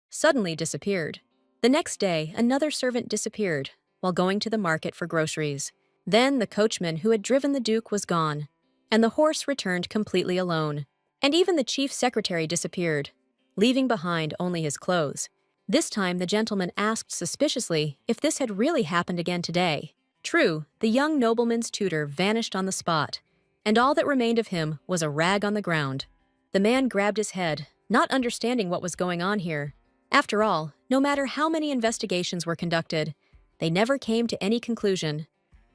suddenly disappeared. The next day, another servant disappeared while going to the market for groceries. Then the coachman who had driven the Duke was gone, and the horse returned completely alone. And even the chief secretary disappeared, leaving behind only his clothes. This time the gentleman asked suspiciously if this had really happened again today. True, the young nobleman's tutor vanished on the spot, and all that remained of him was a rag on the ground. The man grabbed his head, not understanding what was going on here. After all, no matter how many investigations were conducted, they never came to any conclusion.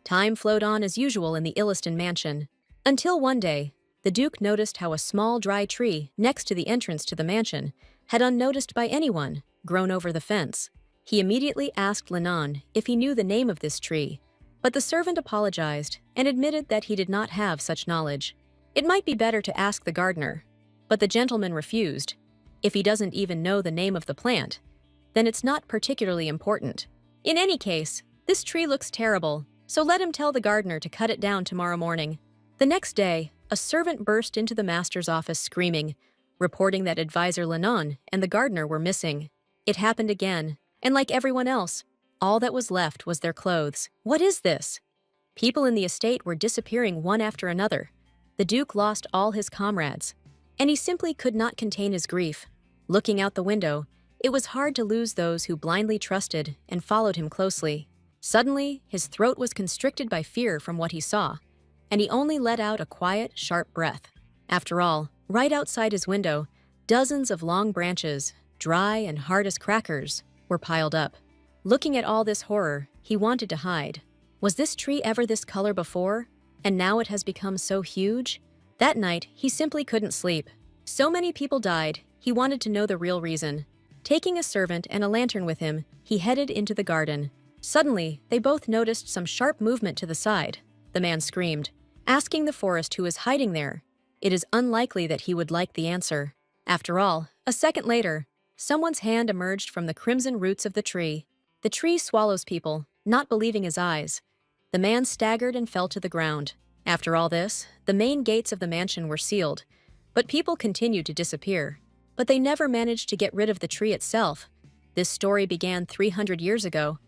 Time flowed on as usual in the Illiston mansion. Until one day, the Duke noticed how a small dry tree next to the entrance to the mansion had, unnoticed by anyone, grown over the fence. He immediately asked Linon if he knew the name of this tree, but the servant apologized and admitted that he did not have such knowledge. It might be better to ask the gardener, but the gentleman refused. If he doesn't even know the name of the plant, then it's not particularly important. In any case, this tree looks terrible, so let him tell the gardener to cut it down tomorrow morning. The next day, a servant burst into the master's office screaming, reporting that advisor Linon and the gardener were missing. It happened again, and like everyone else, all that was left was their clothes. What is this? People in the estate were disappearing one after another. The Duke lost all his comrades, and he simply could not contain his grief. Looking out the window, it was hard to lose those who blindly trusted and followed him closely. Suddenly, his throat was constricted by fear from what he saw, and he only let out a quiet, sharp breath. After all, right outside his window, dozens of long branches, dry and hard as crackers, were piled up. Looking at all this horror, he wanted to hide. Was this tree ever this color before, and now it has become so huge? That night, he simply couldn't sleep. So many people died, he wanted to know the real reason. Taking a servant and a lantern with him, he headed into the garden. Suddenly, they both noticed some sharp movement to the side. The man screamed, asking the forest who was hiding there. It is unlikely that he would like the answer. After all, a second later, someone's hand emerged from the crimson roots of the tree. The tree swallows people, not believing his eyes. The man staggered and fell to the ground. After all this, the main gates of the mansion were sealed, but people continued to disappear. But they never managed to get rid of the tree itself. This story began 300 years ago,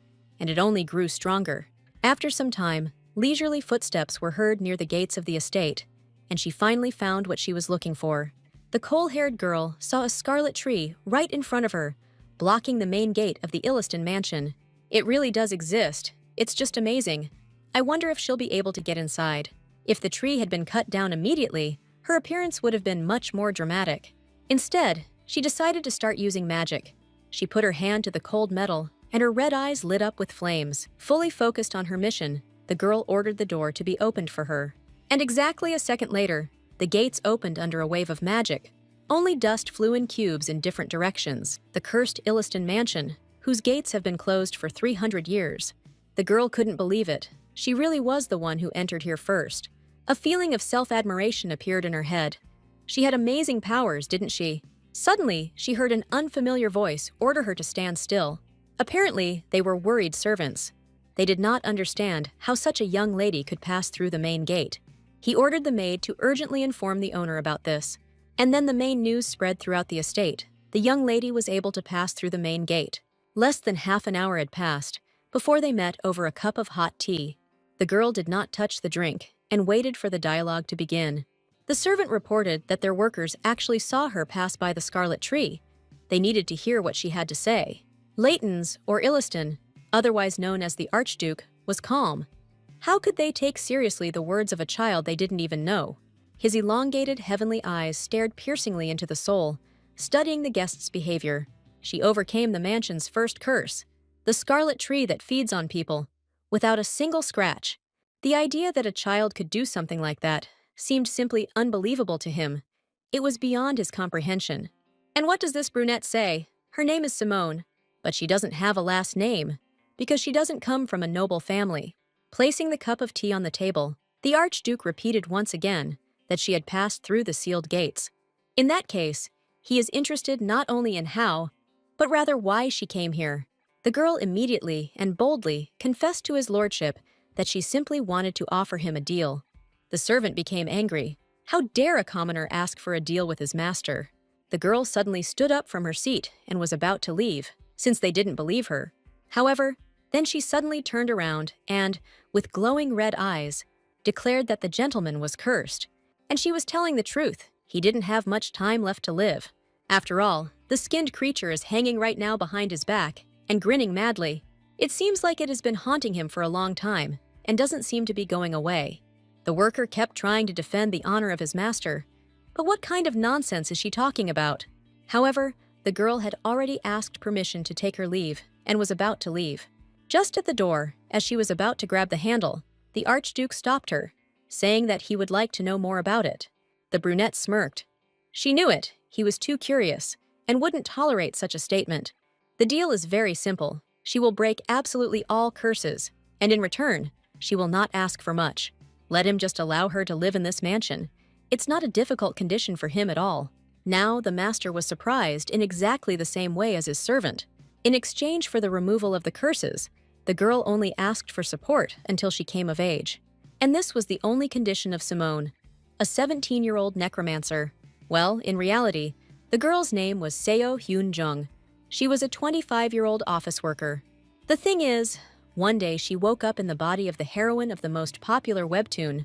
and it only grew stronger. After some time, leisurely footsteps were heard near the gates of the estate, and she finally found what she was looking for. The coal-haired girl saw a scarlet tree right in front of her, blocking the main gate of the Illiston mansion. It really does exist. It's just amazing. I wonder if she'll be able to get inside. If the tree had been cut down immediately, her appearance would have been much more dramatic. Instead, she decided to start using magic. She put her hand to the cold metal, and her red eyes lit up with flames. Fully focused on her mission, the girl ordered the door to be opened for her. And exactly a second later, the gates opened under a wave of magic. Only dust flew in cubes in different directions. The cursed Illiston mansion, whose gates have been closed for 300 years. The girl couldn't believe it. She really was the one who entered here first. A feeling of self-admiration appeared in her head. She had amazing powers, didn't she? Suddenly, she heard an unfamiliar voice order her to stand still. Apparently, they were worried servants. They did not understand how such a young lady could pass through the main gate. He ordered the maid to urgently inform the owner about this. And then the main news spread throughout the estate. The young lady was able to pass through the main gate. Less than half an hour had passed before they met over a cup of hot tea. The girl did not touch the drink and waited for the dialogue to begin. The servant reported that their workers actually saw her pass by the scarlet tree. They needed to hear what she had to say. Leighton's, or Illiston, otherwise known as the Archduke, was calm. How could they take seriously the words of a child they didn't even know? His elongated heavenly eyes stared piercingly into the soul, studying the guest's behavior. She overcame the mansion's first curse, the scarlet tree that feeds on people, without a single scratch. The idea that a child could do something like that seemed simply unbelievable to him. It was beyond his comprehension. And what does this brunette say? Her name is Simone, but she doesn't have a last name, because she doesn't come from a noble family. Placing the cup of tea on the table, the Archduke repeated once again that she had passed through the sealed gates. In that case, he is interested not only in how, but rather why she came here. The girl immediately and boldly confessed to his lordship that she simply wanted to offer him a deal. The servant became angry. How dare a commoner ask for a deal with his master? The girl suddenly stood up from her seat and was about to leave, since they didn't believe her. However, then she suddenly turned around and, with glowing red eyes, declared that the gentleman was cursed. And she was telling the truth. He didn't have much time left to live. After all, the skinned creature is hanging right now behind his back and grinning madly. It seems like it has been haunting him for a long time and doesn't seem to be going away. The worker kept trying to defend the honor of his master. But what kind of nonsense is she talking about? However, the girl had already asked permission to take her leave and was about to leave. Just at the door, as she was about to grab the handle, the Archduke stopped her, saying that he would like to know more about it. The brunette smirked. She knew it. He was too curious and wouldn't tolerate such a statement. The deal is very simple. She will break absolutely all curses, and in return, she will not ask for much. Let him just allow her to live in this mansion. It's not a difficult condition for him at all. Now the master was surprised in exactly the same way as his servant. In exchange for the removal of the curses, the girl only asked for support until she came of age. And this was the only condition of Simone, a 17-year-old necromancer. Well, in reality, the girl's name was Seo Hyun-jung. She was a 25-year-old office worker. The thing is, one day she woke up in the body of the heroine of the most popular webtoon.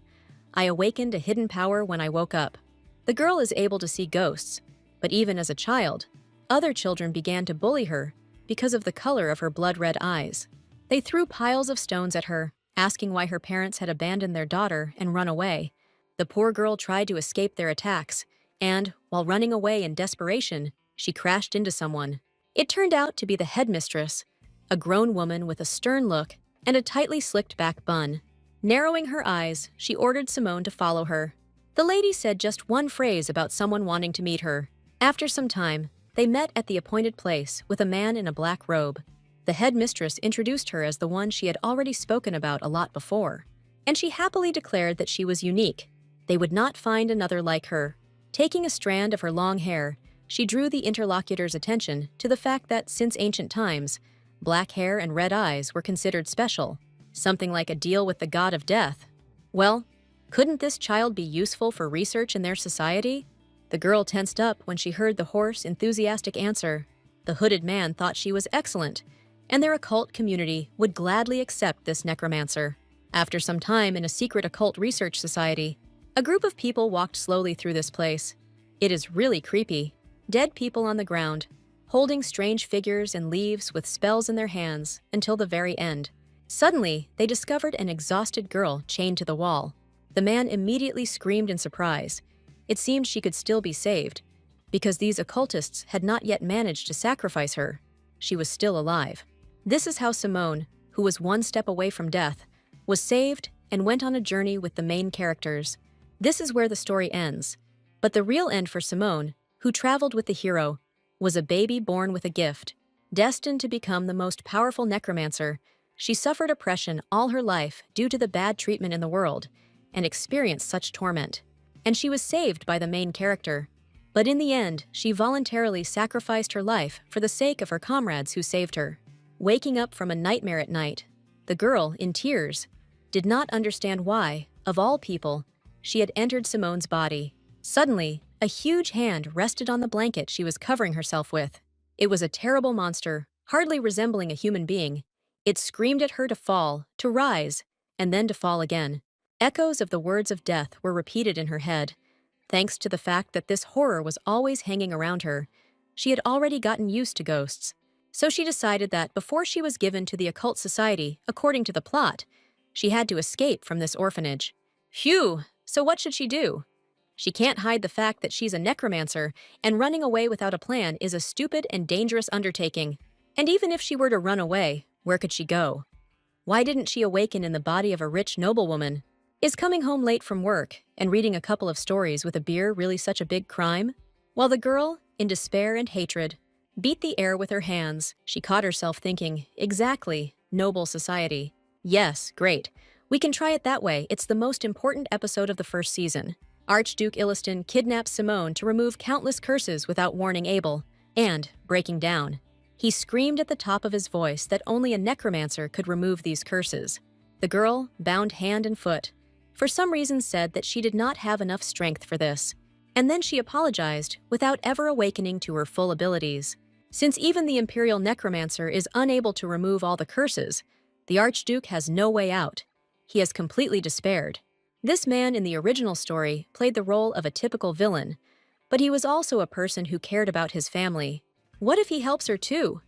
I awakened a hidden power when I woke up. The girl is able to see ghosts, but even as a child, other children began to bully her because of the color of her blood-red eyes. They threw piles of stones at her, asking why her parents had abandoned their daughter and run away. The poor girl tried to escape their attacks, and, while running away in desperation, she crashed into someone. It turned out to be the headmistress, a grown woman with a stern look and a tightly slicked back bun. Narrowing her eyes, she ordered Simone to follow her. The lady said just one phrase about someone wanting to meet her. After some time, they met at the appointed place with a man in a black robe. The headmistress introduced her as the one she had already spoken about a lot before, and she happily declared that she was unique. They would not find another like her. Taking a strand of her long hair, she drew the interlocutor's attention to the fact that since ancient times, black hair and red eyes were considered special, something like a deal with the god of death. Well, couldn't this child be useful for research in their society? The girl tensed up when she heard the hoarse, enthusiastic answer. The hooded man thought she was excellent, and their occult community would gladly accept this necromancer. After some time in a secret occult research society, a group of people walked slowly through this place. It is really creepy. Dead people on the ground, holding strange figures and leaves with spells in their hands until the very end. Suddenly, they discovered an exhausted girl chained to the wall. The man immediately screamed in surprise. It seemed she could still be saved, because these occultists had not yet managed to sacrifice her. She was still alive. This is how Simone, who was one step away from death, was saved and went on a journey with the main characters. This is where the story ends. But the real end for Simone, who traveled with the hero, was a baby born with a gift. Destined to become the most powerful necromancer, she suffered oppression all her life due to the bad treatment in the world, and experienced such torment. And she was saved by the main character. But in the end, she voluntarily sacrificed her life for the sake of her comrades who saved her. Waking up from a nightmare at night, the girl, in tears, did not understand why, of all people, she had entered Simone's body. Suddenly, a huge hand rested on the blanket she was covering herself with. It was a terrible monster, hardly resembling a human being. It screamed at her to fall, to rise, and then to fall again. Echoes of the words of death were repeated in her head. Thanks to the fact that this horror was always hanging around her, she had already gotten used to ghosts. So she decided that before she was given to the occult society, according to the plot, she had to escape from this orphanage. Phew! So what should she do? She can't hide the fact that she's a necromancer, and running away without a plan is a stupid and dangerous undertaking. And even if she were to run away, where could she go? Why didn't she awaken in the body of a rich noblewoman? Is coming home late from work and reading a couple of stories with a beer really such a big crime? While the girl, in despair and hatred, beat the air with her hands, she caught herself thinking, exactly, noble society. Yes, great. We can try it that way. It's the most important episode of the first season. Archduke Illiston kidnaps Simone to remove countless curses without warning Abel, and, breaking down, he screamed at the top of his voice that only a necromancer could remove these curses. The girl, bound hand and foot, for some reason said that she did not have enough strength for this. and then she apologized without ever awakening to her full abilities. Since even the Imperial Necromancer is unable to remove all the curses, the Archduke has no way out. He has completely despaired. This man in the original story played the role of a typical villain, but he was also a person who cared about his family. What if he helps her too?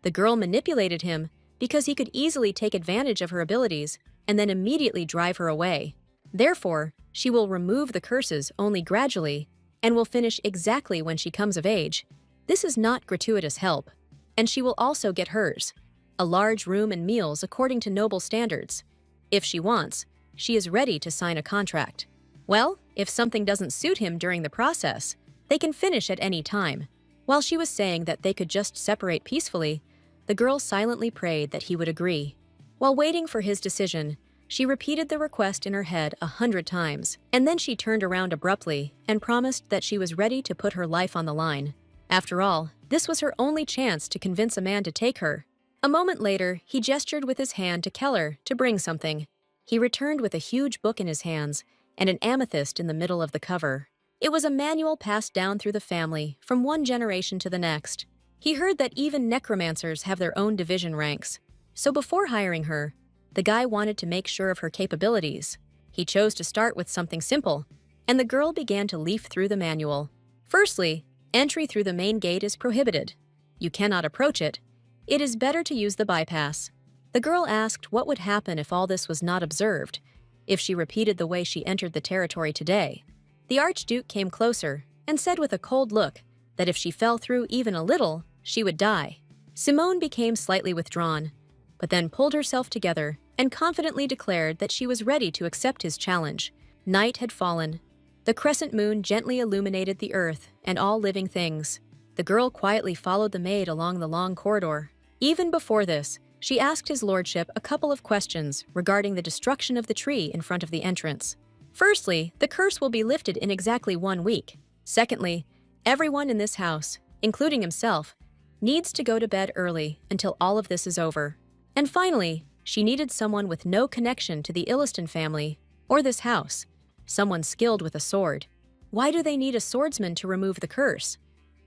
The girl manipulated him because he could easily take advantage of her abilities and then immediately drive her away. Therefore, she will remove the curses only gradually and will finish exactly when she comes of age. This is not gratuitous help, and she will also get hers, a large room and meals according to noble standards. If she wants, she is ready to sign a contract. Well, if something doesn't suit him during the process, they can finish at any time. While she was saying that they could just separate peacefully, the girl silently prayed that he would agree. While waiting for his decision, she repeated the request in her head 100 times, and then she turned around abruptly and promised that she was ready to put her life on the line. After all, this was her only chance to convince a man to take her. A moment later, he gestured with his hand to Keller to bring something. He returned with a huge book in his hands and an amethyst in the middle of the cover. It was a manual passed down through the family from one generation to the next. He heard that even necromancers have their own division ranks. So before hiring her, the guy wanted to make sure of her capabilities. He chose to start with something simple, and the girl began to leaf through the manual. Firstly, entry through the main gate is prohibited. You cannot approach it. It is better to use the bypass. The girl asked what would happen if all this was not observed, if she repeated the way she entered the territory today. The Archduke came closer and said with a cold look that if she fell through even a little, she would die. Simone became slightly withdrawn, but then pulled herself together and confidently declared that she was ready to accept his challenge. Night had fallen. The crescent moon gently illuminated the earth and all living things. The girl quietly followed the maid along the long corridor. Even before this, she asked his lordship a couple of questions regarding the destruction of the tree in front of the entrance. Firstly, the curse will be lifted in exactly 1 week. Secondly, everyone in this house, including himself, needs to go to bed early until all of this is over. And finally, she needed someone with no connection to the Illiston family or this house, someone skilled with a sword. Why do they need a swordsman to remove the curse?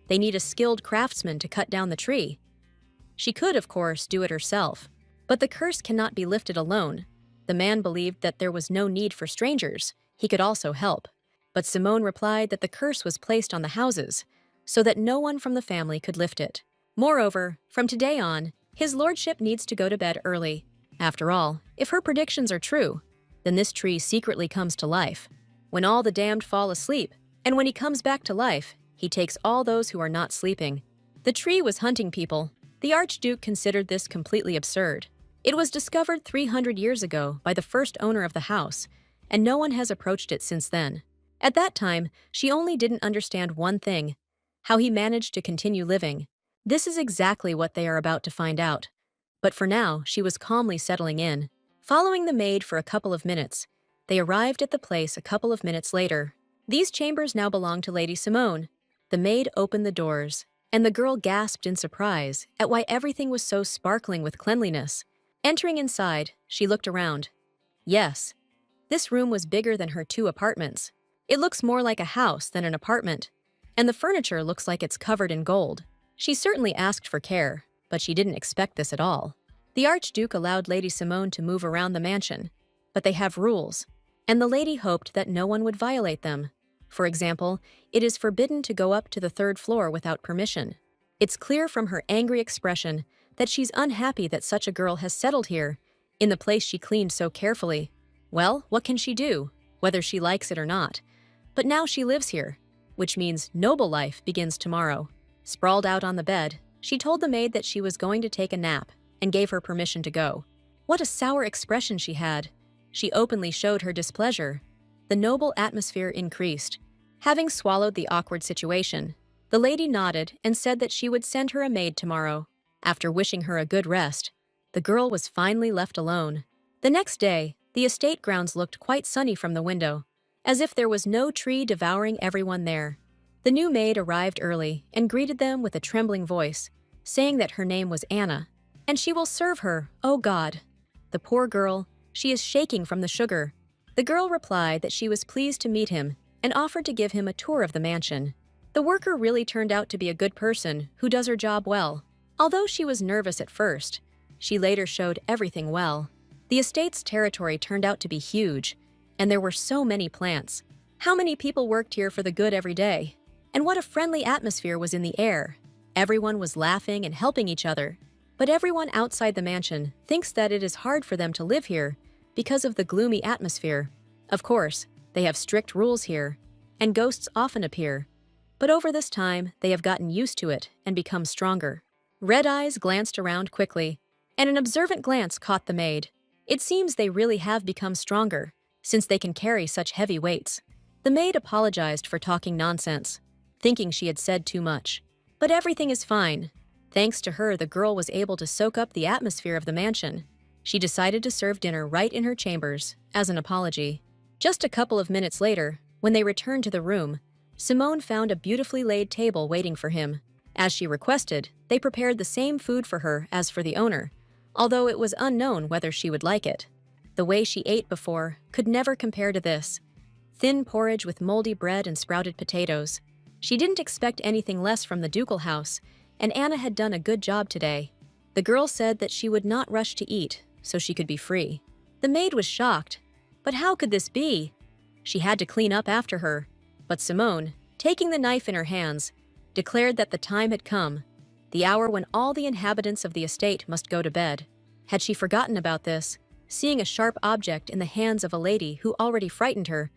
They need a skilled craftsman to cut down the tree. She could, of course, do it herself, but the curse cannot be lifted alone. The man believed that there was no need for strangers. He could also help. But Simone replied that the curse was placed on the houses, so that no one from the family could lift it. Moreover, from today on, his lordship needs to go to bed early. After all, if her predictions are true, then this tree secretly comes to life. When all the damned fall asleep, and when he comes back to life, he takes all those who are not sleeping. The tree was hunting people. The Archduke considered this completely absurd. It was discovered 300 years ago by the first owner of the house, and no one has approached it since then. At that time, she only didn't understand one thing: how he managed to continue living. This is exactly what they are about to find out. But for now, she was calmly settling in. Following the maid for a couple of minutes, they arrived at the place a couple of minutes later. These chambers now belong to Lady Simone. The maid opened the doors, and the girl gasped in surprise at why everything was so sparkling with cleanliness. Entering inside, she looked around. Yes, this room was bigger than her 2 apartments. It looks more like a house than an apartment, and the furniture looks like it's covered in gold. She certainly asked for care, but she didn't expect this at all. The Archduke allowed Lady Simone to move around the mansion, but they have rules, and the lady hoped that no one would violate them. For example, it is forbidden to go up to the 3rd floor without permission. It's clear from her angry expression that she's unhappy that such a girl has settled here, in the place she cleaned so carefully. Well, what can she do, whether she likes it or not? But now she lives here, which means noble life begins tomorrow. Sprawled out on the bed, she told the maid that she was going to take a nap and gave her permission to go. What a sour expression she had. She openly showed her displeasure. The noble atmosphere increased. Having swallowed the awkward situation, the lady nodded and said that she would send her a maid tomorrow. After wishing her a good rest, the girl was finally left alone. The next day, the estate grounds looked quite sunny from the window, as if there was no tree devouring everyone there. The new maid arrived early and greeted them with a trembling voice, saying that her name was Anna, and she will serve her, oh God. The poor girl, she is shaking from the sugar. The girl replied that she was pleased to meet him and offered to give him a tour of the mansion. The worker really turned out to be a good person who does her job well. Although she was nervous at first, she later showed everything well. The estate's territory turned out to be huge, and there were so many plants. How many people worked here for the good every day? And what a friendly atmosphere was in the air. Everyone was laughing and helping each other. But everyone outside the mansion thinks that it is hard for them to live here because of the gloomy atmosphere. Of course, they have strict rules here, and ghosts often appear. But over this time, they have gotten used to it and become stronger. Red Eyes glanced around quickly, and an observant glance caught the maid. It seems they really have become stronger, since they can carry such heavy weights. The maid apologized for talking nonsense, thinking she had said too much. But everything is fine. Thanks to her, the girl was able to soak up the atmosphere of the mansion. She decided to serve dinner right in her chambers, as an apology. Just a couple of minutes later, when they returned to the room, Simone found a beautifully laid table waiting for him. As she requested, they prepared the same food for her as for the owner, although it was unknown whether she would like it. The way she ate before could never compare to this. Thin porridge with moldy bread and sprouted potatoes. She didn't expect anything less from the ducal house, and Anna had done a good job today. The girl said that she would not rush to eat, so she could be free. The maid was shocked. But how could this be? She had to clean up after her. But Simone, taking the knife in her hands, declared that the time had come, the hour when all the inhabitants of the estate must go to bed. Had she forgotten about this, seeing a sharp object in the hands of a lady who already frightened her,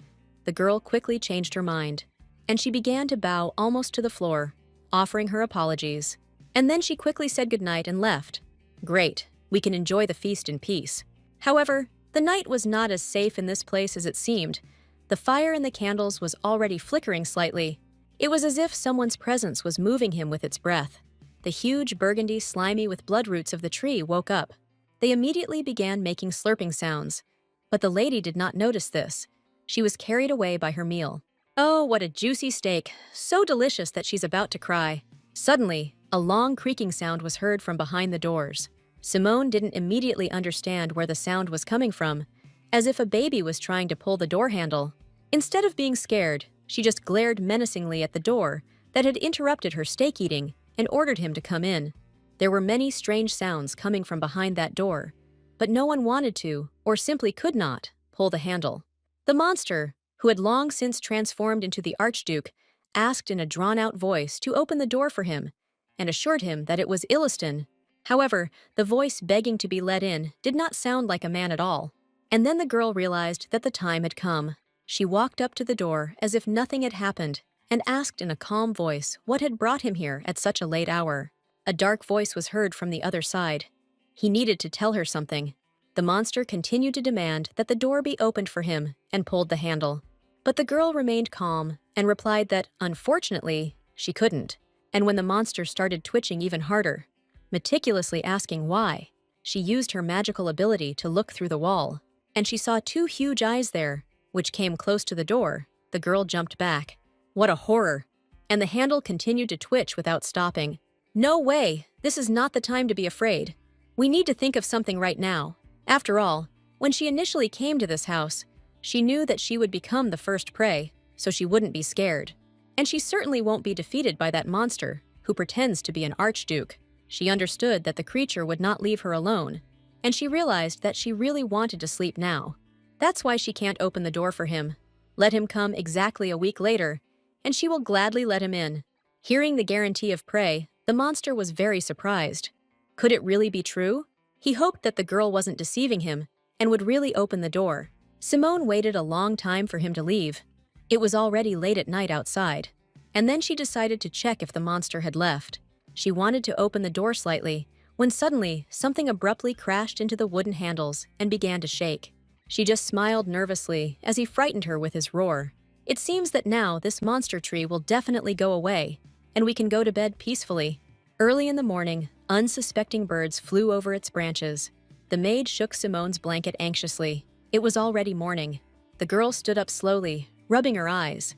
the girl quickly changed her mind, and she began to bow almost to the floor, offering her apologies. And then she quickly said goodnight and left. Great, we can enjoy the feast in peace. However, the night was not as safe in this place as it seemed. The fire in the candles was already flickering slightly. It was as if someone's presence was moving him with its breath. The huge burgundy slimy with blood roots of the tree woke up. They immediately began making slurping sounds. But the lady did not notice this. She was carried away by her meal. Oh, what a juicy steak, so delicious that she's about to cry. Suddenly, a long creaking sound was heard from behind the doors. Simone didn't immediately understand where the sound was coming from, as if a baby was trying to pull the door handle. Instead of being scared, she just glared menacingly at the door that had interrupted her steak eating and ordered him to come in. There were many strange sounds coming from behind that door, but no one wanted to, or simply could not, pull the handle. The monster, who had long since transformed into the Archduke, asked in a drawn-out voice to open the door for him, and assured him that it was Illiston. However, the voice begging to be let in did not sound like a man at all. And then the girl realized that the time had come. She walked up to the door as if nothing had happened, and asked in a calm voice what had brought him here at such a late hour. A dark voice was heard from the other side. He needed to tell her something. The monster continued to demand that the door be opened for him and pulled the handle. But the girl remained calm and replied that, unfortunately, she couldn't. And when the monster started twitching even harder, meticulously asking why, she used her magical ability to look through the wall, and she saw two huge eyes there, which came close to the door. The girl jumped back. What a horror! And the handle continued to twitch without stopping. No way! This is not the time to be afraid. We need to think of something right now. After all, when she initially came to this house, she knew that she would become the first prey, so she wouldn't be scared. And she certainly won't be defeated by that monster, who pretends to be an archduke. She understood that the creature would not leave her alone, and she realized that she really wanted to sleep now. That's why she can't open the door for him. Let him come exactly a week later, and she will gladly let him in. Hearing the guarantee of prey, the monster was very surprised. Could it really be true? He hoped that the girl wasn't deceiving him and would really open the door. Simone waited a long time for him to leave. It was already late at night outside, and then she decided to check if the monster had left. She wanted to open the door slightly, when suddenly something abruptly crashed into the wooden handles and began to shake. She just smiled nervously as he frightened her with his roar. It seems that now this monster tree will definitely go away, and we can go to bed peacefully. Early in the morning, unsuspecting birds flew over its branches. The maid shook Simone's blanket anxiously. It was already morning. The girl stood up slowly, rubbing her eyes.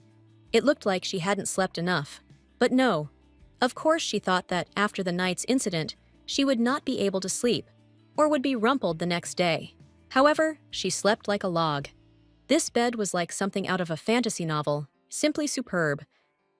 It looked like she hadn't slept enough. But no. Of course she thought that after the night's incident, she would not be able to sleep, or would be rumpled the next day. However, she slept like a log. This bed was like something out of a fantasy novel. Simply superb.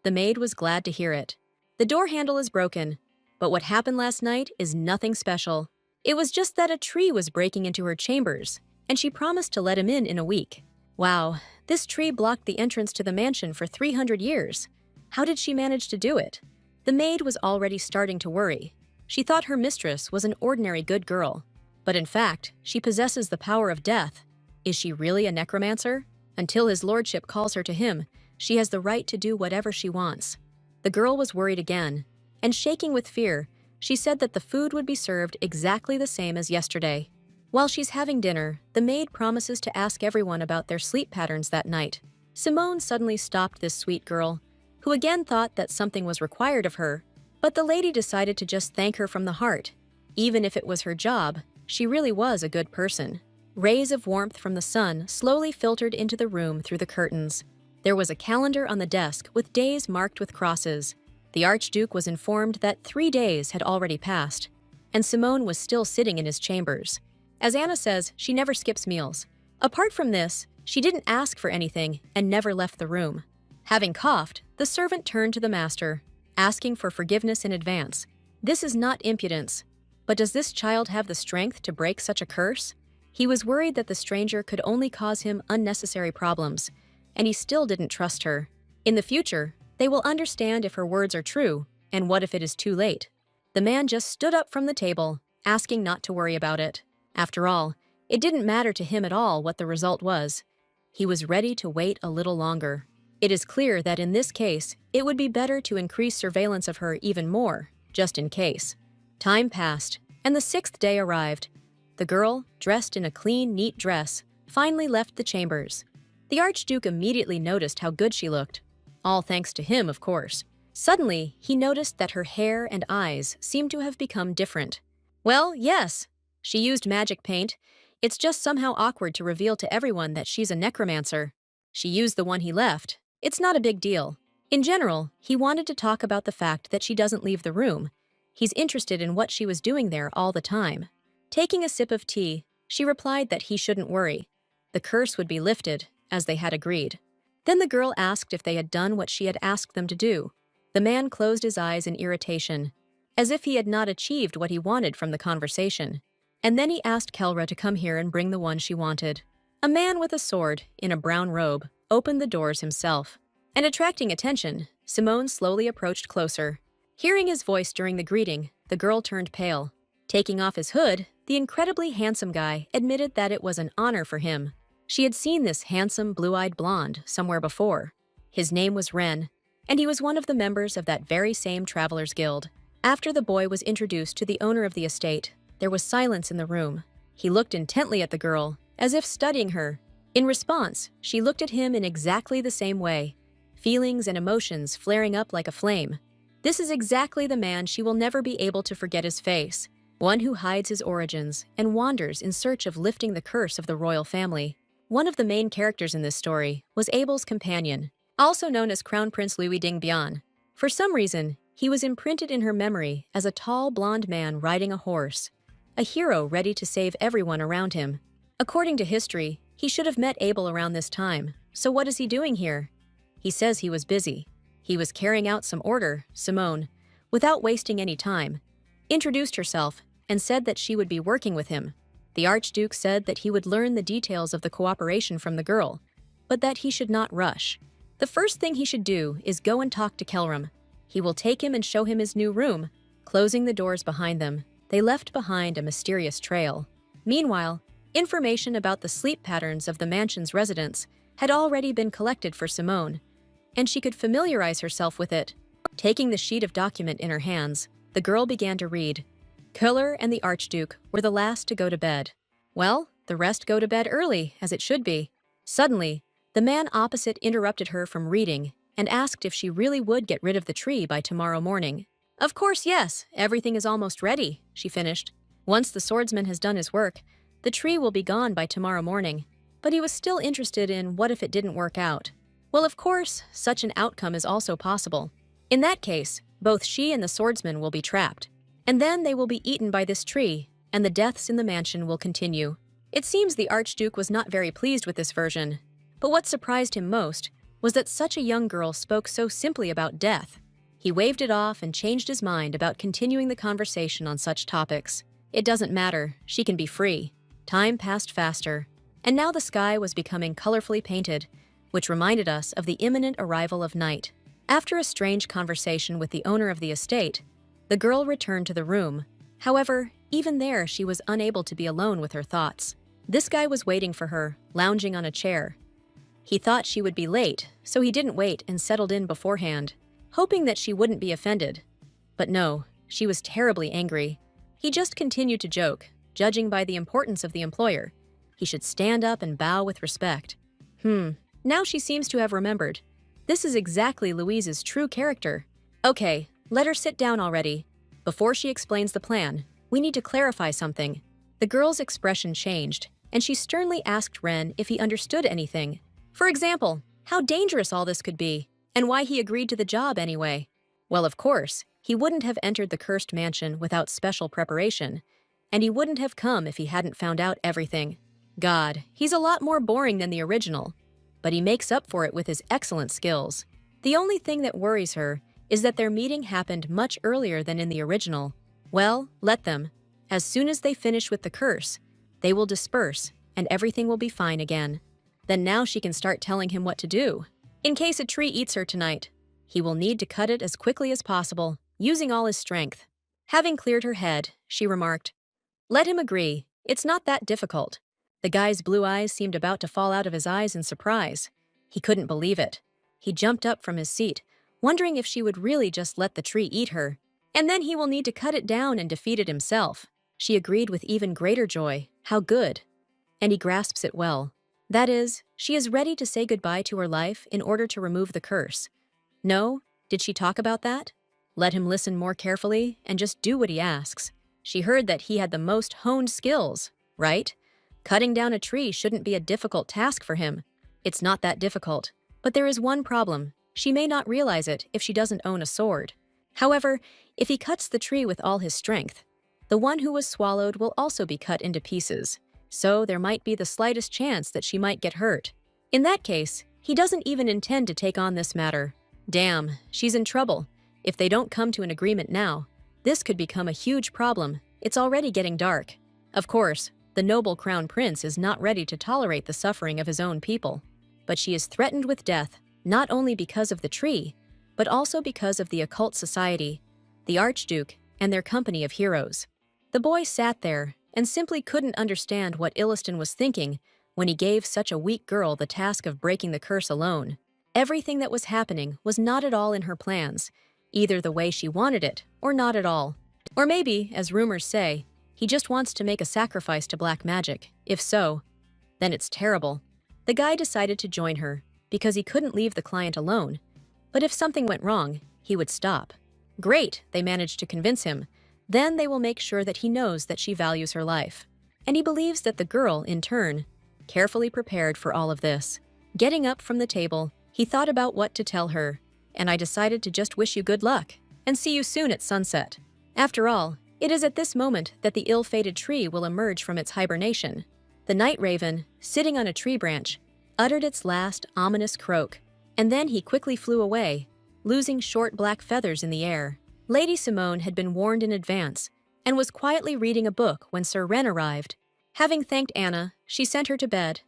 The maid was glad to hear it. The door handle is broken, but what happened last night is nothing special. It was just that a tree was breaking into her chambers, and she promised to let him in a week. Wow, this tree blocked the entrance to the mansion for 300 years. How did she manage to do it? The maid was already starting to worry. She thought her mistress was an ordinary good girl, but in fact, she possesses the power of death. Is she really a necromancer? Until his lordship calls her to him, she has the right to do whatever she wants. The girl was worried again, and shaking with fear, she said that the food would be served exactly the same as yesterday. While she's having dinner, the maid promises to ask everyone about their sleep patterns that night. Simone suddenly stopped this sweet girl, who again thought that something was required of her, but the lady decided to just thank her from the heart. Even if it was her job, she really was a good person. Rays of warmth from the sun slowly filtered into the room through the curtains. There was a calendar on the desk with days marked with crosses. The Archduke was informed that 3 days had already passed, and Simone was still sitting in his chambers. As Anna says, she never skips meals. Apart from this, she didn't ask for anything and never left the room. Having coughed, the servant turned to the master, asking for forgiveness in advance. This is not impudence, but does this child have the strength to break such a curse? He was worried that the stranger could only cause him unnecessary problems, and he still didn't trust her. In the future, they will understand if her words are true, and what if it is too late. The man just stood up from the table, asking not to worry about it. After all, it didn't matter to him at all what the result was. He was ready to wait a little longer. It is clear that in this case, it would be better to increase surveillance of her even more, just in case. Time passed, and the 6th day arrived. The girl, dressed in a clean, neat dress, finally left the chambers. The Archduke immediately noticed how good she looked. All thanks to him, of course. Suddenly, he noticed that her hair and eyes seemed to have become different. Well, yes, she used magic paint. It's just somehow awkward to reveal to everyone that she's a necromancer. She used the one he left. It's not a big deal. In general, he wanted to talk about the fact that she doesn't leave the room. He's interested in what she was doing there all the time. Taking a sip of tea, she replied that he shouldn't worry. The curse would be lifted, as they had agreed. Then the girl asked if they had done what she had asked them to do. The man closed his eyes in irritation, as if he had not achieved what he wanted from the conversation. And then he asked Kelra to come here and bring the one she wanted. A man with a sword, in a brown robe, opened the doors himself. And attracting attention, Simone slowly approached closer. Hearing his voice during the greeting, the girl turned pale. Taking off his hood, the incredibly handsome guy admitted that it was an honor for him. She had seen this handsome, blue-eyed blonde somewhere before. His name was Ren, and he was one of the members of that very same Travelers Guild. After the boy was introduced to the owner of the estate, there was silence in the room. He looked intently at the girl, as if studying her. In response, she looked at him in exactly the same way, feelings and emotions flaring up like a flame. This is exactly the man she will never be able to forget his face, one who hides his origins and wanders in search of lifting the curse of the royal family. One of the main characters in this story was Abel's companion, also known as Crown Prince Louis Dingbian. For some reason, he was imprinted in her memory as a tall blonde man riding a horse, a hero ready to save everyone around him. According to history, he should have met Abel around this time, so what is he doing here? He says he was busy. He was carrying out some order. Simone, without wasting any time, introduced herself and said that she would be working with him. The Archduke said that he would learn the details of the cooperation from the girl, but that he should not rush. The first thing he should do is go and talk to Kelram. He will take him and show him his new room. Closing the doors behind them, they left behind a mysterious trail. Meanwhile, information about the sleep patterns of the mansion's residents had already been collected for Simone, and she could familiarize herself with it. Taking the sheet of document in her hands, the girl began to read. Köhler and the Archduke were the last to go to bed. Well, the rest go to bed early, as it should be. Suddenly, the man opposite interrupted her from reading and asked if she really would get rid of the tree by tomorrow morning. Of course, yes, everything is almost ready, she finished. Once the swordsman has done his work, the tree will be gone by tomorrow morning. But he was still interested in what if it didn't work out. Well, of course, such an outcome is also possible. In that case, both she and the swordsman will be trapped. And then they will be eaten by this tree, and the deaths in the mansion will continue. It seems the Archduke was not very pleased with this version. But what surprised him most was that such a young girl spoke so simply about death. He waved it off and changed his mind about continuing the conversation on such topics. It doesn't matter, she can be free. Time passed faster, and now the sky was becoming colorfully painted, which reminded us of the imminent arrival of night. After a strange conversation with the owner of the estate, the girl returned to the room. However, even there she was unable to be alone with her thoughts. This guy was waiting for her, lounging on a chair. He thought she would be late, so he didn't wait and settled in beforehand, hoping that she wouldn't be offended. But no, she was terribly angry. He just continued to joke, judging by the importance of the employer. He should stand up and bow with respect. Now she seems to have remembered. This is exactly Louise's true character. Okay, let her sit down already. Before she explains the plan, we need to clarify something. The girl's expression changed, and she sternly asked Ren if he understood anything. For example, how dangerous all this could be, and why he agreed to the job anyway. Well, of course, he wouldn't have entered the cursed mansion without special preparation, and he wouldn't have come if he hadn't found out everything. God, he's a lot more boring than the original, but he makes up for it with his excellent skills. The only thing that worries her is that their meeting happened much earlier than in the original. Well, let them. As soon as they finish with the curse, they will disperse, and everything will be fine again. Then now she can start telling him what to do. In case a tree eats her tonight, he will need to cut it as quickly as possible, using all his strength. Having cleared her head, she remarked, "Let him agree. It's not that difficult." The guy's blue eyes seemed about to fall out of his eyes in surprise. He couldn't believe it. He jumped up from his seat, wondering if she would really just let the tree eat her. And then he will need to cut it down and defeat it himself. She agreed with even greater joy. How good. And he grasps it well. That is, she is ready to say goodbye to her life in order to remove the curse. No? Did she talk about that? Let him listen more carefully and just do what he asks. She heard that he had the most honed skills, right? Cutting down a tree shouldn't be a difficult task for him. It's not that difficult. But there is one problem. She may not realize it if she doesn't own a sword. However, if he cuts the tree with all his strength, the one who was swallowed will also be cut into pieces. So there might be the slightest chance that she might get hurt. In that case, he doesn't even intend to take on this matter. Damn, she's in trouble. If they don't come to an agreement now, this could become a huge problem. It's already getting dark. Of course, the noble crown prince is not ready to tolerate the suffering of his own people. But she is threatened with death, not only because of the tree, but also because of the occult society, the Archduke, and their company of heroes. The boy sat there and simply couldn't understand what Illiston was thinking when he gave such a weak girl the task of breaking the curse alone. Everything that was happening was not at all in her plans, either the way she wanted it or not at all. Or maybe, as rumors say, he just wants to make a sacrifice to black magic. If so, then it's terrible. The guy decided to join her because he couldn't leave the client alone. But if something went wrong, he would stop. Great, they managed to convince him. Then they will make sure that he knows that she values her life. And he believes that the girl, in turn, carefully prepared for all of this. Getting up from the table, he thought about what to tell her. And I decided to just wish you good luck and see you soon at sunset. After all, it is at this moment that the ill-fated tree will emerge from its hibernation. The night raven, sitting on a tree branch, uttered its last ominous croak, and then he quickly flew away, losing short black feathers in the air. Lady Simone had been warned in advance and was quietly reading a book when Sir Ren arrived. Having thanked Anna, she sent her to bed,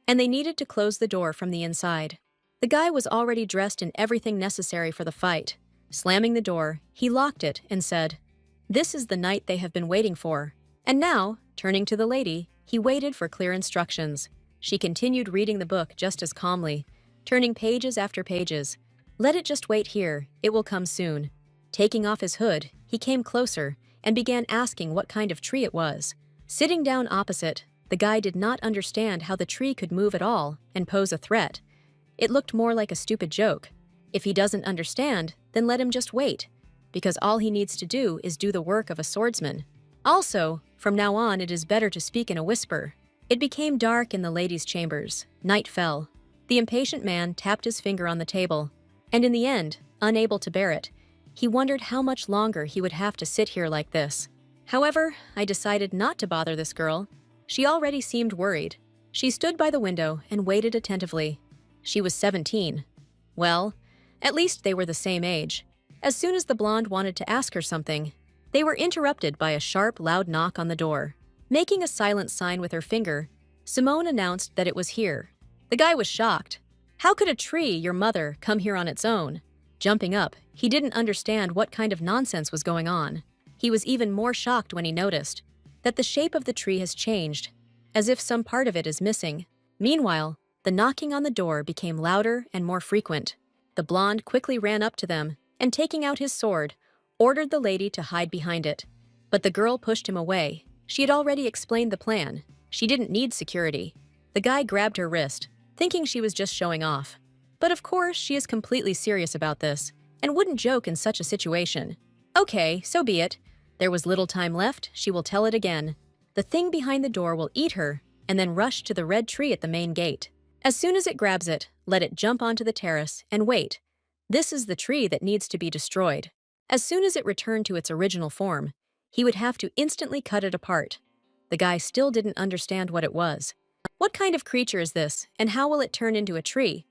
and they needed to close the door from the inside. The guy was already dressed in everything necessary for the fight. Slamming the door, he locked it and said, "This is the night they have been waiting for." And now, turning to the lady, he waited for clear instructions. She continued reading the book just as calmly, turning pages after pages. "Let it just wait here, it will come soon." Taking off his hood, he came closer and began asking what kind of tree it was. Sitting down opposite, the guy did not understand how the tree could move at all and pose a threat. It looked more like a stupid joke. If he doesn't understand, then let him just wait, because all he needs to do is do the work of a swordsman. Also, from now on it is better to speak in a whisper. It became dark in the ladies' chambers. Night fell. The impatient man tapped his finger on the table, and in the end, unable to bear it, he wondered how much longer he would have to sit here like this. However, I decided not to bother this girl. She already seemed worried. She stood by the window and waited attentively. She was 17, Well, at least they were the same age. As soon as the blonde wanted to ask her something, they were interrupted by a sharp, loud knock on the door. Making a silent sign with her finger, Simone announced that it was here. The guy was shocked. How could a tree, your mother, come here on its own? Jumping up, he didn't understand what kind of nonsense was going on. He was even more shocked when he noticed that the shape of the tree has changed, as if some part of it is missing. Meanwhile, the knocking on the door became louder and more frequent. The blonde quickly ran up to them and, taking out his sword, ordered the lady to hide behind it. But the girl pushed him away. She had already explained the plan. She didn't need security. The guy grabbed her wrist, thinking she was just showing off. But of course, she is completely serious about this and wouldn't joke in such a situation. Okay, so be it. There was little time left, she will tell it again. The thing behind the door will eat her and then rush to the red tree at the main gate. As soon as it grabs it, let it jump onto the terrace and wait. This is the tree that needs to be destroyed. As soon as it returned to its original form, he would have to instantly cut it apart. The guy still didn't understand what it was. What kind of creature is this, and how will it turn into a tree?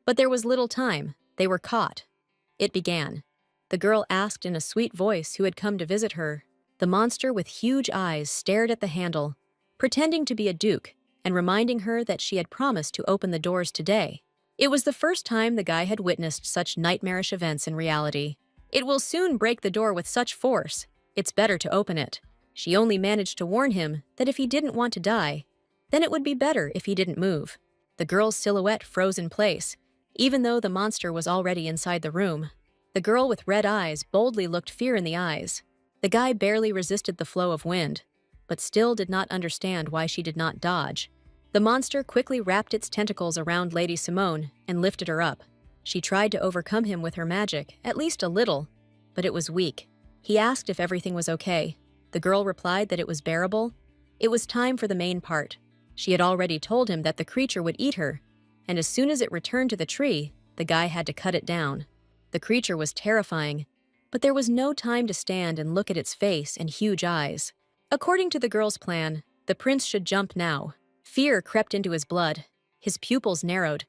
But there was little time. They were caught. It began. The girl asked in a sweet voice who had come to visit her. The monster with huge eyes stared at the handle, pretending to be a duke and reminding her that she had promised to open the doors today. It was the first time the guy had witnessed such nightmarish events in reality. It will soon break the door with such force. It's better to open it. She only managed to warn him that if he didn't want to die, then it would be better if he didn't move. The girl's silhouette froze in place, even though the monster was already inside the room. The girl with red eyes boldly looked fear in the eyes. The guy barely resisted the flow of wind, but still did not understand why she did not dodge. The monster quickly wrapped its tentacles around Lady Simone and lifted her up. She tried to overcome him with her magic, at least a little, but it was weak. He asked if everything was okay. The girl replied that it was bearable. It was time for the main part. She had already told him that the creature would eat her, and as soon as it returned to the tree, the guy had to cut it down. The creature was terrifying, but there was no time to stand and look at its face and huge eyes. According to the girl's plan, the prince should jump now. Fear crept into his blood. His pupils narrowed.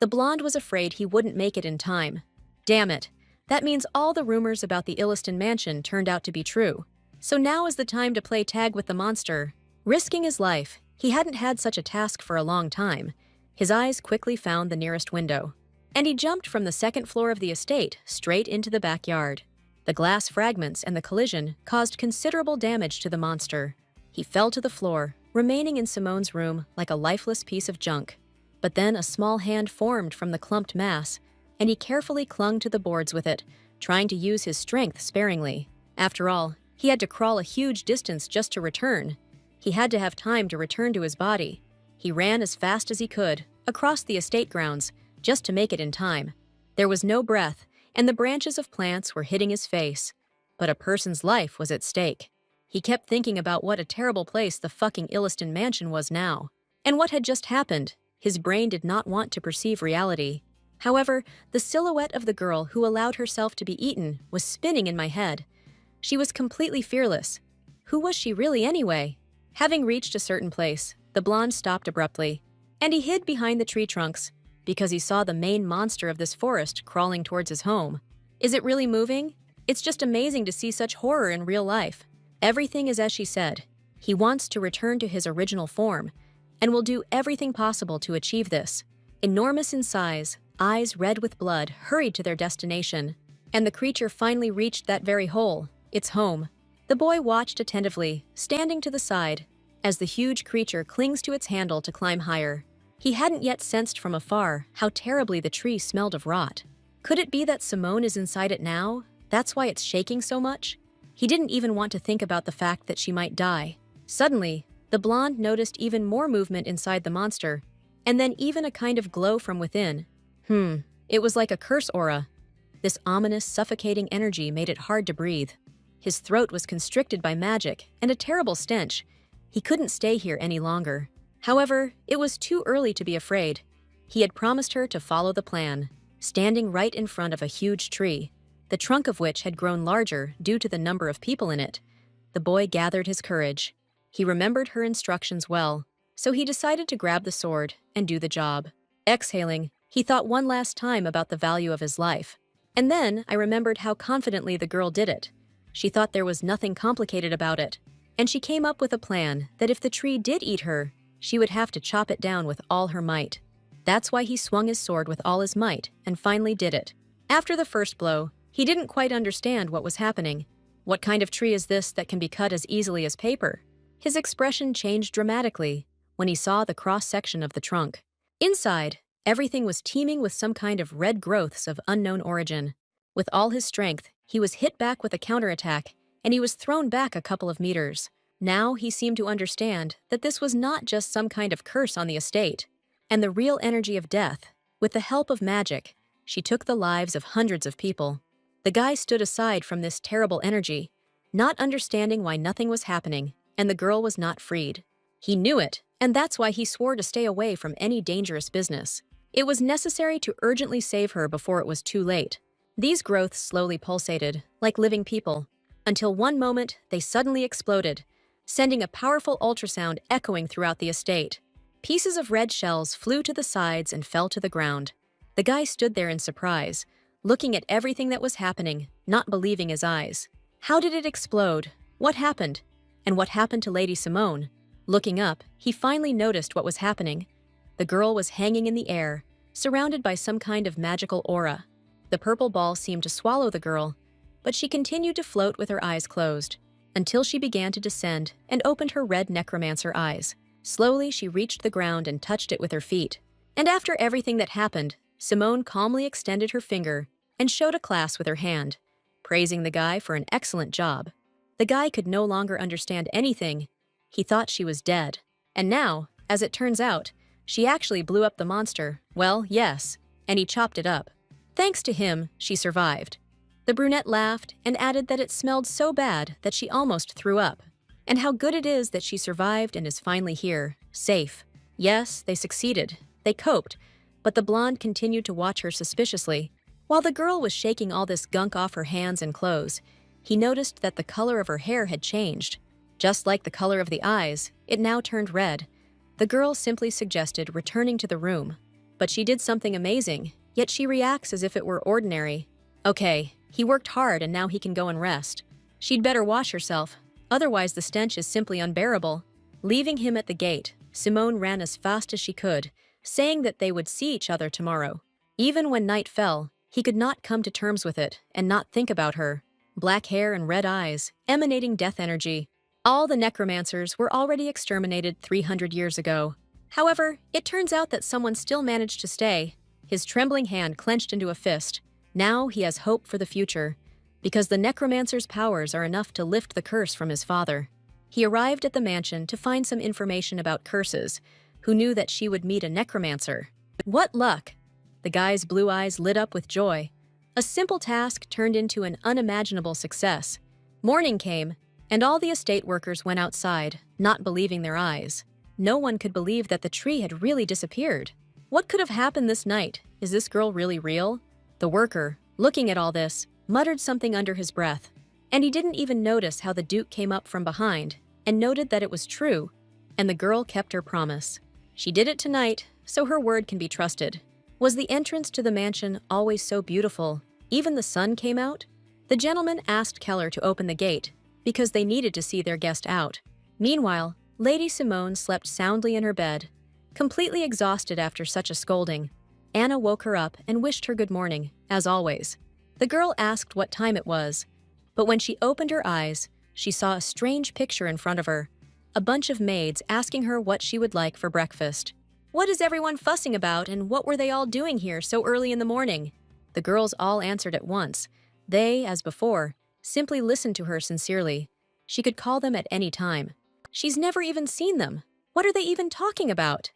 The blonde was afraid he wouldn't make it in time. Damn it. That means all the rumors about the Illiston mansion turned out to be true. So now is the time to play tag with the monster. Risking his life, he hadn't had such a task for a long time. His eyes quickly found the nearest window, and he jumped from the second floor of the estate straight into the backyard. The glass fragments and the collision caused considerable damage to the monster. He fell to the floor, remaining in Simone's room like a lifeless piece of junk. But then a small hand formed from the clumped mass, and he carefully clung to the boards with it, trying to use his strength sparingly. After all, he had to crawl a huge distance just to return. He had to have time to return to his body. He ran as fast as he could, across the estate grounds, just to make it in time. There was no breath, and the branches of plants were hitting his face. But a person's life was at stake. He kept thinking about what a terrible place the fucking Illiston mansion was now, and what had just happened. His brain did not want to perceive reality. However, the silhouette of the girl who allowed herself to be eaten was spinning in my head. She was completely fearless. Who was she really anyway? Having reached a certain place, the blonde stopped abruptly, and he hid behind the tree trunks because he saw the main monster of this forest crawling towards his home. Is it really moving? It's just amazing to see such horror in real life. Everything is as she said. He wants to return to his original form, and will do everything possible to achieve this. Enormous in size, eyes red with blood, hurried to their destination, and the creature finally reached that very hole, its home. The boy watched attentively, standing to the side, as the huge creature clings to its handle to climb higher. He hadn't yet sensed from afar how terribly the tree smelled of rot. Could it be that Simone is inside it now? That's why it's shaking so much? He didn't even want to think about the fact that she might die. Suddenly, the blonde noticed even more movement inside the monster, and then even a kind of glow from within. It was like a curse aura. This ominous, suffocating energy made it hard to breathe. His throat was constricted by magic and a terrible stench. He couldn't stay here any longer. However, it was too early to be afraid. He had promised her to follow the plan, standing right in front of a huge tree, the trunk of which had grown larger due to the number of people in it. The boy gathered his courage. He remembered her instructions well, so he decided to grab the sword and do the job. Exhaling, He thought one last time about the value of his life. And then I remembered how confidently the girl did it. She thought there was nothing complicated about it. And she came up with a plan that if the tree did eat her, she would have to chop it down with all her might. That's why he swung his sword with all his might and finally did it. After the first blow, he didn't quite understand what was happening. What kind of tree is this that can be cut as easily as paper? His expression changed dramatically when he saw the cross-section of the trunk. Inside, everything was teeming with some kind of red growths of unknown origin. With all his strength, he was hit back with a counterattack, and he was thrown back a couple of meters. Now he seemed to understand that this was not just some kind of curse on the estate, and the real energy of death. With the help of magic, she took the lives of hundreds of people. The guy stood aside from this terrible energy, not understanding why nothing was happening, and the girl was not freed. He knew it, and that's why he swore to stay away from any dangerous business. It was necessary to urgently save her before it was too late. These growths slowly pulsated, like living people, until one moment they suddenly exploded, sending a powerful ultrasound echoing throughout the estate. Pieces of red shells flew to the sides and fell to the ground. The guy stood there in surprise, looking at everything that was happening, not believing his eyes. How did it explode? What happened? And what happened to Lady Simone? Looking up, he finally noticed what was happening. The girl was hanging in the air, surrounded by some kind of magical aura. The purple ball seemed to swallow the girl, but she continued to float with her eyes closed, until she began to descend and opened her red necromancer eyes. Slowly, she reached the ground and touched it with her feet. And after everything that happened, Simone calmly extended her finger and showed a class with her hand, praising the guy for an excellent job. The guy could no longer understand anything. He thought she was dead. And now, as it turns out, she actually blew up the monster. Well, yes, and he chopped it up. Thanks to him, she survived. The brunette laughed and added that it smelled so bad that she almost threw up. And how good it is that she survived and is finally here, safe. Yes, they succeeded. They coped. But the blonde continued to watch her suspiciously. While the girl was shaking all this gunk off her hands and clothes, he noticed that the color of her hair had changed. Just like the color of the eyes, it now turned red. The girl simply suggested returning to the room. But she did something amazing, yet she reacts as if it were ordinary. Okay, he worked hard and now he can go and rest. She'd better wash herself, otherwise the stench is simply unbearable. Leaving him at the gate, Simone ran as fast as she could, saying that they would see each other tomorrow. Even when night fell, he could not come to terms with it and not think about her. Black hair and red eyes, emanating death energy. All the necromancers were already exterminated 300 years ago. However, it turns out that someone still managed to stay. His trembling hand clenched into a fist. Now he has hope for the future, because the necromancer's powers are enough to lift the curse from his father. He arrived at the mansion to find some information about curses, who knew that she would meet a necromancer. What luck! The guy's blue eyes lit up with joy. A simple task turned into an unimaginable success. Morning came, and all the estate workers went outside, not believing their eyes. No one could believe that the tree had really disappeared. What could have happened this night? Is this girl really real? The worker, looking at all this, muttered something under his breath. And he didn't even notice how the Duke came up from behind and noted that it was true, and the girl kept her promise. She did it tonight, so her word can be trusted. Was the entrance to the mansion always so beautiful? Even the sun came out? The gentleman asked Keller to open the gate, because they needed to see their guest out. Meanwhile, Lady Simone slept soundly in her bed, completely exhausted after such a scolding. Anna woke her up and wished her good morning, as always. The girl asked what time it was, but when she opened her eyes, she saw a strange picture in front of her, a bunch of maids asking her what she would like for breakfast. What is everyone fussing about, and what were they all doing here so early in the morning? The girls all answered at once. They, as before, simply listened to her sincerely. She could call them at any time. She's never even seen them. What are they even talking about?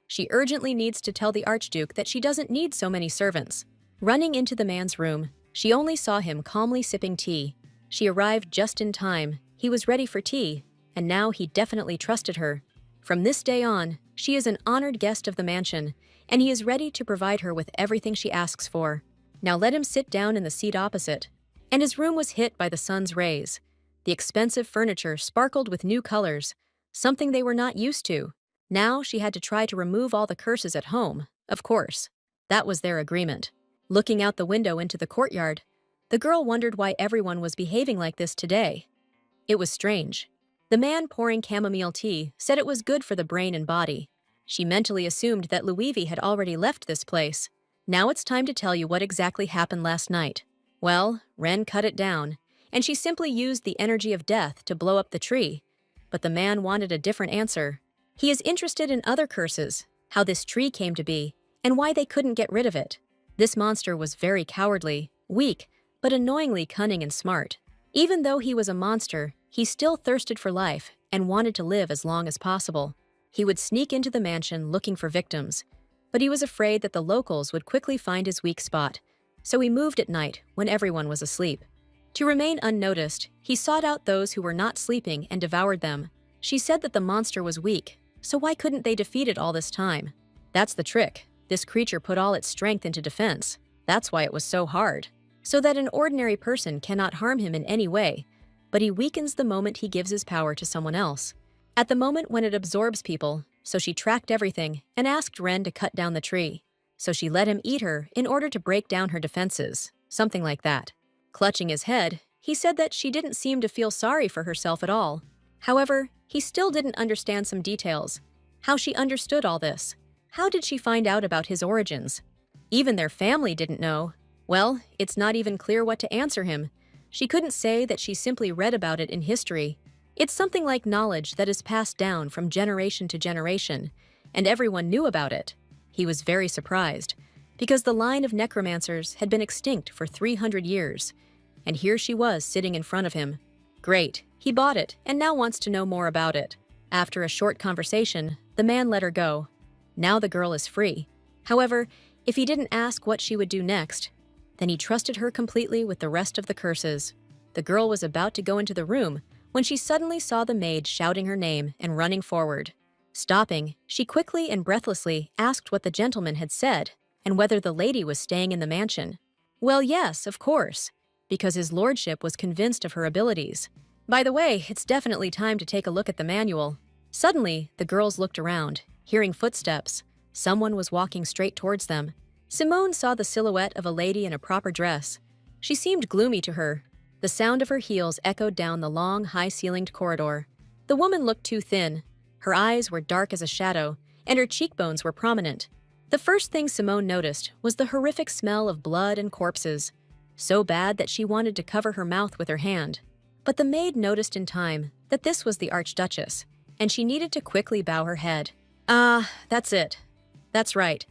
She urgently needs to tell the Archduke that she doesn't need so many servants. Running into the man's room, she only saw him calmly sipping tea. She arrived just in time. He was ready for tea, and now he definitely trusted her. From this day on, she is an honored guest of the mansion, and he is ready to provide her with everything she asks for. Now let him sit down in the seat opposite. And his room was hit by the sun's rays. The expensive furniture sparkled with new colors, something they were not used to. Now she had to try to remove all the curses at home, of course. That was their agreement. Looking out the window into the courtyard, the girl wondered why everyone was behaving like this today. It was strange. The man pouring chamomile tea said it was good for the brain and body. She mentally assumed that Luivi had already left this place. Now it's time to tell you what exactly happened last night. Well, Ren cut it down, and she simply used the energy of death to blow up the tree. But the man wanted a different answer. He is interested in other curses, how this tree came to be, and why they couldn't get rid of it. This monster was very cowardly, weak, but annoyingly cunning and smart. Even though he was a monster, he still thirsted for life and wanted to live as long as possible. He would sneak into the mansion looking for victims, but he was afraid that the locals would quickly find his weak spot, so he moved at night when everyone was asleep. To remain unnoticed, he sought out those who were not sleeping and devoured them. She said that the monster was weak, so why couldn't they defeat it all this time? That's the trick. This creature put all its strength into defense. That's why it was so hard. So that an ordinary person cannot harm him in any way, but he weakens the moment he gives his power to someone else. At the moment when it absorbs people, so she tracked everything and asked Ren to cut down the tree. So she let him eat her in order to break down her defenses, something like that. Clutching his head, he said that she didn't seem to feel sorry for herself at all. However, he still didn't understand some details. How she understood all this. How did she find out about his origins? Even their family didn't know. Well, it's not even clear what to answer him. She couldn't say that she simply read about it in history. It's something like knowledge that is passed down from generation to generation, and everyone knew about it. He was very surprised, because the line of necromancers had been extinct for 300 years, and here she was sitting in front of him. Great, he bought it and now wants to know more about it. After a short conversation, the man let her go. Now the girl is free. However, if he didn't ask what she would do next, then he trusted her completely with the rest of the curses. The girl was about to go into the room when she suddenly saw the maid shouting her name and running forward. Stopping, she quickly and breathlessly asked what the gentleman had said and whether the lady was staying in the mansion. Well, yes, of course, because his lordship was convinced of her abilities. By the way, it's definitely time to take a look at the manual. Suddenly, the girls looked around, hearing footsteps. Someone was walking straight towards them. Simone saw the silhouette of a lady in a proper dress. She seemed gloomy to her. The sound of her heels echoed down the long, high-ceilinged corridor. The woman looked too thin. Her eyes were dark as a shadow, and her cheekbones were prominent. The first thing Simone noticed was the horrific smell of blood and corpses, so bad that she wanted to cover her mouth with her hand. But the maid noticed in time that this was the Archduchess, and she needed to quickly bow her head. That's it. That's right.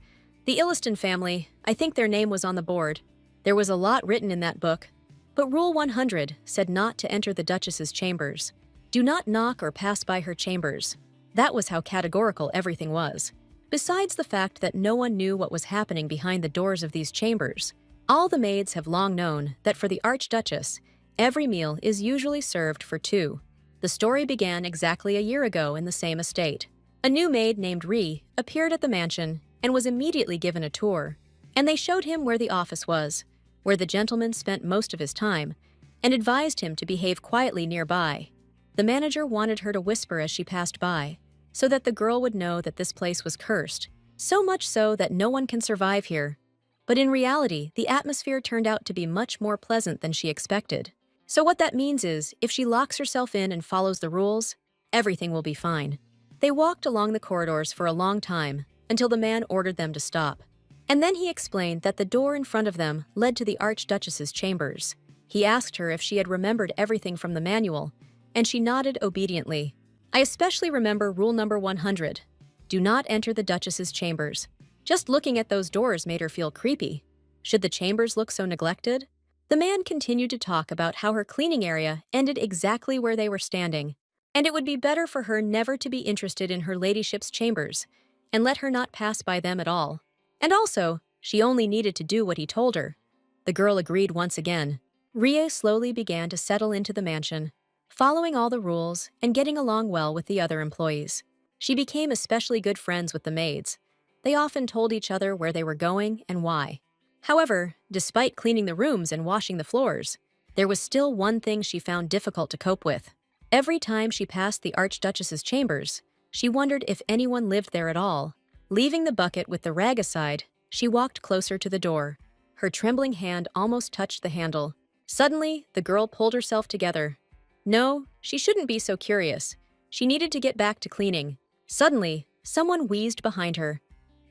The Illiston family, I think their name was on the board. There was a lot written in that book. But Rule 100 said not to enter the Duchess's chambers. Do not knock or pass by her chambers. That was how categorical everything was. Besides the fact that no one knew what was happening behind the doors of these chambers, all the maids have long known that for the Archduchess, every meal is usually served for two. The story began exactly a year ago in the same estate. A new maid named Ri appeared at the mansion and was immediately given a tour, and they showed him where the office was, where the gentleman spent most of his time, and advised him to behave quietly nearby. The manager wanted her to whisper as she passed by, so that the girl would know that this place was cursed, so much so that no one can survive here. But in reality, the atmosphere turned out to be much more pleasant than she expected. So what that means is, if she locks herself in and follows the rules, everything will be fine. They walked along the corridors for a long time, until the man ordered them to stop. And then he explained that the door in front of them led to the Archduchess's chambers. He asked her if she had remembered everything from the manual, and she nodded obediently. I especially remember rule number 100. Do not enter the Duchess's chambers. Just looking at those doors made her feel creepy. Should the chambers look so neglected? The man continued to talk about how her cleaning area ended exactly where they were standing, and it would be better for her never to be interested in her ladyship's chambers, and let her not pass by them at all. And also, she only needed to do what he told her. The girl agreed once again. Rie slowly began to settle into the mansion, following all the rules and getting along well with the other employees. She became especially good friends with the maids. They often told each other where they were going and why. However, despite cleaning the rooms and washing the floors, there was still one thing she found difficult to cope with. Every time she passed the Archduchess's chambers, she wondered if anyone lived there at all. Leaving the bucket with the rag aside, She walked closer to the door. Her trembling hand almost touched the handle. Suddenly, the girl pulled herself together. No, she shouldn't be so curious. She needed to get back to cleaning. Suddenly, someone wheezed behind her.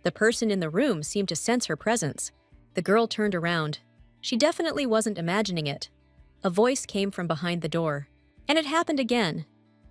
The person in the room seemed to sense her presence. The girl turned around. She definitely wasn't imagining it. A voice came from behind the door. And it happened again.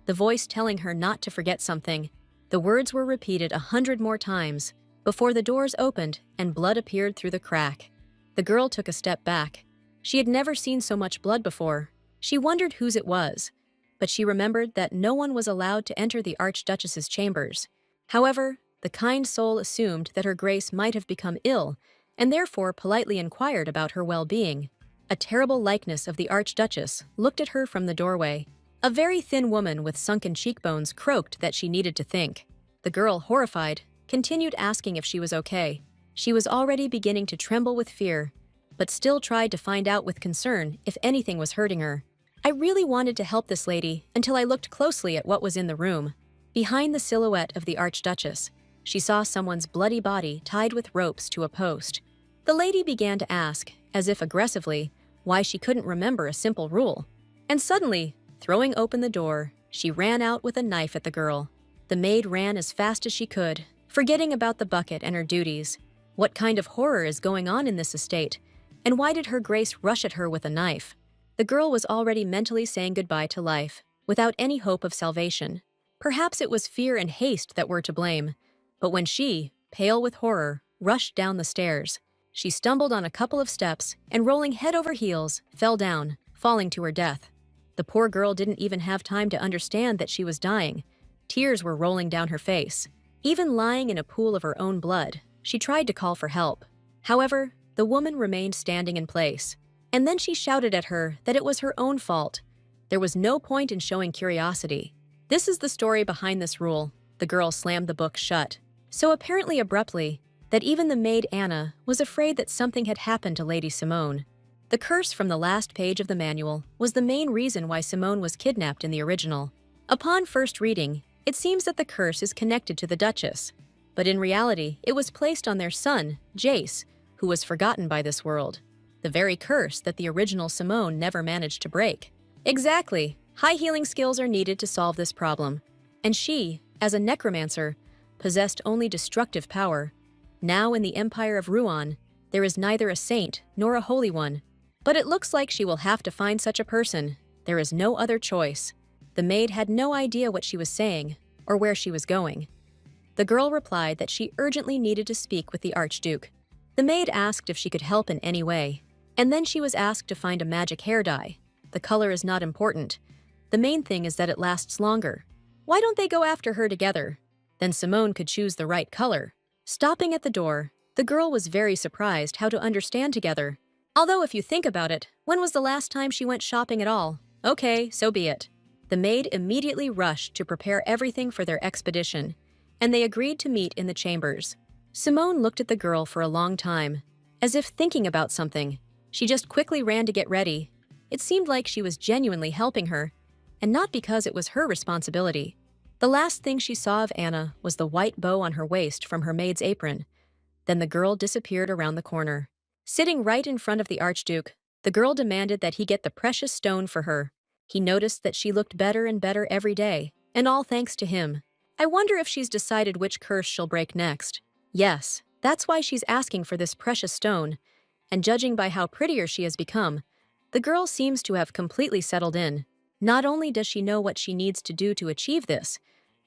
The voice telling her not to forget something. The words were repeated 100 more times before the doors opened and blood appeared through the crack. The girl took a step back. She had never seen so much blood before. She wondered whose it was, but she remembered that no one was allowed to enter the Archduchess's chambers. However, the kind soul assumed that her grace might have become ill and therefore politely inquired about her well-being. A terrible likeness of the Archduchess looked at her from the doorway. A very thin woman with sunken cheekbones croaked that she needed to think. The girl, horrified, continued asking if she was okay. She was already beginning to tremble with fear, but still tried to find out with concern if anything was hurting her. I really wanted to help this lady until I looked closely at what was in the room. Behind the silhouette of the Archduchess, she saw someone's bloody body tied with ropes to a post. The lady began to ask, as if aggressively, why she couldn't remember a simple rule. And suddenly, throwing open the door, she ran out with a knife at the girl. The maid ran as fast as she could, forgetting about the bucket and her duties. What kind of horror is going on in this estate? And why did her grace rush at her with a knife? The girl was already mentally saying goodbye to life, without any hope of salvation. Perhaps it was fear and haste that were to blame. But when she, pale with horror, rushed down the stairs, she stumbled on a couple of steps and, rolling head over heels, fell down, falling to her death. The poor girl didn't even have time to understand that she was dying. Tears were rolling down her face. Even lying in a pool of her own blood, she tried to call for help. However, the woman remained standing in place. And then she shouted at her that it was her own fault. There was no point in showing curiosity. This is the story behind this rule. The girl slammed the book shut, so apparently abruptly, that even the maid Anna was afraid that something had happened to Lady Simone. The curse from the last page of the manual was the main reason why Simone was kidnapped in the original. Upon first reading, it seems that the curse is connected to the Duchess, but in reality, it was placed on their son, Jace, who was forgotten by this world. The very curse that the original Simone never managed to break. Exactly. High healing skills are needed to solve this problem. And she, as a necromancer, possessed only destructive power. Now in the Empire of Ruan, there is neither a saint nor a holy one. But it looks like she will have to find such a person. There is no other choice. The maid had no idea what she was saying or where she was going. The girl replied that she urgently needed to speak with the Archduke. The maid asked if she could help in any way, and then she was asked to find a magic hair dye. The color is not important. The main thing is that it lasts longer. Why don't they go after her together? Then Simone could choose the right color. Stopping at the door, the girl was very surprised how to understand together. Although if you think about it, when was the last time she went shopping at all? Okay, so be it. The maid immediately rushed to prepare everything for their expedition, and they agreed to meet in the chambers. Simone looked at the girl for a long time, as if thinking about something. She just quickly ran to get ready. It seemed like she was genuinely helping her, and not because it was her responsibility. The last thing she saw of Anna was the white bow on her waist from her maid's apron. Then the girl disappeared around the corner. Sitting right in front of the Archduke, the girl demanded that he get the precious stone for her. He noticed that she looked better and better every day, and all thanks to him. I wonder if she's decided which curse she'll break next. Yes, that's why she's asking for this precious stone. And judging by how prettier she has become, the girl seems to have completely settled in. Not only does she know what she needs to do to achieve this,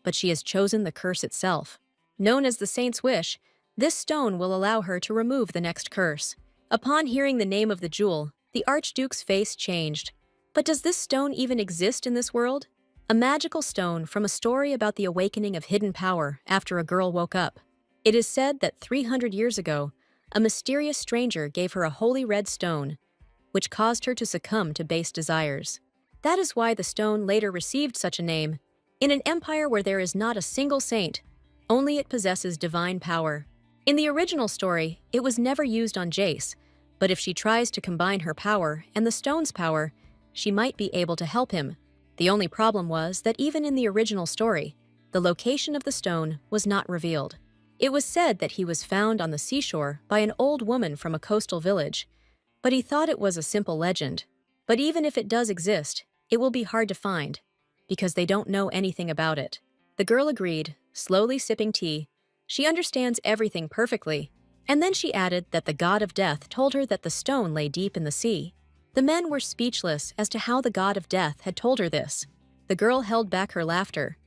but she has chosen the curse itself. Known as the Saint's Wish, this stone will allow her to remove the next curse. Upon hearing the name of the jewel, the Archduke's face changed. But does this stone even exist in this world? A magical stone from a story about the awakening of hidden power after a girl woke up. It is said that 300 years ago, a mysterious stranger gave her a holy red stone, which caused her to succumb to base desires. That is why the stone later received such a name. In an empire where there is not a single saint, only it possesses divine power. In the original story, it was never used on Jace, but if she tries to combine her power and the stone's power, she might be able to help him. The only problem was that even in the original story, the location of the stone was not revealed. It was said that he was found on the seashore by an old woman from a coastal village, but he thought it was a simple legend. But even if it does exist, it will be hard to find, because they don't know anything about it. The girl agreed, slowly sipping tea. She understands everything perfectly. And then she added that the god of death told her that the stone lay deep in the sea. The men were speechless as to how the god of death had told her this. The girl held back her laughter.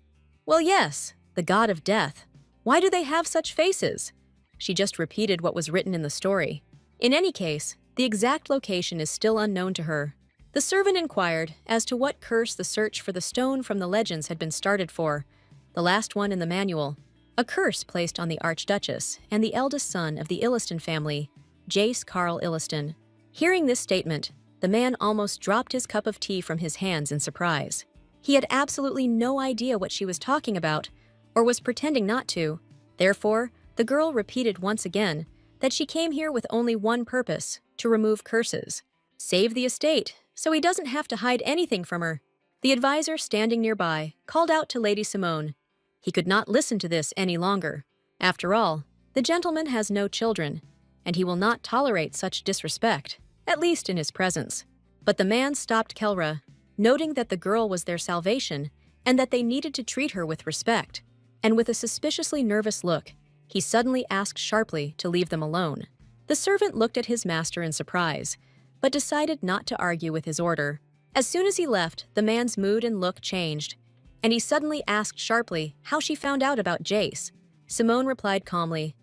Well, yes, the god of death. Why do they have such faces? She just repeated what was written in the story. In any case, the exact location is still unknown to her. The servant inquired as to what curse the search for the stone from the legends had been started for, the last one in the manual. A curse placed on the Archduchess and the eldest son of the Illiston family, Jace Carl Illiston. Hearing this statement, the man almost dropped his cup of tea from his hands in surprise. He had absolutely no idea what she was talking about, or was pretending not to. Therefore, the girl repeated once again that she came here with only one purpose, to remove curses. Save the estate, so he doesn't have to hide anything from her. The advisor standing nearby called out to Lady Simone. He could not listen to this any longer. After all, the gentleman has no children, and he will not tolerate such disrespect, at least in his presence. But the man stopped Kelra, noting that the girl was their salvation and that they needed to treat her with respect. And with a suspiciously nervous look, he suddenly asked sharply to leave them alone. The servant looked at his master in surprise, but decided not to argue with his order. As soon as he left, the man's mood and look changed, and he suddenly asked sharply how she found out about Jace. Simone replied calmly,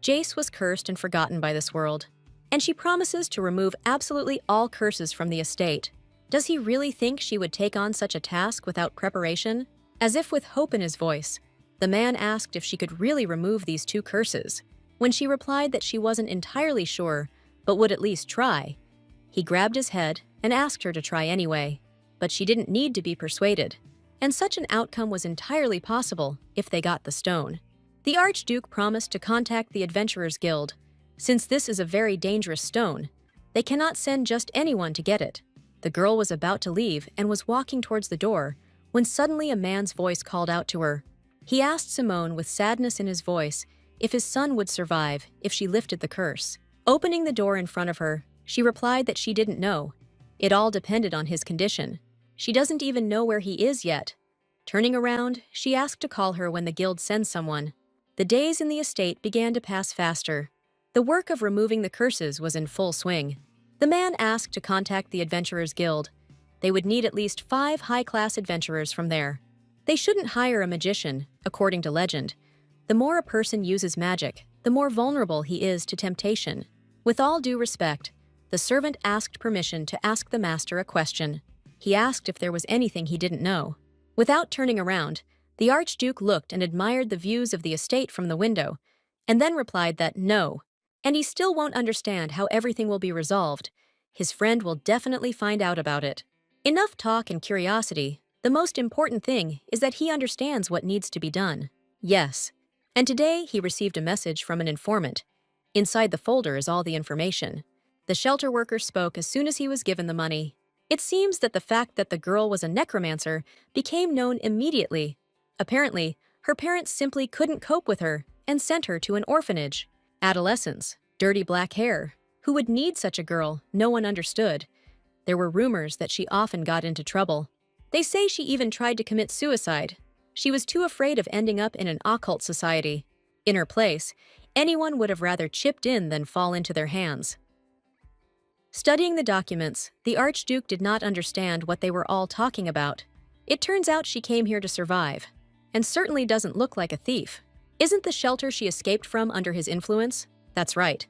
Jace was cursed and forgotten by this world, and she promises to remove absolutely all curses from the estate. Does he really think she would take on such a task without preparation? As if with hope in his voice, the man asked if she could really remove these two curses. When she replied that she wasn't entirely sure, but would at least try, he grabbed his head and asked her to try anyway. But she didn't need to be persuaded, and such an outcome was entirely possible if they got the stone. The Archduke promised to contact the Adventurers Guild. Since this is a very dangerous stone, they cannot send just anyone to get it. The girl was about to leave and was walking towards the door when suddenly a man's voice called out to her. He asked Simone with sadness in his voice if his son would survive if she lifted the curse. Opening the door in front of her, she replied that she didn't know. It all depended on his condition. She doesn't even know where he is yet. Turning around, she asked to call her when the guild sends someone. The days in the estate began to pass faster. The work of removing the curses was in full swing. The man asked to contact the Adventurers Guild. They would need at least 5 high-class adventurers from there. They shouldn't hire a magician, according to legend. The more a person uses magic, the more vulnerable he is to temptation. With all due respect, the servant asked permission to ask the master a question. He asked if there was anything he didn't know. Without turning around, the Archduke looked and admired the views of the estate from the window, and then replied that no, and he still won't understand how everything will be resolved. His friend will definitely find out about it. Enough talk and curiosity. The most important thing is that he understands what needs to be done. Yes. And today he received a message from an informant. Inside the folder is all the information. The shelter worker spoke as soon as he was given the money. It seems that the fact that the girl was a necromancer became known immediately. Apparently, her parents simply couldn't cope with her and sent her to an orphanage. Adolescence, dirty black hair. Who would need such a girl? No one understood. There were rumors that she often got into trouble. They say she even tried to commit suicide. She was too afraid of ending up in an occult society. In her place, anyone would have rather chipped in than fall into their hands. Studying the documents, the Archduke did not understand what they were all talking about. It turns out she came here to survive, and certainly doesn't look like a thief. Isn't the shelter she escaped from under his influence? That's right.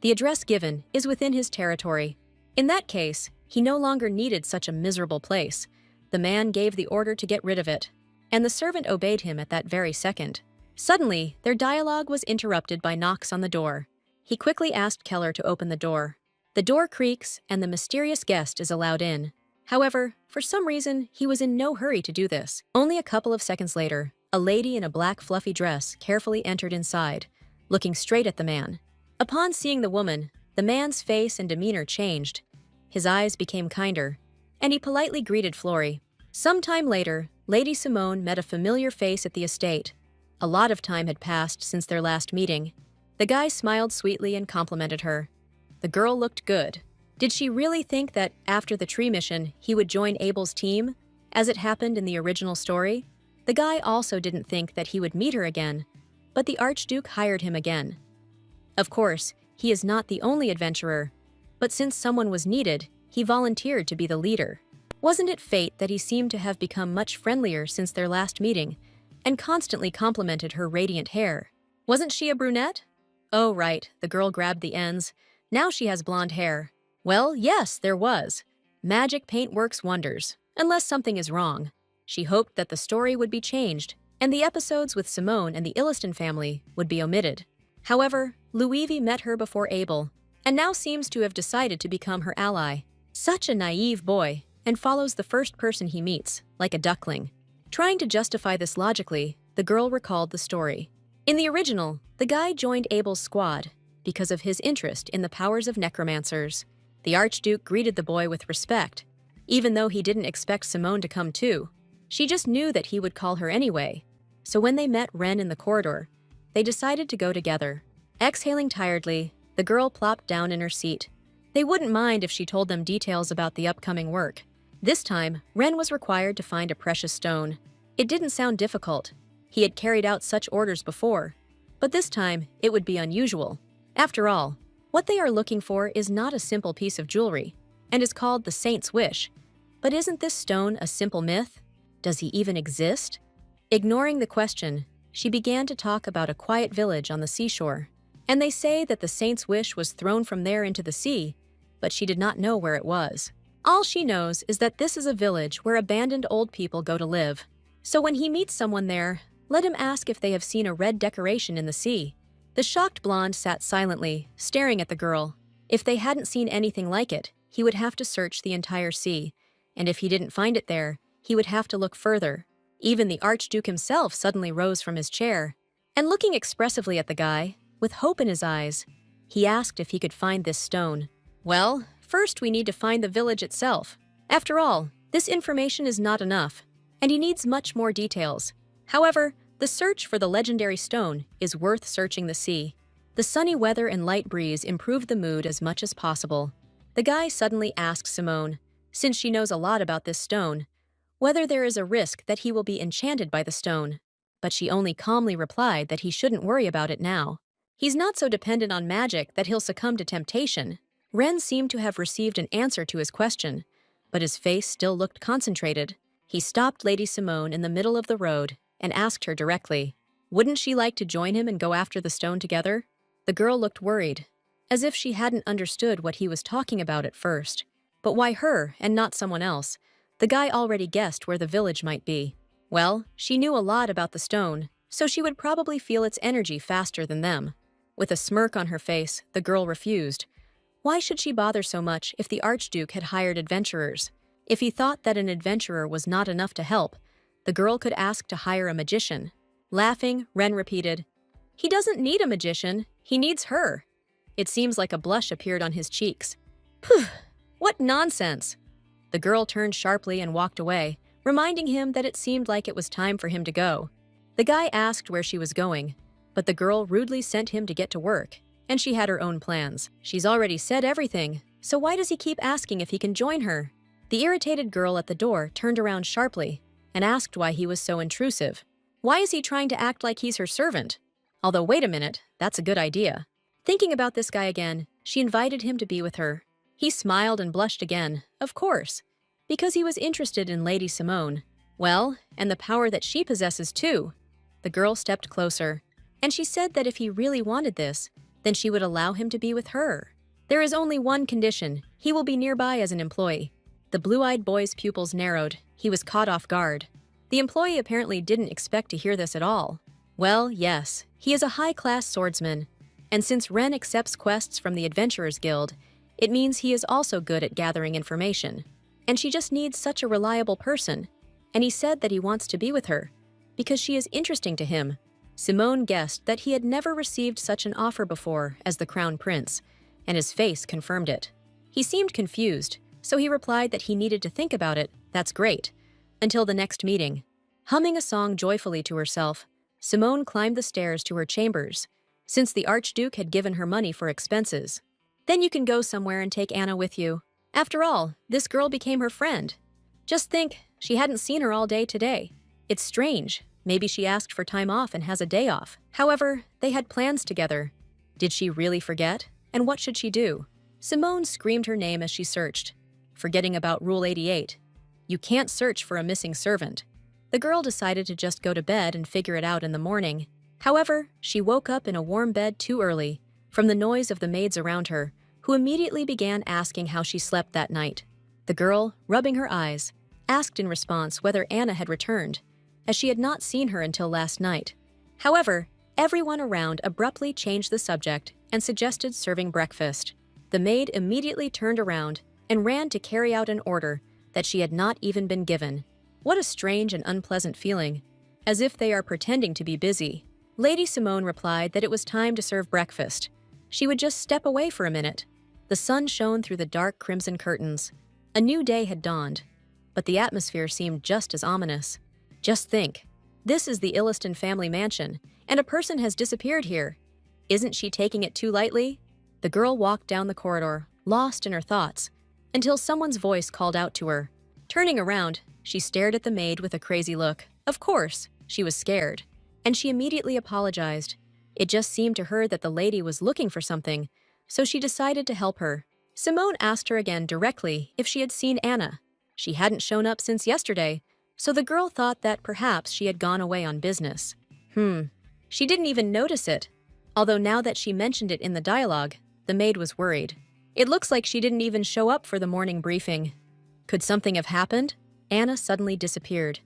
The address given is within his territory. In that case, he no longer needed such a miserable place. The man gave the order to get rid of it, and the servant obeyed him at that very second. Suddenly, their dialogue was interrupted by knocks on the door. He quickly asked Keller to open the door. The door creaks, and the mysterious guest is allowed in. However, for some reason, he was in no hurry to do this. Only a couple of seconds later, a lady in a black fluffy dress carefully entered inside, looking straight at the man. Upon seeing the woman, the man's face and demeanor changed. His eyes became kinder, and he politely greeted Flory. Some time later, Lady Simone met a familiar face at the estate. A lot of time had passed since their last meeting. The guy smiled sweetly and complimented her. The girl looked good. Did she really think that after the tree mission, he would join Abel's team, as it happened in the original story? The guy also didn't think that he would meet her again, but the Archduke hired him again. Of course, he is not the only adventurer, but since someone was needed, he volunteered to be the leader. Wasn't it fate that he seemed to have become much friendlier since their last meeting, and constantly complimented her radiant hair? Wasn't she a brunette? Oh, right, the girl grabbed the ends. Now she has blonde hair. Well, yes, there was. Magic paint works wonders, unless something is wrong. She hoped that the story would be changed, and the episodes with Simone and the Illiston family would be omitted. However, Luivi met her before Abel, and now seems to have decided to become her ally. Such a naive boy, and follows the first person he meets, like a duckling. Trying to justify this logically, the girl recalled the story. In the original, the guy joined Abel's squad because of his interest in the powers of necromancers. The Archduke greeted the boy with respect, even though he didn't expect Simone to come too. She just knew that he would call her anyway. So when they met Ren in the corridor, they decided to go together. Exhaling tiredly, the girl plopped down in her seat. They wouldn't mind if she told them details about the upcoming work. This time, Ren was required to find a precious stone. It didn't sound difficult. He had carried out such orders before. But this time, it would be unusual. After all, what they are looking for is not a simple piece of jewelry, and is called the Saint's Wish. But isn't this stone a simple myth? Does he even exist? Ignoring the question, she began to talk about a quiet village on the seashore. And they say that the Saint's Wish was thrown from there into the sea, but she did not know where it was. All she knows is that this is a village where abandoned old people go to live. So when he meets someone there, let him ask if they have seen a red decoration in the sea. The shocked blonde sat silently, staring at the girl. If they hadn't seen anything like it, he would have to search the entire sea, and if he didn't find it there, he would have to look further. Even the Archduke himself suddenly rose from his chair, and looking expressively at the guy, with hope in his eyes, he asked if he could find this stone. Well, first we need to find the village itself. After all, this information is not enough, and he needs much more details. However, the search for the legendary stone is worth searching the sea. The sunny weather and light breeze improved the mood as much as possible. The guy suddenly asked Simone, since she knows a lot about this stone, whether there is a risk that he will be enchanted by the stone. But she only calmly replied that he shouldn't worry about it now. He's not so dependent on magic that he'll succumb to temptation. Ren seemed to have received an answer to his question, but his face still looked concentrated. He stopped Lady Simone in the middle of the road and asked her directly, wouldn't she like to join him and go after the stone together? The girl looked worried, as if she hadn't understood what he was talking about at first. But why her and not someone else? The guy already guessed where the village might be. Well, she knew a lot about the stone, so she would probably feel its energy faster than them. With a smirk on her face, the girl refused. Why should she bother so much if the Archduke had hired adventurers? If he thought that an adventurer was not enough to help, the girl could ask to hire a magician. Laughing, Ren repeated, he doesn't need a magician, he needs her. It seems like a blush appeared on his cheeks. Phew, what nonsense! The girl turned sharply and walked away, reminding him that it seemed like it was time for him to go. The guy asked where she was going, but the girl rudely sent him to get to work, and she had her own plans. She's already said everything, so why does he keep asking if he can join her? The irritated girl at the door turned around sharply and asked why he was so intrusive. Why is he trying to act like he's her servant? Although, wait a minute, that's a good idea. Thinking about this guy again, she invited him to be with her. He smiled and blushed again, of course, because he was interested in Lady Simone. Well, and the power that she possesses too. The girl stepped closer, and she said that if he really wanted this, then she would allow him to be with her. There is only one condition: he will be nearby as an employee. The blue-eyed boy's pupils narrowed. He was caught off guard. The employee apparently didn't expect to hear this at all. Well, yes, he is a high-class swordsman, and since Ren accepts quests from the Adventurers Guild, it means he is also good at gathering information. And she just needs such a reliable person, and he said that he wants to be with her, because she is interesting to him. Simone guessed that he had never received such an offer before as the Crown Prince, and his face confirmed it. He seemed confused, so he replied that he needed to think about it. That's great. Until the next meeting. Humming a song joyfully to herself, Simone climbed the stairs to her chambers, since the Archduke had given her money for expenses. Then you can go somewhere and take Anna with you. After all, this girl became her friend. Just think, she hadn't seen her all day today. It's strange. Maybe she asked for time off and has a day off. However, they had plans together. Did she really forget? And what should she do? Simone screamed her name as she searched, forgetting about Rule 88. You can't search for a missing servant. The girl decided to just go to bed and figure it out in the morning. However, she woke up in a warm bed too early, from the noise of the maids around her, who immediately began asking how she slept that night. The girl, rubbing her eyes, asked in response whether Anna had returned, as she had not seen her until last night. However, everyone around abruptly changed the subject and suggested serving breakfast. The maid immediately turned around and ran to carry out an order that she had not even been given. What a strange and unpleasant feeling, as if they are pretending to be busy. Lady Simone replied that it was time to serve breakfast. She would just step away for a minute. The sun shone through the dark crimson curtains. A new day had dawned, but the atmosphere seemed just as ominous. Just think, this is the Illiston family mansion, and a person has disappeared here. Isn't she taking it too lightly? The girl walked down the corridor, lost in her thoughts, until someone's voice called out to her. Turning around, she stared at the maid with a crazy look. Of course, she was scared, and she immediately apologized. It just seemed to her that the lady was looking for something, so she decided to help her. Simone asked her again directly if she had seen Anna. She hadn't shown up since yesterday, so the girl thought that perhaps she had gone away on business. She didn't even notice it, although now that she mentioned it in the dialogue, the maid was worried. It looks like she didn't even show up for the morning briefing. Could something have happened? Anna suddenly disappeared,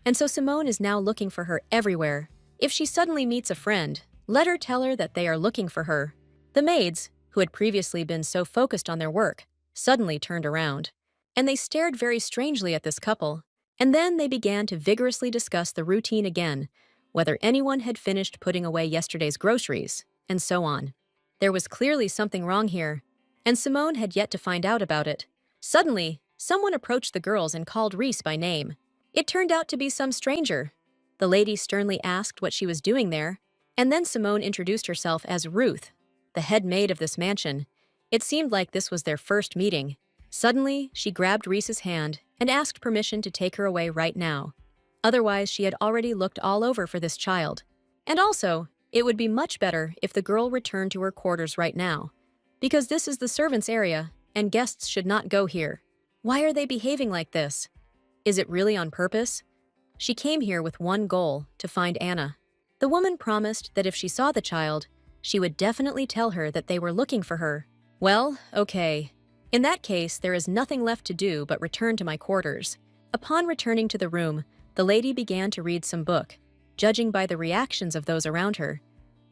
and so Simone is now looking for her everywhere. If she suddenly meets a friend, let her tell her that they are looking for her. The maids, who had previously been so focused on their work, suddenly turned around, and they stared very strangely at this couple, and then they began to vigorously discuss the routine again, whether anyone had finished putting away yesterday's groceries, and so on. There was clearly something wrong here, and Simone had yet to find out about it. Suddenly, someone approached the girls and called Reese by name. It turned out to be some stranger. The lady sternly asked what she was doing there, and then Simone introduced herself as Ruth, the head maid of this mansion. It seemed like this was their first meeting. Suddenly, she grabbed Reese's hand and asked permission to take her away right now. Otherwise, she had already looked all over for this child. And also, it would be much better if the girl returned to her quarters right now, because this is the servants' area, and guests should not go here. Why are they behaving like this? Is it really on purpose? She came here with one goal, to find Anna. The woman promised that if she saw the child, she would definitely tell her that they were looking for her. Well, okay. In that case, there is nothing left to do but return to my quarters. Upon returning to the room, the lady began to read some book. Judging by the reactions of those around her,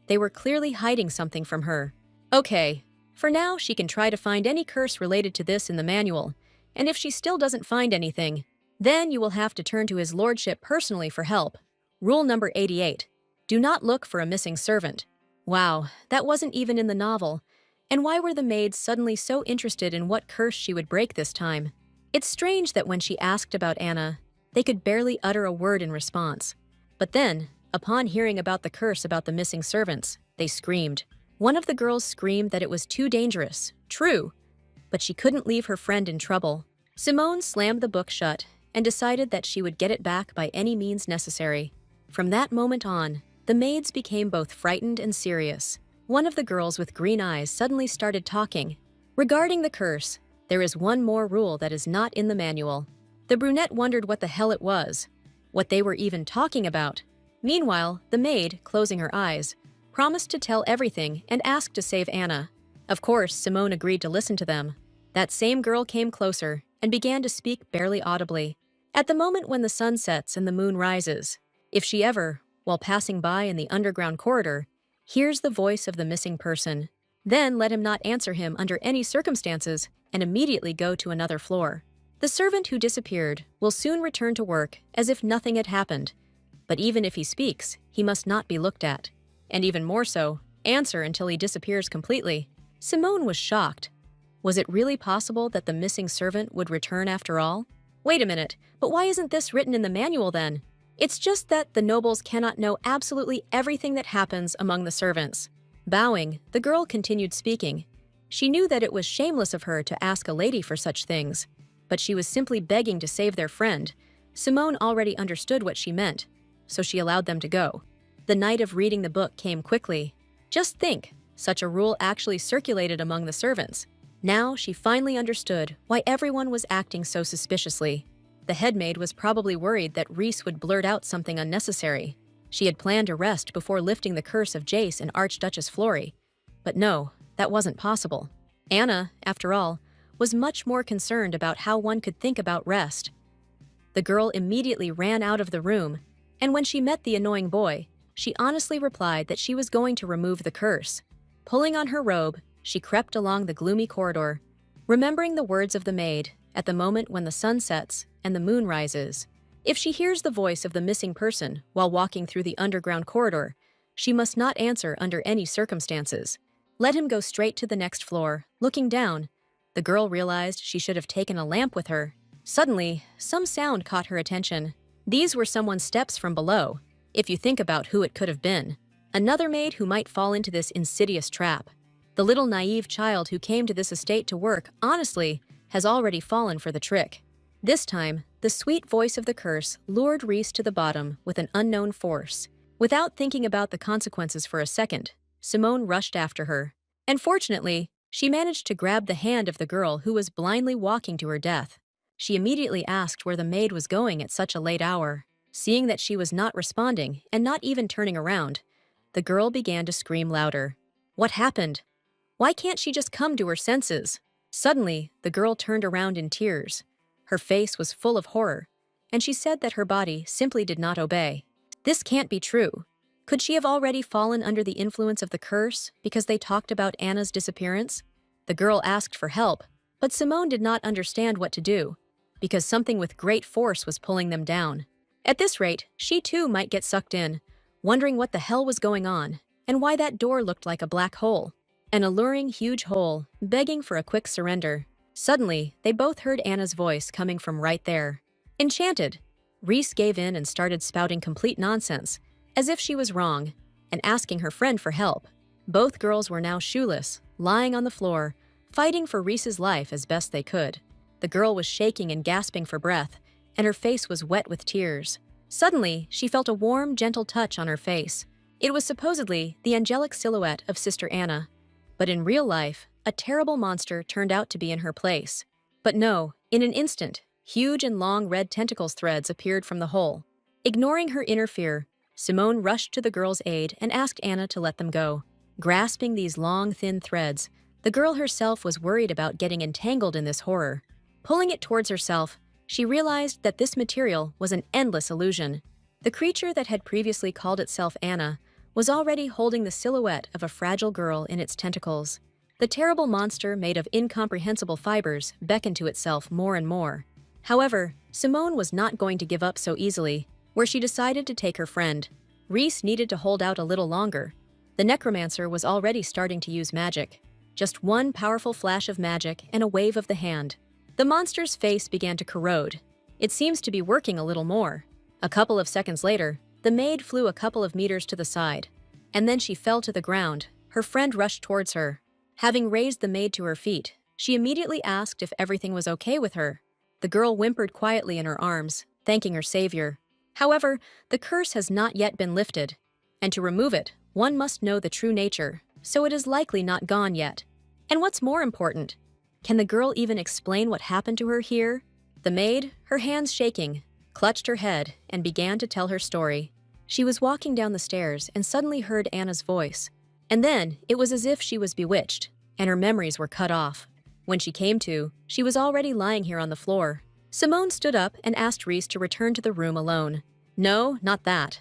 they were clearly hiding something from her. Okay, for now she can try to find any curse related to this in the manual, and if she still doesn't find anything, then you will have to turn to his lordship personally for help. Rule number 88. Do not look for a missing servant. Wow, that wasn't even in the novel. And why were the maids suddenly so interested in what curse she would break this time? It's strange that when she asked about Anna, they could barely utter a word in response. But then, upon hearing about the curse about the missing servants, they screamed. One of the girls screamed that it was too dangerous. True, but she couldn't leave her friend in trouble. Simone slammed the book shut and decided that she would get it back by any means necessary. From that moment on, the maids became both frightened and serious. One of the girls with green eyes suddenly started talking. Regarding the curse, there is one more rule that is not in the manual. The brunette wondered what the hell it was, what they were even talking about. Meanwhile, the maid, closing her eyes, promised to tell everything and asked to save Anna. Of course, Simone agreed to listen to them. That same girl came closer and began to speak barely audibly. At the moment when the sun sets and the moon rises, if she ever, while passing by in the underground corridor, hears the voice of the missing person, then let him not answer him under any circumstances and immediately go to another floor. The servant who disappeared will soon return to work as if nothing had happened, but even if he speaks, he must not be looked at. And even more so, answer until he disappears completely. Simone was shocked. Was it really possible that the missing servant would return after all? Wait a minute, but why isn't this written in the manual then? It's just that the nobles cannot know absolutely everything that happens among the servants. Bowing, the girl continued speaking. She knew that it was shameless of her to ask a lady for such things, but she was simply begging to save their friend. Simone already understood what she meant, so she allowed them to go. The night of reading the book came quickly. Just think, such a rule actually circulated among the servants. Now she finally understood why everyone was acting so suspiciously. The headmaid was probably worried that Reese would blurt out something unnecessary. She had planned a rest before lifting the curse of Jace and Archduchess Florrie. But no, that wasn't possible. Anna, after all, was much more concerned about how one could think about rest. The girl immediately ran out of the room, and when she met the annoying boy, she honestly replied that she was going to remove the curse. Pulling on her robe, she crept along the gloomy corridor, remembering the words of the maid, at the moment when the sun sets and the moon rises. If she hears the voice of the missing person while walking through the underground corridor, she must not answer under any circumstances. Let him go straight to the next floor. Looking down, the girl realized she should have taken a lamp with her. Suddenly, some sound caught her attention. These were someone's steps from below, if you think about who it could have been. Another maid who might fall into this insidious trap. The little naive child who came to this estate to work, honestly, has already fallen for the trick. This time, the sweet voice of the curse lured Reese to the bottom with an unknown force. Without thinking about the consequences for a second, Simone rushed after her. And fortunately, she managed to grab the hand of the girl who was blindly walking to her death. She immediately asked where the maid was going at such a late hour. Seeing that she was not responding and not even turning around, the girl began to scream louder. What happened? Why can't she just come to her senses? Suddenly, the girl turned around in tears. Her face was full of horror, and she said that her body simply did not obey. This can't be true. Could she have already fallen under the influence of the curse because they talked about Anna's disappearance? The girl asked for help, but Simone did not understand what to do, because something with great force was pulling them down. At this rate, she too might get sucked in, wondering what the hell was going on, and why that door looked like a black hole. An alluring, huge hole, begging for a quick surrender. Suddenly, they both heard Anna's voice coming from right there. Enchanted, Reese gave in and started spouting complete nonsense, as if she was wrong, and asking her friend for help. Both girls were now shoeless, lying on the floor, fighting for Reese's life as best they could. The girl was shaking and gasping for breath, and her face was wet with tears. Suddenly, she felt a warm, gentle touch on her face. It was supposedly the angelic silhouette of Sister Anna. But in real life, a terrible monster turned out to be in her place. But no, in an instant, huge and long red tentacles threads appeared from the hole. Ignoring her inner fear, Simone rushed to the girl's aid and asked Anna to let them go. Grasping these long, thin threads, the girl herself was worried about getting entangled in this horror. Pulling it towards herself, she realized that this material was an endless illusion. The creature that had previously called itself Anna was already holding the silhouette of a fragile girl in its tentacles. The terrible monster made of incomprehensible fibers beckoned to itself more and more. However, Simone was not going to give up so easily, where she decided to take her friend. Reese needed to hold out a little longer. The necromancer was already starting to use magic. Just one powerful flash of magic and a wave of the hand. The monster's face began to corrode. It seems to be working a little more. A couple of seconds later, the maid flew a couple of meters to the side, and then she fell to the ground. Her friend rushed towards her. Having raised the maid to her feet, she immediately asked if everything was okay with her. The girl whimpered quietly in her arms, thanking her savior. However, the curse has not yet been lifted, and to remove it, one must know the true nature, so it is likely not gone yet. And what's more important, can the girl even explain what happened to her here? The maid, her hands shaking, clutched her head and began to tell her story. She was walking down the stairs and suddenly heard Anna's voice. And then it was as if she was bewitched, and her memories were cut off. When she came to, she was already lying here on the floor. Simone stood up and asked Reese to return to the room alone. No, not that.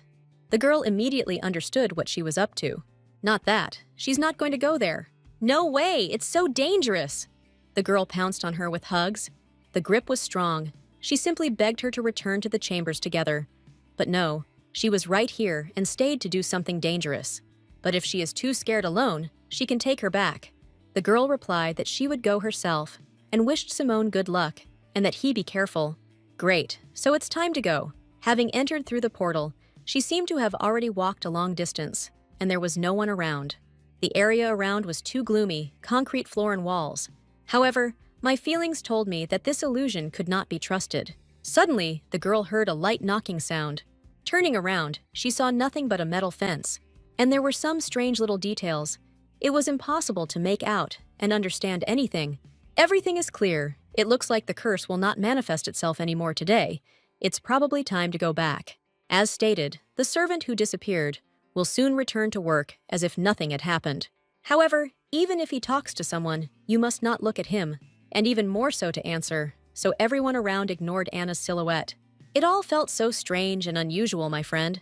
The girl immediately understood what she was up to. Not that. She's not going to go there. No way, it's so dangerous. The girl pounced on her with hugs. The grip was strong. She simply begged her to return to the chambers together. But no, she was right here and stayed to do something dangerous. But if she is too scared alone, she can take her back. The girl replied that she would go herself and wished Simone good luck and that he be careful. Great, so it's time to go. Having entered through the portal, she seemed to have already walked a long distance, and there was no one around. The area around was too gloomy, concrete floor and walls. However, my feelings told me that this illusion could not be trusted. Suddenly, the girl heard a light knocking sound. Turning around, she saw nothing but a metal fence, and there were some strange little details. It was impossible to make out and understand anything. Everything is clear. It looks like the curse will not manifest itself anymore today. It's probably time to go back. As stated, the servant who disappeared will soon return to work as if nothing had happened. However, even if he talks to someone, you must not look at him, and even more so to answer, so everyone around ignored Anna's silhouette. It all felt so strange and unusual, my friend.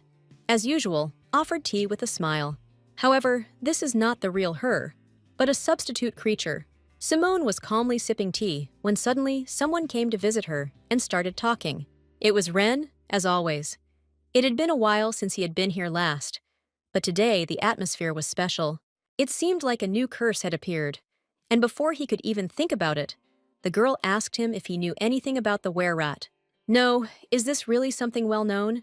As usual, offered tea with a smile. However, this is not the real her, but a substitute creature. Simone was calmly sipping tea when suddenly someone came to visit her and started talking. It was Ren, as always. It had been a while since he had been here last, but today the atmosphere was special. It seemed like a new curse had appeared, and before he could even think about it, the girl asked him if he knew anything about the were-rat. No, is this really something well known?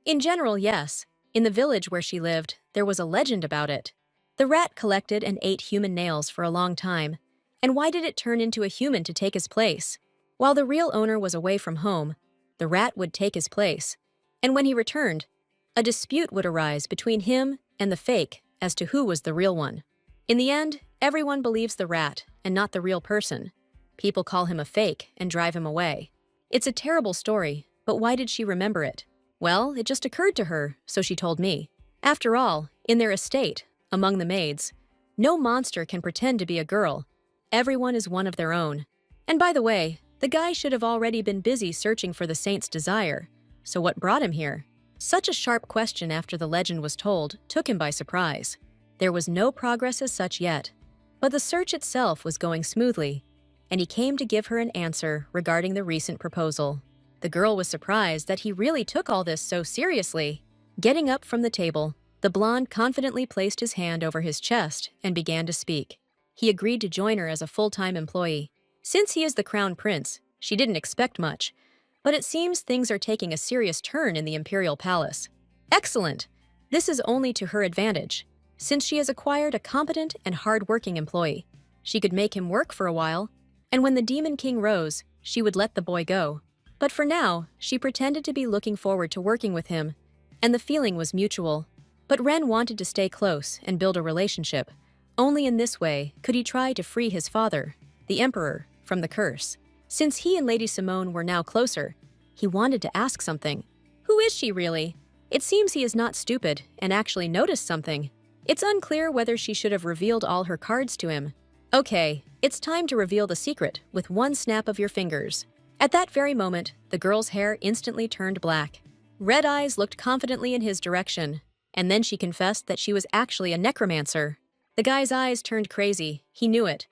In general, yes. In the village where she lived, there was a legend about it. The rat collected and ate human nails for a long time. And why did it turn into a human to take his place? While the real owner was away from home, the rat would take his place. And when he returned, a dispute would arise between him and the fake as to who was the real one. In the end, everyone believes the rat and not the real person. People call him a fake and drive him away. It's a terrible story, but why did she remember it? Well, it just occurred to her, so she told me. After all, in their estate, among the maids, no monster can pretend to be a girl. Everyone is one of their own. And by the way, the guy should have already been busy searching for the saint's desire. So what brought him here? Such a sharp question after the legend was told took him by surprise. There was no progress as such yet, but the search itself was going smoothly, and he came to give her an answer regarding the recent proposal. The girl was surprised that he really took all this so seriously. Getting up from the table, the blonde confidently placed his hand over his chest and began to speak. He agreed to join her as a full-time employee. Since he is the crown prince, she didn't expect much, but it seems things are taking a serious turn in the imperial palace. Excellent! This is only to her advantage, since she has acquired a competent and hard-working employee. She could make him work for a while, and when the Demon King rose, she would let the boy go. But for now, she pretended to be looking forward to working with him, and the feeling was mutual. But Ren wanted to stay close and build a relationship. Only in this way could he try to free his father, the Emperor, from the curse. Since he and Lady Simone were now closer, he wanted to ask something. Who is she really? It seems he is not stupid and actually noticed something. It's unclear whether she should have revealed all her cards to him. Okay, it's time to reveal the secret with one snap of your fingers. At that very moment, the girl's hair instantly turned black. Red eyes looked confidently in his direction, and then she confessed that she was actually a necromancer. The guy's eyes turned crazy. He knew it.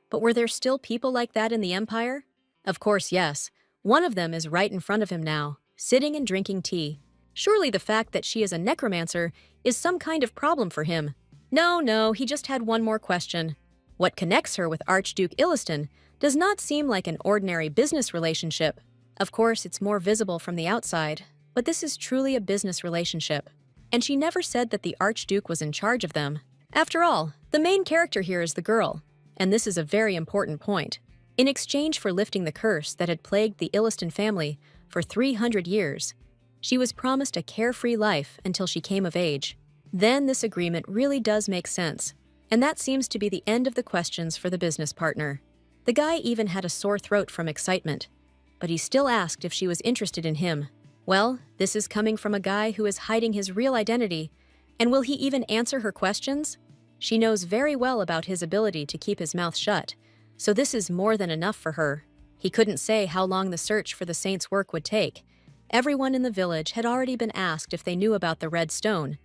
But were there still people like that in the Empire? Of course, yes. One of them is right in front of him now, sitting and drinking tea. Surely the fact that she is a necromancer is some kind of problem for him. No, he just had one more question. What connects her with Archduke Illiston does not seem like an ordinary business relationship. Of course, it's more visible from the outside, but this is truly a business relationship. And she never said that the Archduke was in charge of them. After all, the main character here is the girl, and this is a very important point. In exchange for lifting the curse that had plagued the Illiston family for 300 years, she was promised a carefree life until she came of age. Then this agreement really does make sense, and that seems to be the end of the questions for the business partner. The guy even had a sore throat from excitement, but he still asked if she was interested in him. Well, this is coming from a guy who is hiding his real identity, and will he even answer her questions? She knows very well about his ability to keep his mouth shut, so this is more than enough for her. He couldn't say how long the search for the saint's work would take. Everyone in the village had already been asked if they knew about the red stone,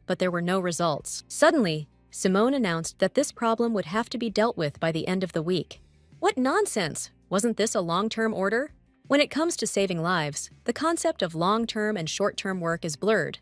but there were no results. Suddenly, Simone announced that this problem would have to be dealt with by the end of the week. What nonsense! Wasn't this a long-term order? When it comes to saving lives, the concept of long-term and short-term work is blurred.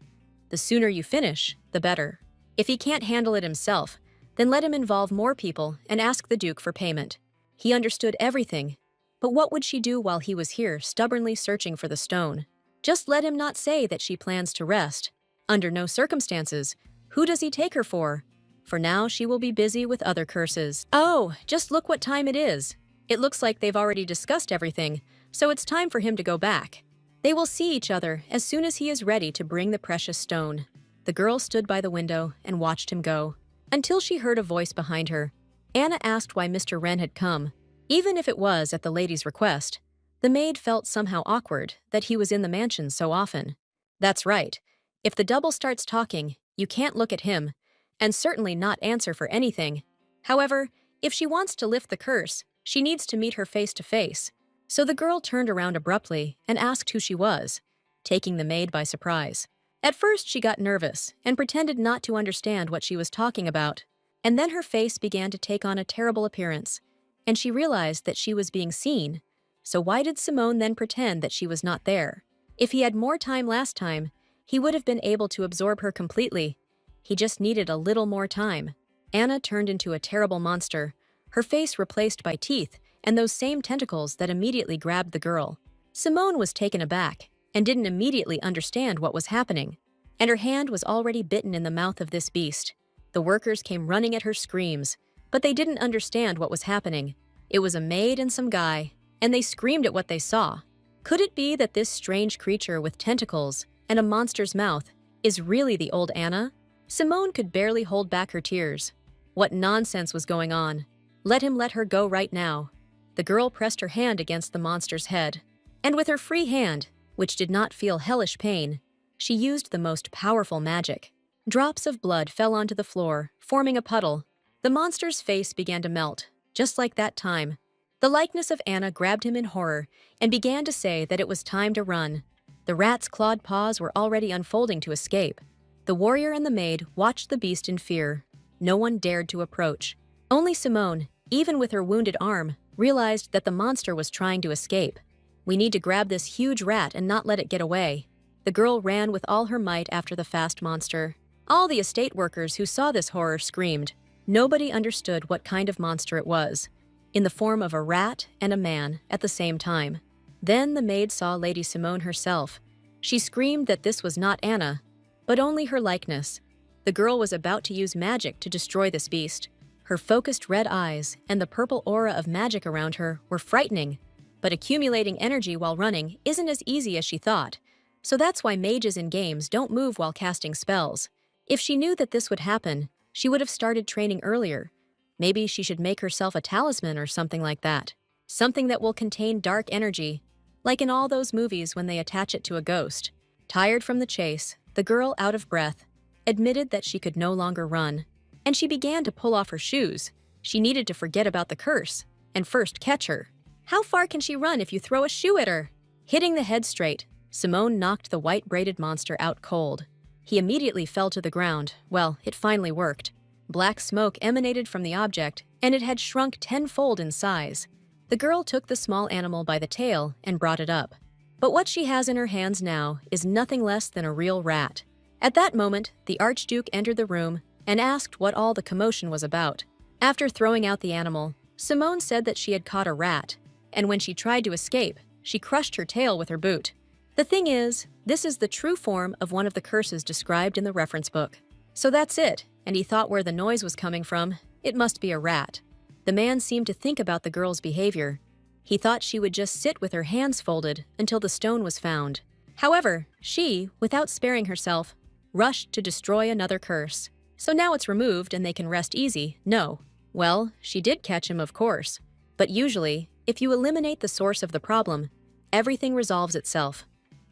The sooner you finish, the better. If he can't handle it himself, then let him involve more people and ask the Duke for payment. He understood everything. But what would she do while he was here, stubbornly searching for the stone? Just let him not say that she plans to rest. Under no circumstances. Who does he take her for? For now, she will be busy with other curses. Oh, just look what time it is. It looks like they've already discussed everything, so it's time for him to go back. They will see each other as soon as he is ready to bring the precious stone. The girl stood by the window and watched him go, until she heard a voice behind her. Anna asked why Mr. Wren had come. Even if it was at the lady's request, the maid felt somehow awkward that he was in the mansion so often. That's right. If the double starts talking, you can't look at him, and certainly not answer for anything. However, if she wants to lift the curse, she needs to meet her face to face. So the girl turned around abruptly and asked who she was, taking the maid by surprise. At first, she got nervous and pretended not to understand what she was talking about, and then her face began to take on a terrible appearance, and she realized that she was being seen. So why did Simone then pretend that she was not there? If he had more time last time, he would have been able to absorb her completely. He just needed a little more time. Anna turned into a terrible monster, her face replaced by teeth and those same tentacles that immediately grabbed the girl. Simone was taken aback and didn't immediately understand what was happening, and her hand was already bitten in the mouth of this beast. The workers came running at her screams, but they didn't understand what was happening. It was a maid and some guy, and they screamed at what they saw. Could it be that this strange creature with tentacles and a monster's mouth is really the old Anna? Simone could barely hold back her tears. What nonsense was going on? Let him let her go right now. The girl pressed her hand against the monster's head, and with her free hand, which did not feel hellish pain, she used the most powerful magic. Drops of blood fell onto the floor, forming a puddle. The monster's face began to melt, just like that time. The likeness of Anna grabbed him in horror and began to say that it was time to run. The rat's clawed paws were already unfolding to escape. The warrior and the maid watched the beast in fear. No one dared to approach. Only Simone, even with her wounded arm, realized that the monster was trying to escape. We need to grab this huge rat and not let it get away. The girl ran with all her might after the fast monster. All the estate workers who saw this horror screamed. Nobody understood what kind of monster it was, in the form of a rat and a man at the same time. Then the maid saw Lady Simone herself. She screamed that this was not Anna, but only her likeness. The girl was about to use magic to destroy this beast. Her focused red eyes and the purple aura of magic around her were frightening. But accumulating energy while running isn't as easy as she thought. So that's why mages in games don't move while casting spells. If she knew that this would happen, she would have started training earlier. Maybe she should make herself a talisman or something like that. Something that will contain dark energy, like in all those movies when they attach it to a ghost. Tired from the chase, the girl, out of breath, admitted that she could no longer run. And she began to pull off her shoes. She needed to forget about the curse and first catch her. How far can she run if you throw a shoe at her? Hitting the head straight, Simone knocked the white-braided monster out cold. He immediately fell to the ground. Well, it finally worked. Black smoke emanated from the object, and it had shrunk tenfold in size. The girl took the small animal by the tail and brought it up. But what she has in her hands now is nothing less than a real rat. At that moment, the Archduke entered the room and asked what all the commotion was about. After throwing out the animal, Simone said that she had caught a rat, and when she tried to escape, she crushed her tail with her boot. The thing is, this is the true form of one of the curses described in the reference book. So that's it, and he thought where the noise was coming from, it must be a rat. The man seemed to think about the girl's behavior. He thought she would just sit with her hands folded until the stone was found. However, she, without sparing herself, rushed to destroy another curse. So now it's removed and they can rest easy. No. Well, she did catch him, of course. But usually, if you eliminate the source of the problem, everything resolves itself.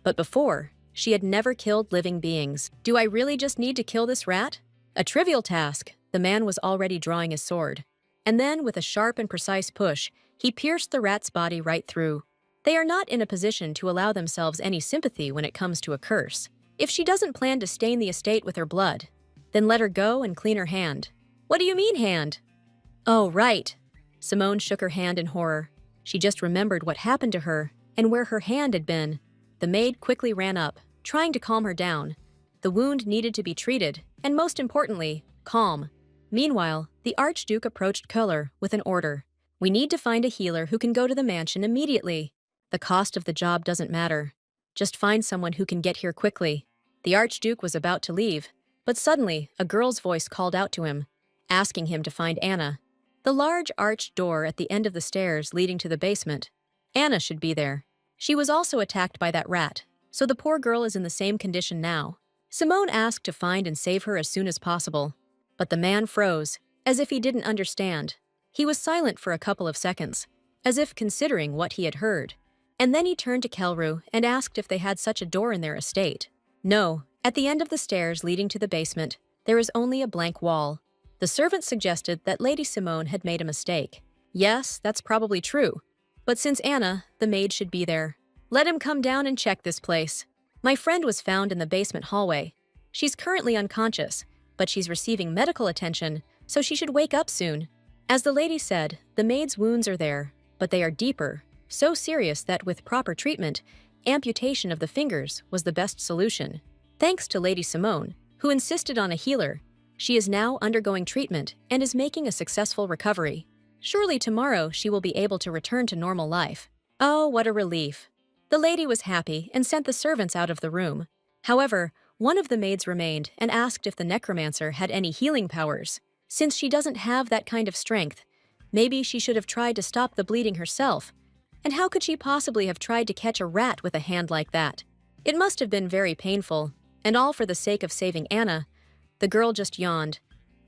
But before, she had never killed living beings. Do I really just need to kill this rat? A trivial task. The man was already drawing his sword. And then, with a sharp and precise push, he pierced the rat's body right through. They are not in a position to allow themselves any sympathy when it comes to a curse. If she doesn't plan to stain the estate with her blood, then let her go and clean her hand. What do you mean, hand? Oh, right. Simone shook her hand in horror. She just remembered what happened to her and where her hand had been. The maid quickly ran up, trying to calm her down. The wound needed to be treated, and most importantly, calm. Meanwhile, the Archduke approached Köhler with an order. We need to find a healer who can go to the mansion immediately. The cost of the job doesn't matter. Just find someone who can get here quickly." The Archduke was about to leave, but suddenly a girl's voice called out to him, asking him to find Anna. The large arched door at the end of the stairs leading to the basement. Anna should be there. She was also attacked by that rat, so the poor girl is in the same condition now. Simone asked to find and save her as soon as possible, but the man froze, as if he didn't understand. He was silent for a couple of seconds, as if considering what he had heard. And then he turned to Kelru and asked if they had such a door in their estate. No, at the end of the stairs leading to the basement, there is only a blank wall. The servant suggested that Lady Simone had made a mistake. Yes, that's probably true. But since Anna, the maid, should be there, let him come down and check this place. My friend was found in the basement hallway. She's currently unconscious, but she's receiving medical attention, so she should wake up soon. As the lady said, the maid's wounds are there, but they are deeper, so serious that with proper treatment, amputation of the fingers was the best solution. Thanks to Lady Simone, who insisted on a healer, she is now undergoing treatment and is making a successful recovery. Surely tomorrow she will be able to return to normal life. Oh, what a relief. The lady was happy and sent the servants out of the room. However, one of the maids remained and asked if the necromancer had any healing powers. Since she doesn't have that kind of strength, maybe she should have tried to stop the bleeding herself. And how could she possibly have tried to catch a rat with a hand like that? It must have been very painful, and all for the sake of saving Anna. The girl just yawned.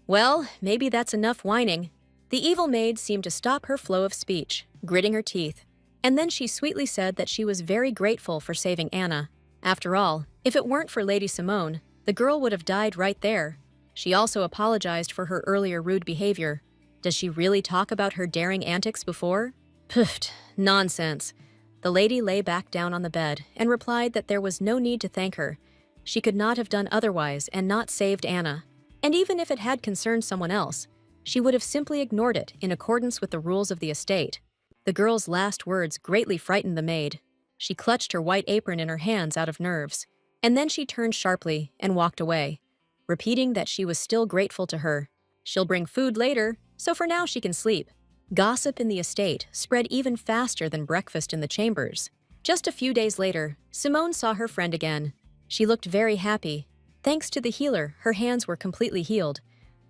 Well, maybe that's enough whining. The evil maid seemed to stop her flow of speech, gritting her teeth. And then she sweetly said that she was very grateful for saving Anna. After all, if it weren't for Lady Simone, the girl would have died right there. She also apologized for her earlier rude behavior. Does she really talk about her daring antics before? Pfft, nonsense. The lady lay back down on the bed and replied that there was no need to thank her. She could not have done otherwise and not saved Anna. And even if it had concerned someone else, she would have simply ignored it in accordance with the rules of the estate. The girl's last words greatly frightened the maid. She clutched her white apron in her hands out of nerves, and then she turned sharply and walked away, repeating that she was still grateful to her. She'll bring food later, so for now she can sleep. Gossip in the estate spread even faster than breakfast in the chambers. Just a few days later, Simone saw her friend again. She looked very happy. Thanks to the healer, her hands were completely healed.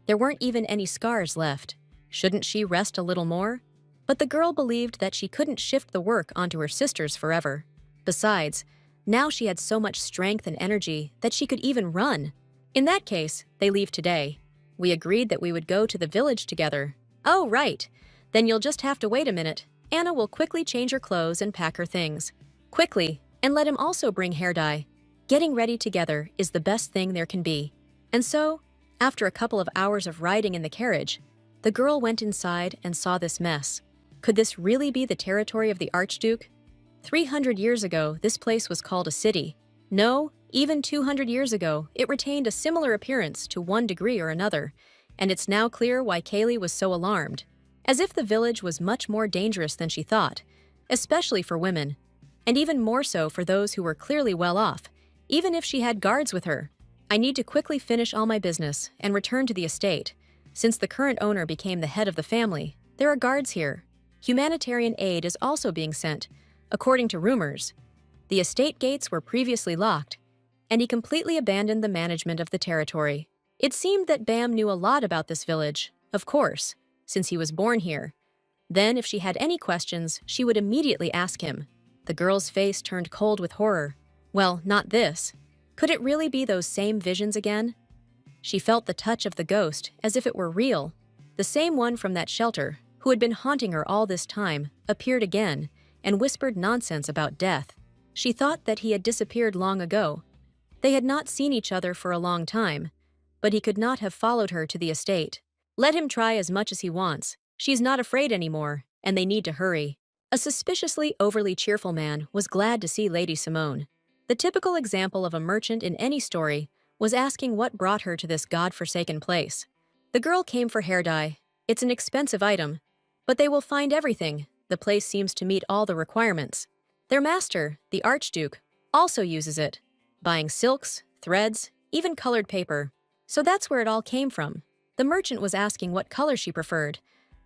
There weren't even any scars left. Shouldn't she rest a little more? But the girl believed that she couldn't shift the work onto her sisters forever. Besides, now she had so much strength and energy that she could even run. In that case, they leave today. We agreed that we would go to the village together. Oh, right. Then you'll just have to wait a minute. Anna will quickly change her clothes and pack her things. Quickly, and let him also bring hair dye. Getting ready together is the best thing there can be. And so, after a couple of hours of riding in the carriage, the girl went inside and saw this mess. Could this really be the territory of the Archduke? 300 years ago, this place was called a city. No, even 200 years ago, it retained a similar appearance to one degree or another, and it's now clear why Kaylee was so alarmed. As if the village was much more dangerous than she thought, especially for women, and even more so for those who were clearly well off, even if she had guards with her. I need to quickly finish all my business and return to the estate. Since the current owner became the head of the family, there are guards here. Humanitarian aid is also being sent, according to rumors. The estate gates were previously locked, and he completely abandoned the management of the territory. It seemed that Bam knew a lot about this village, of course, since he was born here. Then, if she had any questions, she would immediately ask him. The girl's face turned cold with horror. Well, not this. Could it really be those same visions again? She felt the touch of the ghost as if it were real. The same one from that shelter, who had been haunting her all this time, appeared again and whispered nonsense about death. She thought that he had disappeared long ago. They had not seen each other for a long time, but he could not have followed her to the estate. Let him try as much as he wants. She's not afraid anymore, and they need to hurry. A suspiciously overly cheerful man was glad to see Lady Simone. The typical example of a merchant in any story was asking what brought her to this god-forsaken place. The girl came for hair dye. It's an expensive item, but they will find everything. The place seems to meet all the requirements. Their master, the Archduke, also uses it, buying silks, threads, even colored paper. So that's where it all came from. The merchant was asking what color she preferred.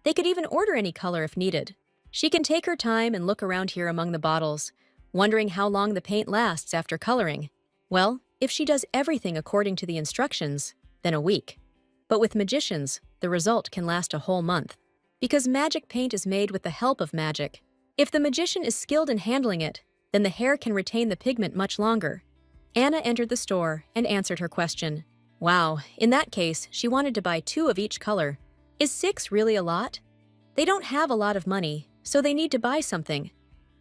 They could even order any color if needed. She can take her time and look around here among the bottles. wondering how long the paint lasts after coloring. Well, if she does everything according to the instructions, then a week. But with magicians, the result can last a whole month. Because magic paint is made with the help of magic. If the magician is skilled in handling it, then the hair can retain the pigment much longer. Anna entered the store and answered her question. Wow, in that case, she wanted to buy 2 of each color. Is 6 really a lot? They don't have a lot of money, so they need to buy something.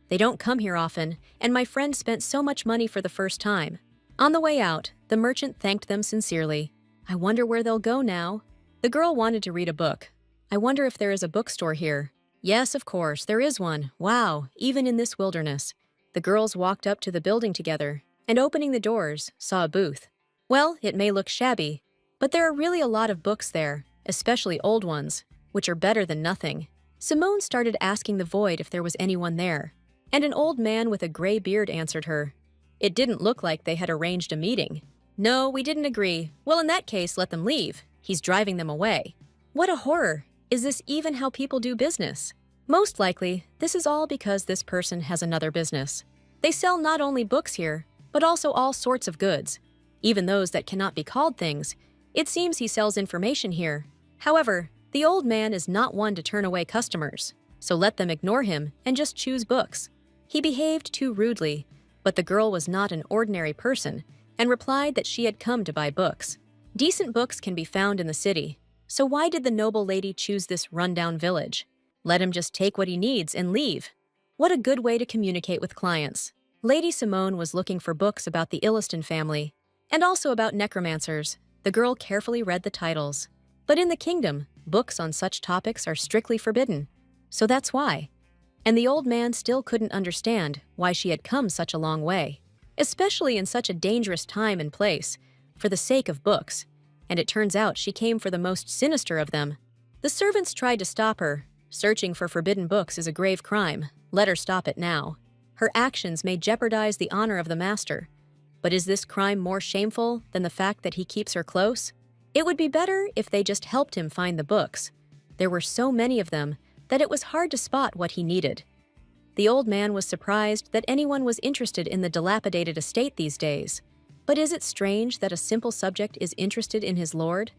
They don't come here often, and my friend spent so much money for the first time. On the way out, the merchant thanked them sincerely. I wonder where they'll go now. The girl wanted to read a book. I wonder if there is a bookstore here. Yes, of course, there is one. Wow, even in this wilderness. The girls walked up to the building together, and opening the doors, saw a booth. Well, it may look shabby, but there are really a lot of books there, especially old ones, which are better than nothing. Simone started asking the void if there was anyone there, and an old man with a gray beard answered her. It didn't look like they had arranged a meeting. No, we didn't agree. Well, in that case, let them leave. He's driving them away. What a horror! Is this even how people do business? Most likely, this is all because this person has another business. They sell not only books here, but also all sorts of goods, even those that cannot be called things. It seems he sells information here. However, the old man is not one to turn away customers, so let them ignore him and just choose books. He behaved too rudely, but the girl was not an ordinary person and replied that she had come to buy books. Decent books can be found in the city, so why did the noble lady choose this rundown village? Let him just take what he needs and leave. What a good way to communicate with clients. Lady Simone was looking for books about the Illiston family, and also about necromancers. The girl carefully read the titles. But in the kingdom, books on such topics are strictly forbidden, so that's why. And the old man still couldn't understand why she had come such a long way, especially in such a dangerous time and place, for the sake of books. And it turns out she came for the most sinister of them. The servants tried to stop her. Searching for forbidden books is a grave crime. Let her stop it now. Her actions may jeopardize the honor of the master. But is this crime more shameful than the fact that he keeps her close? It would be better if they just helped him find the books. There were so many of them that it was hard to spot what he needed. The old man was surprised that anyone was interested in the dilapidated estate these days. But is it strange that a simple subject is interested in his lord?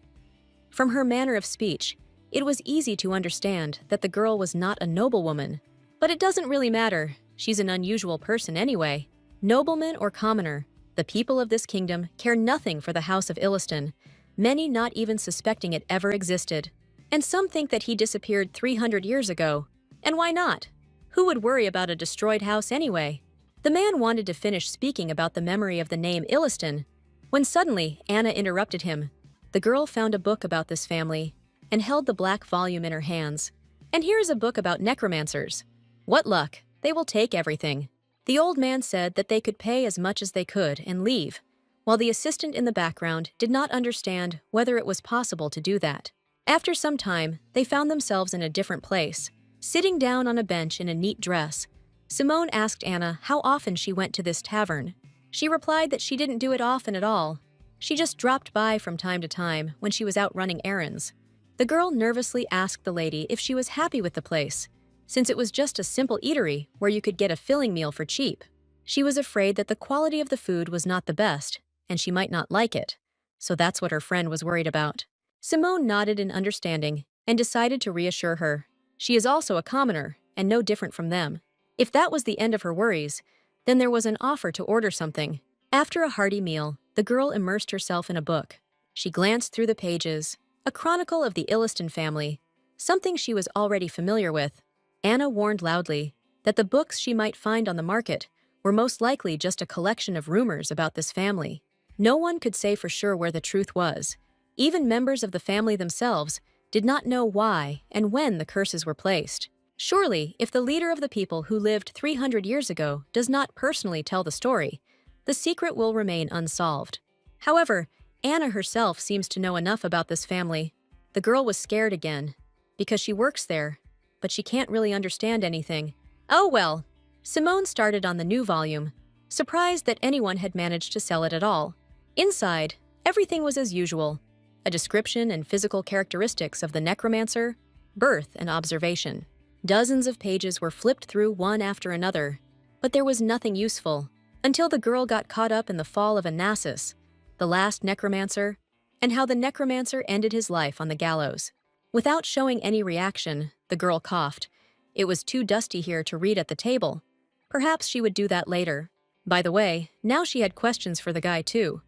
From her manner of speech, it was easy to understand that the girl was not a noblewoman. But it doesn't really matter. She's an unusual person anyway. Nobleman or commoner, the people of this kingdom care nothing for the House of Illiston, many not even suspecting it ever existed. And some think that he disappeared 300 years ago. And why not? Who would worry about a destroyed house anyway? The man wanted to finish speaking about the memory of the name Illiston, when suddenly Anna interrupted him. The girl found a book about this family and held the black volume in her hands. And here is a book about necromancers. What luck! They will take everything. The old man said that they could pay as much as they could and leave, while the assistant in the background did not understand whether it was possible to do that. After some time, they found themselves in a different place, sitting down on a bench in a neat dress. Simone asked Anna how often she went to this tavern. She replied that she didn't do it often at all. She just dropped by from time to time when she was out running errands. The girl nervously asked the lady if she was happy with the place, since it was just a simple eatery where you could get a filling meal for cheap. She was afraid that the quality of the food was not the best, and she might not like it, so that's what her friend was worried about. Simone nodded in understanding and decided to reassure her. She is also a commoner, and no different from them. If that was the end of her worries, then there was an offer to order something. After a hearty meal, the girl immersed herself in a book. She glanced through the pages, a chronicle of the Illiston family, something she was already familiar with. Anna warned loudly that the books she might find on the market were most likely just a collection of rumors about this family. No one could say for sure where the truth was. Even members of the family themselves did not know why and when the curses were placed. Surely, if the leader of the people who lived 300 years ago does not personally tell the story, the secret will remain unsolved. However, Anna herself seems to know enough about this family. The girl was scared again, because she works there, but she can't really understand anything. Oh well. Simone started on the new volume, surprised that anyone had managed to sell it at all. Inside, everything was as usual. A description and physical characteristics of the necromancer, birth and observation. Dozens of pages were flipped through one after another. but there was nothing useful, until the girl got caught up in the fall of Anasis, the last necromancer, and how the necromancer ended his life on the gallows. Without showing any reaction, the girl coughed. It was too dusty here to read at the table. Perhaps she would do that later. By the way, now she had questions for the guy too.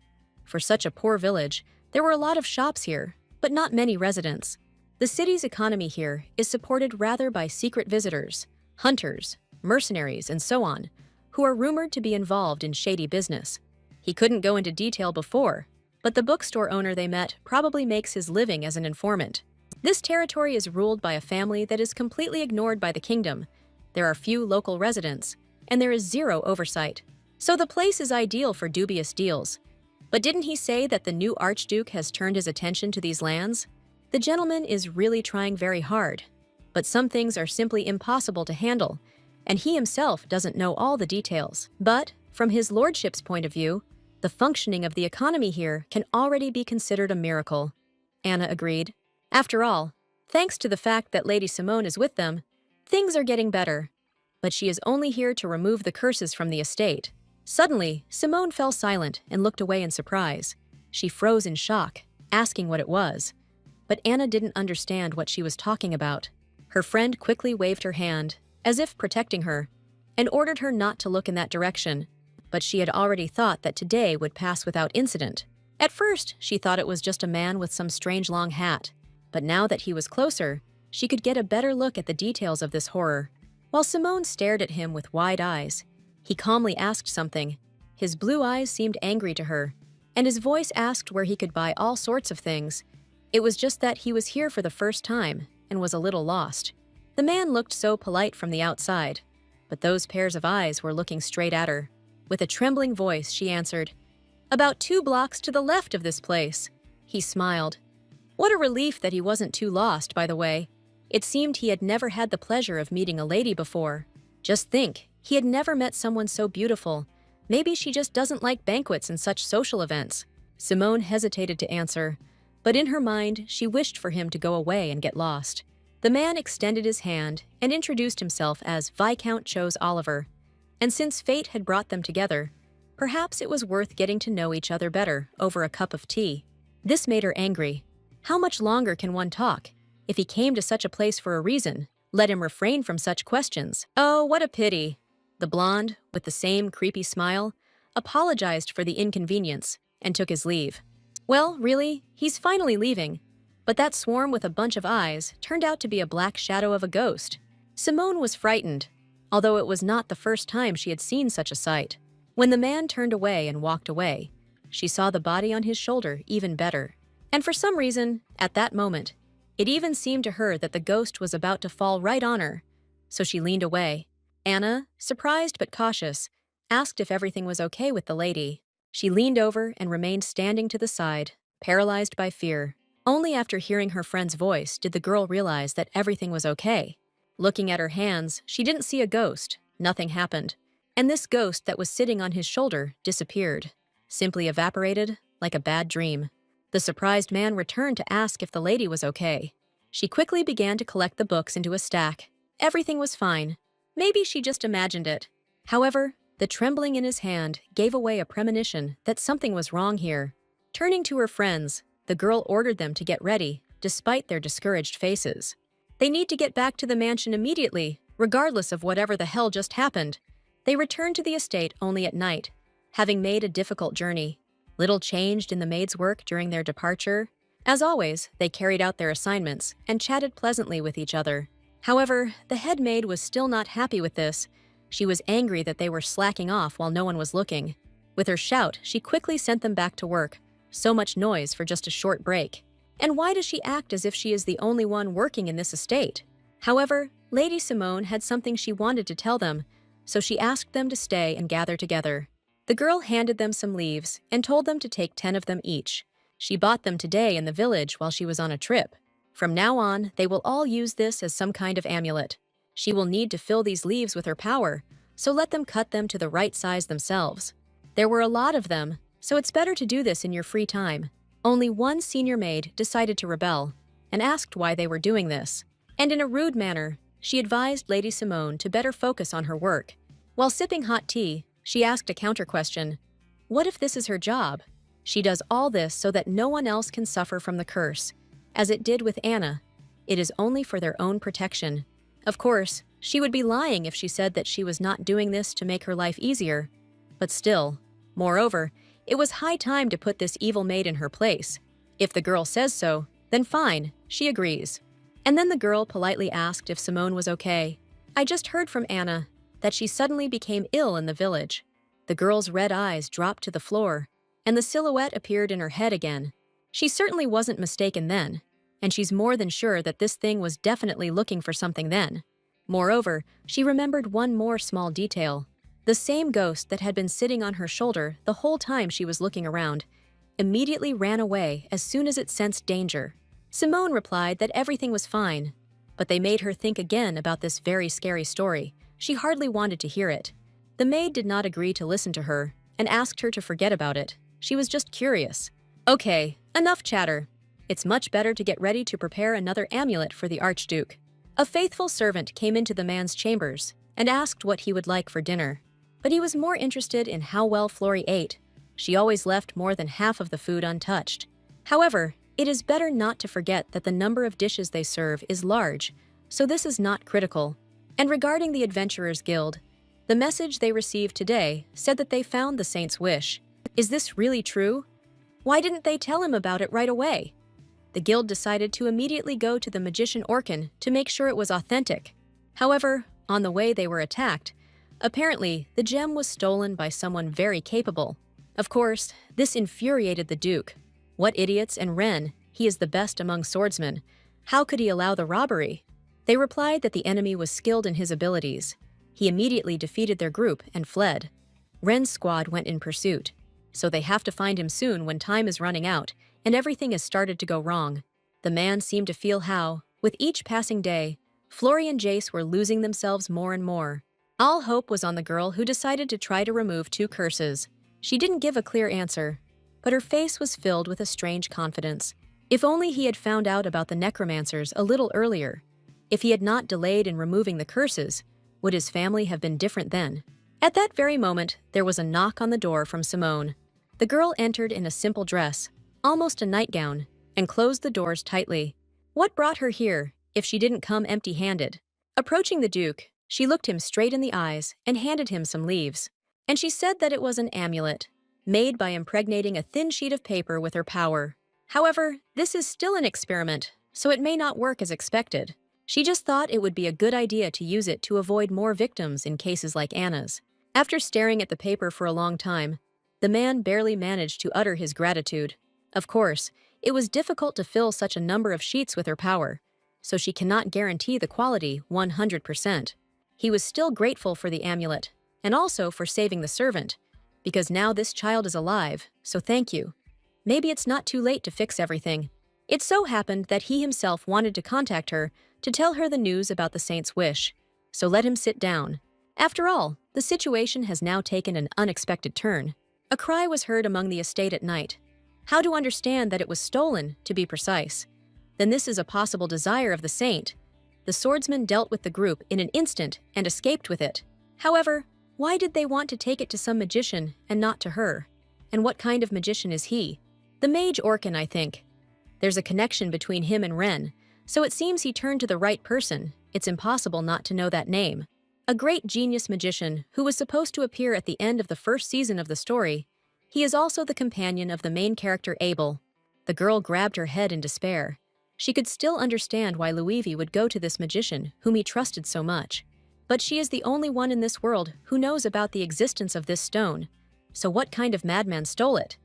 For such a poor village, there were a lot of shops here, but not many residents. The city's economy here is supported rather by secret visitors, hunters, mercenaries, and so on, who are rumored to be involved in shady business. He couldn't go into detail before, but the bookstore owner they met probably makes his living as an informant. This territory is ruled by a family that is completely ignored by the kingdom. There are few local residents, and there is zero oversight. So the place is ideal for dubious deals. But didn't he say that the new Archduke has turned his attention to these lands? The gentleman is really trying very hard. But some things are simply impossible to handle, and he himself doesn't know all the details. But, from his lordship's point of view, the functioning of the economy here can already be considered a miracle. Anna agreed. After all, thanks to the fact that Lady Simone is with them, things are getting better. But she is only here to remove the curses from the estate. Suddenly, Simone fell silent and looked away in surprise. She froze in shock, asking what it was. But Anna didn't understand what she was talking about. Her friend quickly waved her hand, as if protecting her, and ordered her not to look in that direction. But she had already thought that today would pass without incident. At first, she thought it was just a man with some strange long hat. But now that he was closer, she could get a better look at the details of this horror. While Simone stared at him with wide eyes, he calmly asked something. His blue eyes seemed angry to her, and his voice asked where he could buy all sorts of things. It was just that he was here for the first time and was a little lost. The man looked so polite from the outside, but those pairs of eyes were looking straight at her. With a trembling voice, she answered, "About 2 blocks to the left of this place." He smiled. What a relief that he wasn't too lost, by the way. It seemed he had never had the pleasure of meeting a lady before. Just think, he had never met someone so beautiful. Maybe she just doesn't like banquets and such social events. Simone hesitated to answer, but in her mind, she wished for him to go away and get lost. The man extended his hand and introduced himself as Viscount Chose Oliver. And since fate had brought them together, perhaps it was worth getting to know each other better over a cup of tea. This made her angry. How much longer can one talk? If he came to such a place for a reason, let him refrain from such questions. Oh, what a pity. The blonde, with the same creepy smile, apologized for the inconvenience and took his leave. Well, really, he's finally leaving. But that swarm with a bunch of eyes turned out to be a black shadow of a ghost. Simone was frightened, although it was not the first time she had seen such a sight. When the man turned away and walked away, she saw the body on his shoulder even better. And for some reason, at that moment, it even seemed to her that the ghost was about to fall right on her. So she leaned away. Anna, surprised but cautious, asked if everything was okay with the lady. She leaned over and remained standing to the side, paralyzed by fear. Only after hearing her friend's voice did the girl realize that everything was okay. Looking at her hands, she didn't see a ghost. Nothing happened. And this ghost that was sitting on his shoulder disappeared, simply evaporated like a bad dream. The surprised man returned to ask if the lady was okay. She quickly began to collect the books into a stack. Everything was fine. Maybe she just imagined it. However, the trembling in his hand gave away a premonition that something was wrong here. Turning to her friends, the girl ordered them to get ready, despite their discouraged faces. They need to get back to the mansion immediately, regardless of whatever the hell just happened. They returned to the estate only at night, having made a difficult journey. Little changed in the maid's work during their departure. As always, they carried out their assignments and chatted pleasantly with each other. However, the head maid was still not happy with this. She was angry that they were slacking off while no one was looking. With her shout, she quickly sent them back to work. So much noise for just a short break. And why does she act as if she is the only one working in this estate? However, Lady Simone had something she wanted to tell them, so she asked them to stay and gather together. The girl handed them some leaves and told them to take 10 of them each. She bought them today in the village while she was on a trip. From now on, they will all use this as some kind of amulet. She will need to fill these leaves with her power, so let them cut them to the right size themselves. There were a lot of them, so it's better to do this in your free time. Only one senior maid decided to rebel and asked why they were doing this. And in a rude manner, she advised Lady Simone to better focus on her work. While sipping hot tea, she asked a counter question. What if this is her job? She does all this so that no one else can suffer from the curse. As it did with Anna, it is only for their own protection. Of course, she would be lying if she said that she was not doing this to make her life easier. But still, moreover, it was high time to put this evil maid in her place. If the girl says so, then fine, she agrees. And then the girl politely asked if Simone was okay. I just heard from Anna that she suddenly became ill in the village. The girl's red eyes dropped to the floor, and the silhouette appeared in her head again. She certainly wasn't mistaken then, and she's more than sure that this thing was definitely looking for something then. Moreover, she remembered one more small detail. The same ghost that had been sitting on her shoulder the whole time she was looking around immediately ran away as soon as it sensed danger. Simone replied that everything was fine, but they made her think again about this very scary story. She hardly wanted to hear it. The maid did not agree to listen to her and asked her to forget about it. She was just curious. Okay, enough chatter. It's much better to get ready to prepare another amulet for the Archduke. A faithful servant came into the man's chambers and asked what he would like for dinner. But he was more interested in how well Flori ate. She always left more than half of the food untouched. However, it is better not to forget that the number of dishes they serve is large, so this is not critical. And regarding the Adventurers Guild, the message they received today said that they found the saint's wish. Is this really true? Why didn't they tell him about it right away? The guild decided to immediately go to the magician Orkin to make sure it was authentic. However, on the way they were attacked. Apparently, the gem was stolen by someone very capable. Of course, this infuriated the Duke. What idiots, and Ren, he is the best among swordsmen. How could he allow the robbery? They replied that the enemy was skilled in his abilities. He immediately defeated their group and fled. Ren's squad went in pursuit. So they have to find him soon when time is running out and everything has started to go wrong. The man seemed to feel how, with each passing day, Flori and Jace were losing themselves more and more. All hope was on the girl who decided to try to remove 2 curses. She didn't give a clear answer, but her face was filled with a strange confidence. If only he had found out about the necromancers a little earlier. If he had not delayed in removing the curses, would his family have been different then? At that very moment, there was a knock on the door from Simone. The girl entered in a simple dress, almost a nightgown, and closed the doors tightly. What brought her here, if she didn't come empty-handed? Approaching the Duke, she looked him straight in the eyes and handed him some leaves. And she said that it was an amulet, made by impregnating a thin sheet of paper with her power. However, this is still an experiment, so it may not work as expected. She just thought it would be a good idea to use it to avoid more victims in cases like Anna's. After staring at the paper for a long time, the man barely managed to utter his gratitude. Of course, it was difficult to fill such a number of sheets with her power, so she cannot guarantee the quality 100%. He was still grateful for the amulet, and also for saving the servant, because now this child is alive, so thank you. Maybe it's not too late to fix everything. It so happened that he himself wanted to contact her to tell her the news about the saint's wish, so let him sit down. After all, the situation has now taken an unexpected turn. A cry was heard among the estate at night. How to understand that it was stolen, to be precise? Then this is a possible desire of the saint. The swordsman dealt with the group in an instant and escaped with it. However, why did they want to take it to some magician and not to her? And what kind of magician is he? The mage Orkin, I think. There's a connection between him and Ren, so it seems he turned to the right person. It's impossible not to know that name. A great genius magician who was supposed to appear at the end of the first season of the story. He is also the companion of the main character Abel. The girl grabbed her head in despair. She could still understand why Luigi would go to this magician whom he trusted so much. But she is the only one in this world who knows about the existence of this stone. So what kind of madman stole it?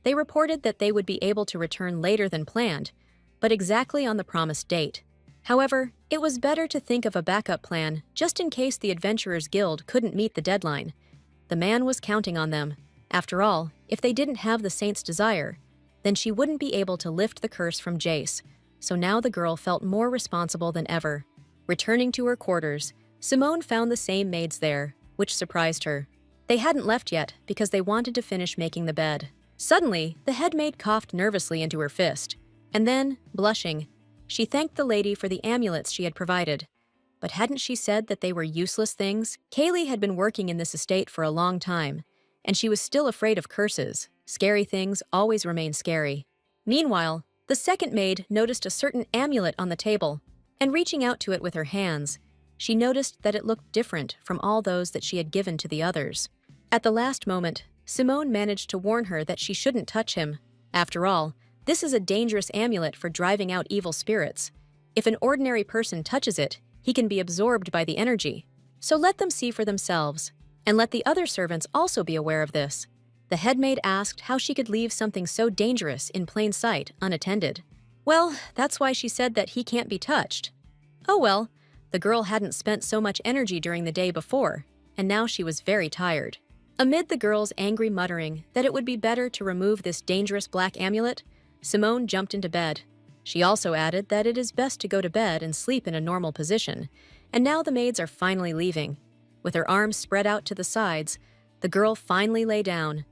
They reported that they would be able to return later than planned, but exactly on the promised date. However, it was better to think of a backup plan just in case the Adventurers Guild couldn't meet the deadline. The man was counting on them. After all, if they didn't have the saint's desire, then she wouldn't be able to lift the curse from Jace, so now the girl felt more responsible than ever. Returning to her quarters, Simone found the same maids there, which surprised her. They hadn't left yet because they wanted to finish making the bed. Suddenly, the head maid coughed nervously into her fist, and then, blushing, she thanked the lady for the amulets she had provided. But hadn't she said that they were useless things? Kaylee had been working in this estate for a long time, and she was still afraid of curses. Scary things always remain scary. Meanwhile, the second maid noticed a certain amulet on the table, and reaching out to it with her hands, she noticed that it looked different from all those that she had given to the others. At the last moment, Simone managed to warn her that she shouldn't touch him. After all, this is a dangerous amulet for driving out evil spirits. If an ordinary person touches it, he can be absorbed by the energy. So let them see for themselves, and let the other servants also be aware of this. The headmaid asked how she could leave something so dangerous in plain sight, unattended. Well, that's why she said that he can't be touched. Oh well, the girl hadn't spent so much energy during the day before, and now she was very tired. Amid the girl's angry muttering that it would be better to remove this dangerous black amulet, Simone jumped into bed. She also added that it is best to go to bed and sleep in a normal position, and now the maids are finally leaving. With her arms spread out to the sides, the girl finally lay down.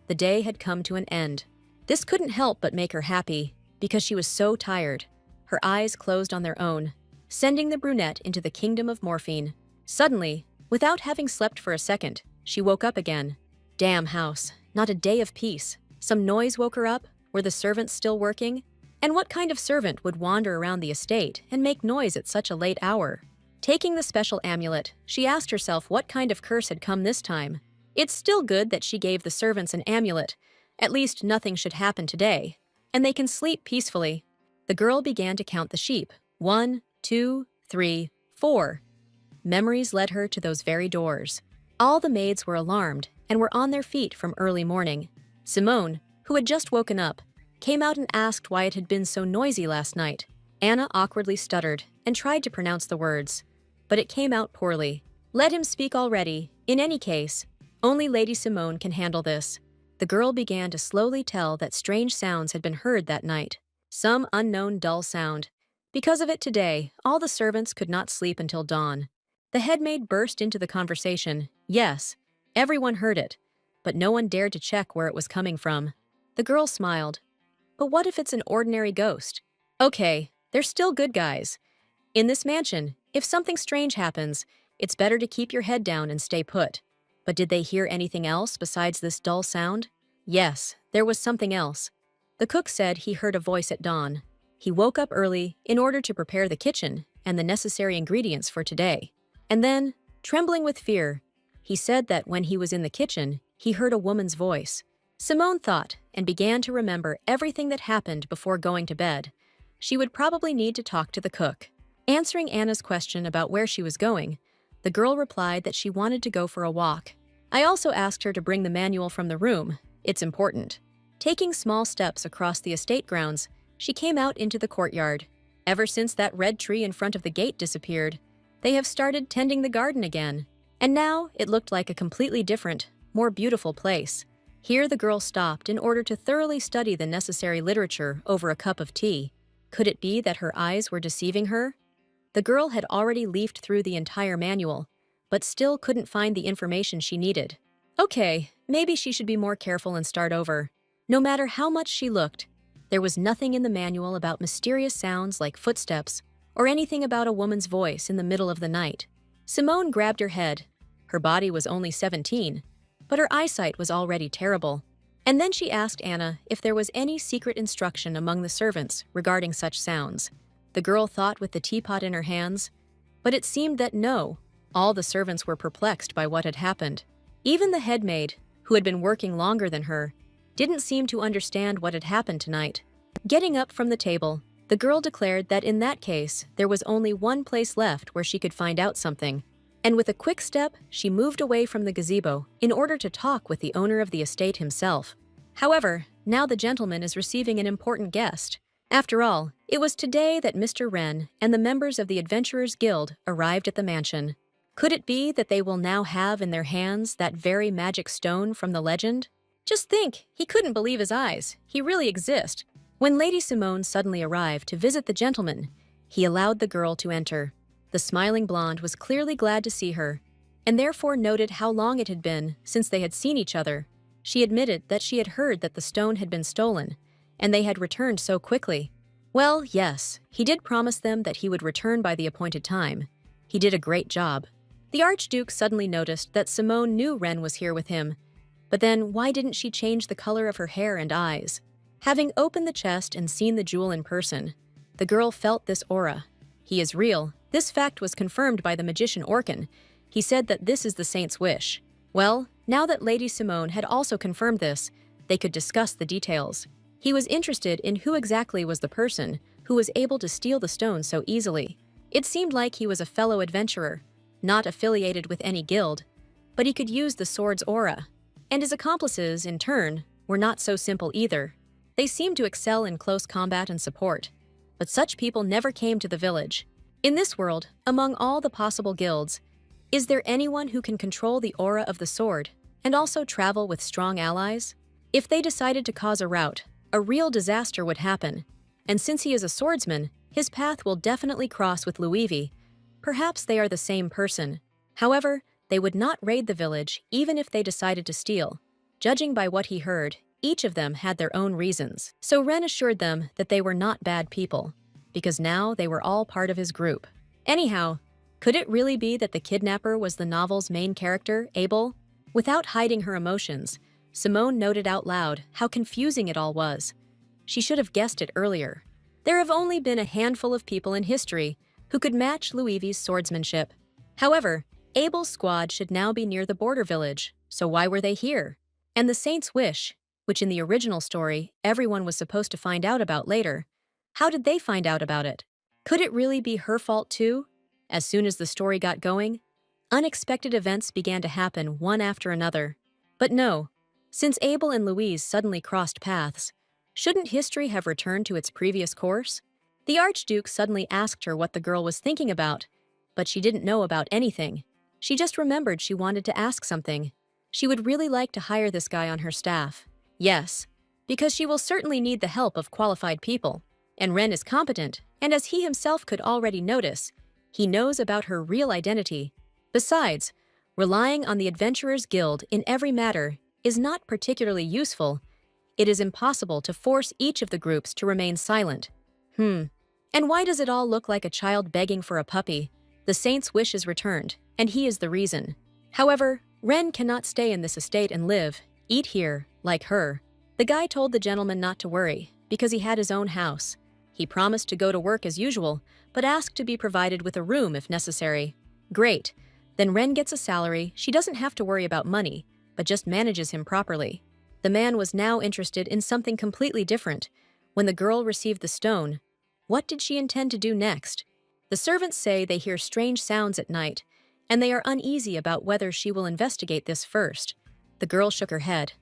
The day had come to an end. This couldn't help but make her happy, because she was so tired. Her eyes closed on their own, sending the brunette into the kingdom of morphine. Suddenly, without having slept for a second, she woke up again. Damn house, not a day of peace. Some noise woke her up. Were the servants still working? And what kind of servant would wander around the estate and make noise at such a late hour? Taking the special amulet, she asked herself what kind of curse had come this time. It's still good that she gave the servants an amulet. At least nothing should happen today, and they can sleep peacefully. The girl began to count the sheep. 1, 2, 3, 4. Memories led her to those very doors. All the maids were alarmed and were on their feet from early morning. Simone, who had just woken up, came out and asked why it had been so noisy last night. Anna awkwardly stuttered and tried to pronounce the words, but it came out poorly. Let him speak already. In any case, only Lady Simone can handle this. The girl began to slowly tell that strange sounds had been heard that night. Some unknown dull sound. Because of it today, all the servants could not sleep until dawn. The headmaid burst into the conversation. Yes, everyone heard it, but no one dared to check where it was coming from. The girl smiled. But what if it's an ordinary ghost? Okay, they're still good guys. In this mansion, if something strange happens, it's better to keep your head down and stay put. But did they hear anything else besides this dull sound? Yes, there was something else. The cook said he heard a voice at dawn. He woke up early in order to prepare the kitchen and the necessary ingredients for today. And then, trembling with fear, he said that when he was in the kitchen, he heard a woman's voice. Simone thought and began to remember everything that happened before going to bed. She would probably need to talk to the cook. Answering Anna's question about where she was going, the girl replied that she wanted to go for a walk. I also asked her to bring the manual from the room. It's important. Taking small steps across the estate grounds, she came out into the courtyard. Ever since that red tree in front of the gate disappeared, they have started tending the garden again. And now it looked like a completely different, more beautiful place. Here the girl stopped in order to thoroughly study the necessary literature over a cup of tea. Could it be that her eyes were deceiving her? The girl had already leafed through the entire manual, but still couldn't find the information she needed. Okay, maybe she should be more careful and start over. No matter how much she looked, there was nothing in the manual about mysterious sounds like footsteps or anything about a woman's voice in the middle of the night. Simone grabbed her head. Her body was only 17, but her eyesight was already terrible. And then she asked Anna if there was any secret instruction among the servants regarding such sounds. The girl thought with the teapot in her hands, but it seemed that no. All the servants were perplexed by what had happened. Even the headmaid, who had been working longer than her, didn't seem to understand what had happened tonight. Getting up from the table, the girl declared that in that case, there was only one place left where she could find out something. And with a quick step, she moved away from the gazebo in order to talk with the owner of the estate himself. However, now the gentleman is receiving an important guest. After all, it was today that Mr. Wren and the members of the Adventurers Guild arrived at the mansion. Could it be that they will now have in their hands that very magic stone from the legend? Just think, he couldn't believe his eyes. He really exists. When Lady Simone suddenly arrived to visit the gentleman, he allowed the girl to enter. The smiling blonde was clearly glad to see her, and therefore noted how long it had been since they had seen each other. She admitted that she had heard that the stone had been stolen, and they had returned so quickly. Well, yes, he did promise them that he would return by the appointed time. He did a great job. The Archduke suddenly noticed that Simone knew Ren was here with him. But then, why didn't she change the color of her hair and eyes? Having opened the chest and seen the jewel in person, the girl felt this aura. He is real. This fact was confirmed by the magician Orkan. He said that this is the saint's wish. Well, now that Lady Simone had also confirmed this, they could discuss the details. He was interested in who exactly was the person who was able to steal the stone so easily. It seemed like he was a fellow adventurer, not affiliated with any guild, but he could use the sword's aura. And his accomplices, in turn, were not so simple either. They seemed to excel in close combat and support. But such people never came to the village. In this world, among all the possible guilds, is there anyone who can control the aura of the sword and also travel with strong allies? If they decided to cause a rout, a real disaster would happen. And since he is a swordsman, his path will definitely cross with Luivi. Perhaps they are the same person. However, they would not raid the village even if they decided to steal. Judging by what he heard, each of them had their own reasons. So Ren assured them that they were not bad people, because now they were all part of his group. Anyhow, could it really be that the kidnapper was the novel's main character, Abel? Without hiding her emotions, Simone noted out loud how confusing it all was. She should have guessed it earlier. There have only been a handful of people in history who could match Luivi's swordsmanship. However, Abel's squad should now be near the border village, so why were they here? And the Saint's Wish, which in the original story everyone was supposed to find out about later, how did they find out about it? Could it really be her fault too? As soon as the story got going, unexpected events began to happen one after another. But no, since Abel and Louise suddenly crossed paths, shouldn't history have returned to its previous course? The Archduke suddenly asked her what the girl was thinking about, but she didn't know about anything. She just remembered she wanted to ask something. She would really like to hire this guy on her staff. Yes, because she will certainly need the help of qualified people. And Ren is competent, and as he himself could already notice, he knows about her real identity. Besides, relying on the Adventurers Guild in every matter is not particularly useful. It is impossible to force each of the groups to remain silent. And why does it all look like a child begging for a puppy? The Saint's wish is returned, and he is the reason. However, Ren cannot stay in this estate and live, eat here, like her. The guy told the gentleman not to worry, because he had his own house. He promised to go to work as usual, but asked to be provided with a room if necessary. Great. Then Ren gets a salary. She doesn't have to worry about money, but just manages him properly. The man was now interested in something completely different. When the girl received the stone, what did she intend to do next? The servants say they hear strange sounds at night, and they are uneasy about whether she will investigate this first. The girl shook her head.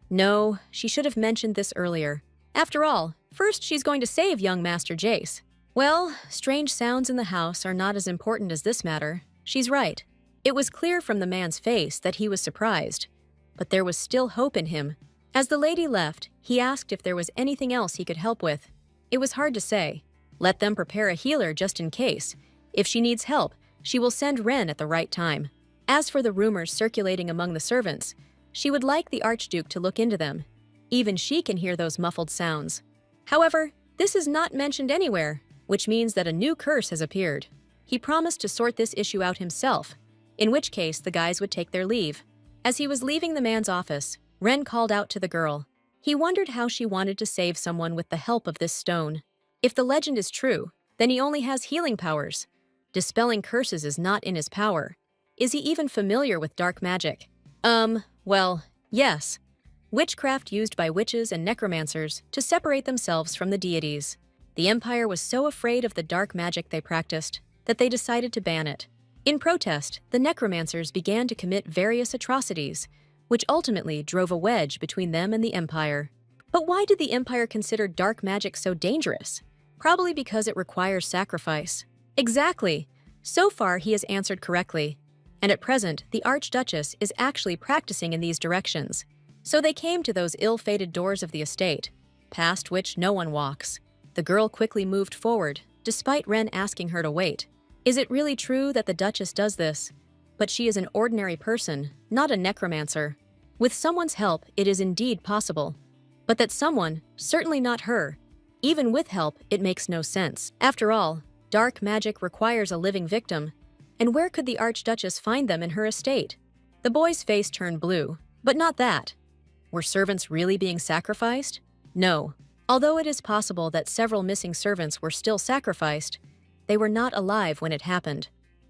No, she should have mentioned this earlier. After all, first she's going to save young Master Jace. Well, strange sounds in the house are not as important as this matter. She's right. It was clear from the man's face that he was surprised, but there was still hope in him. As the lady left, he asked if there was anything else he could help with. It was hard to say. Let them prepare a healer just in case. If she needs help, she will send Ren at the right time. As for the rumors circulating among the servants, she would like the Archduke to look into them. Even she can hear those muffled sounds. However, this is not mentioned anywhere, which means that a new curse has appeared. He promised to sort this issue out himself, in which case the guys would take their leave. As he was leaving the man's office, Ren called out to the girl. He wondered how she wanted to save someone with the help of this stone. If the legend is true, then he only has healing powers. Dispelling curses is not in his power. Is he even familiar with dark magic? Well, yes. Witchcraft used by witches and necromancers to separate themselves from the deities. The Empire was so afraid of the dark magic they practiced that they decided to ban it. In protest, the necromancers began to commit various atrocities, which ultimately drove a wedge between them and the Empire. But why did the Empire consider dark magic so dangerous? Probably because it requires sacrifice. Exactly. So far, he has answered correctly. And at present, the Archduchess is actually practicing in these directions. So they came to those ill-fated doors of the estate, past which no one walks. The girl quickly moved forward, despite Ren asking her to wait. Is it really true that the Duchess does this? But she is an ordinary person, not a necromancer. With someone's help, it is indeed possible. But that someone, certainly not her. Even with help, it makes no sense. After all, dark magic requires a living victim, And where could the Archduchess find them in her estate? The boy's face turned blue, but not that. Were servants really being sacrificed? No. Although it is possible that several missing servants were still sacrificed, they were not alive when it happened.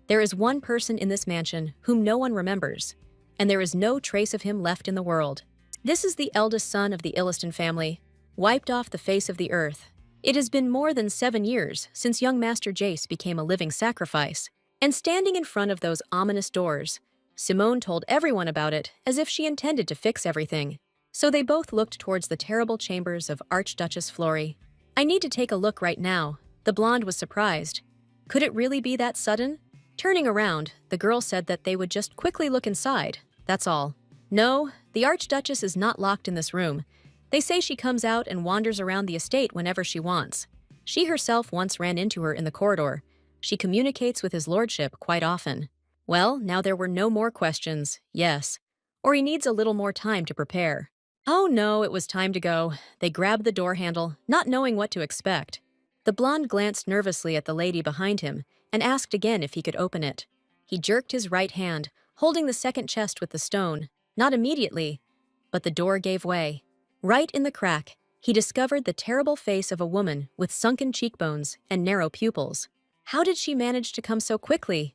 There is one person in this mansion whom no one remembers, and there is no trace of him left in the world. This is the eldest son of the Illiston family, wiped off the face of the earth. It has been more than 7 years since young Master Jace became a living sacrifice, and standing in front of those ominous doors, Simone told everyone about it as if she intended to fix everything. So they both looked towards the terrible chambers of Archduchess Flori. I need to take a look right now. The blonde was surprised. Could it really be that sudden? Turning around, the girl said that they would just quickly look inside, that's all. No, the Archduchess is not locked in this room. They say she comes out and wanders around the estate whenever she wants. She herself once ran into her in the corridor. She communicates with his lordship quite often. Well, now there were no more questions, yes. Or he needs a little more time to prepare. Oh no, it was time to go. They grabbed the door handle, not knowing what to expect. The blonde glanced nervously at the lady behind him and asked again if he could open it. He jerked his right hand, holding the second chest with the stone. Not immediately, but the door gave way. Right in the crack, he discovered the terrible face of a woman with sunken cheekbones and narrow pupils. How did she manage to come so quickly?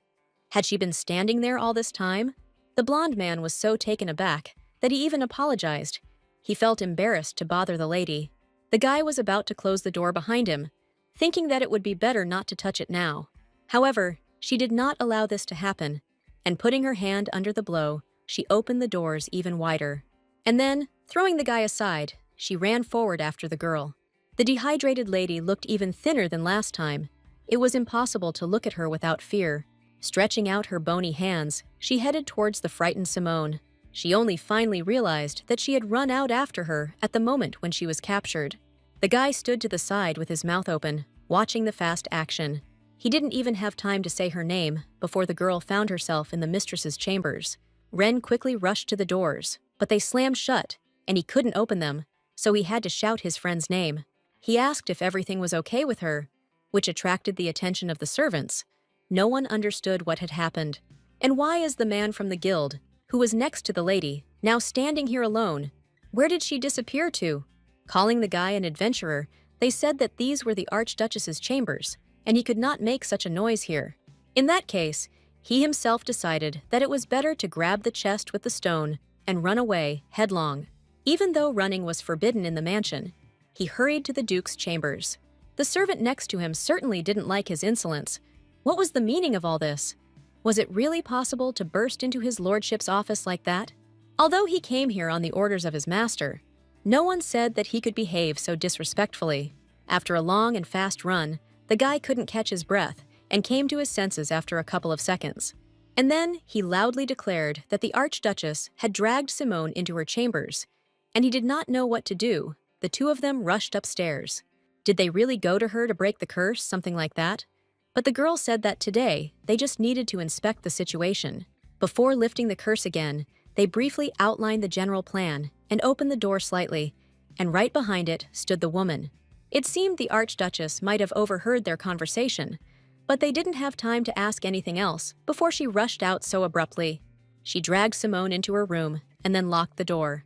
Had she been standing there all this time? The blonde man was so taken aback that he even apologized. He felt embarrassed to bother the lady. The guy was about to close the door behind him, thinking that it would be better not to touch it now. However, she did not allow this to happen, and putting her hand under the blow, she opened the doors even wider. And then, throwing the guy aside, she ran forward after the girl. The dehydrated lady looked even thinner than last time. It was impossible to look at her without fear. Stretching out her bony hands, she headed towards the frightened Simone. She only finally realized that she had run out after her at the moment when she was captured. The guy stood to the side with his mouth open, watching the fast action. He didn't even have time to say her name before the girl found herself in the mistress's chambers. Ren quickly rushed to the doors, but they slammed shut, and he couldn't open them, so he had to shout his friend's name. He asked if everything was okay with her, which attracted the attention of the servants. No one understood what had happened. And why is the man from the guild, who was next to the lady, now standing here alone? Where did she disappear to? Calling the guy an adventurer, they said that these were the Archduchess's chambers, and he could not make such a noise here. In that case, he himself decided that it was better to grab the chest with the stone and run away headlong. Even though running was forbidden in the mansion, he hurried to the Duke's chambers. The servant next to him certainly didn't like his insolence. What was the meaning of all this? Was it really possible to burst into his lordship's office like that? Although he came here on the orders of his master, no one said that he could behave so disrespectfully. After a long and fast run, the guy couldn't catch his breath and came to his senses after a couple of seconds. And then he loudly declared that the Archduchess had dragged Simone into her chambers, and he did not know what to do. The two of them rushed upstairs. Did they really go to her to break the curse, something like that? But the girl said that today, they just needed to inspect the situation. Before lifting the curse again, they briefly outlined the general plan and opened the door slightly, and right behind it stood the woman. It seemed the Archduchess might have overheard their conversation, but they didn't have time to ask anything else before she rushed out so abruptly. She dragged Simone into her room and then locked the door.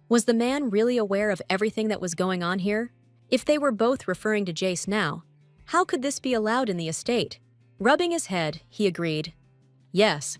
Was the man really aware of everything that was going on here? If they were both referring to Jace now, how could this be allowed in the estate? Rubbing his head, he agreed. Yes.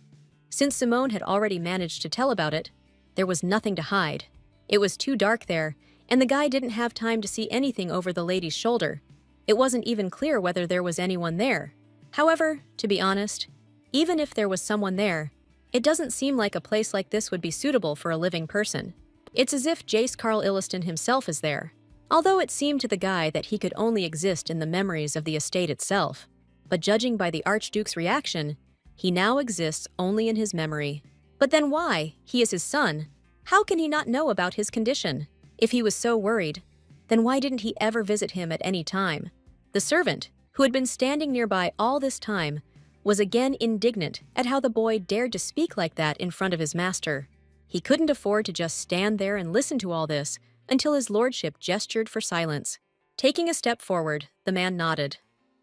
Since Simone had already managed to tell about it, there was nothing to hide. It was too dark there, and the guy didn't have time to see anything over the lady's shoulder. It wasn't even clear whether there was anyone there. However, to be honest, even if there was someone there, it doesn't seem like a place like this would be suitable for a living person. It's as if Jace Carl Illiston himself is there. Although it seemed to the guy that he could only exist in the memories of the estate itself. But judging by the Archduke's reaction, he now exists only in his memory. But then why? He is his son. How can he not know about his condition? If he was so worried, then why didn't he ever visit him at any time? The servant, who had been standing nearby all this time, was again indignant at how the boy dared to speak like that in front of his master. He couldn't afford to just stand there and listen to all this until his lordship gestured for silence. Taking a step forward, the man nodded.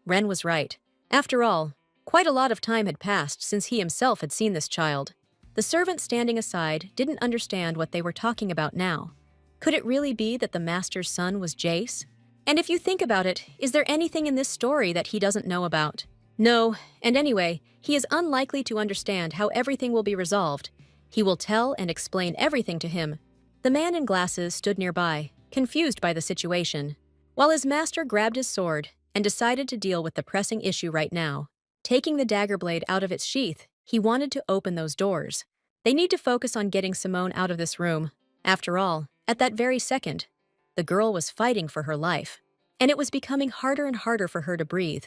Ren was right. After all, Quite a lot of time had passed since he himself had seen this child. The servant standing aside didn't understand what they were talking about now. Could it really be that the master's son was Jace? And if you think about it, is there anything in this story that he doesn't know about? No, and anyway, he is unlikely to understand how everything will be resolved. He will tell and explain everything to him. The man in glasses stood nearby, confused by the situation, while his master grabbed his sword and decided to deal with the pressing issue right now. Taking the dagger blade out of its sheath, he wanted to open those doors. They need to focus on getting Simone out of this room. After all, at that very second, the girl was fighting for her life, and it was becoming harder and harder for her to breathe.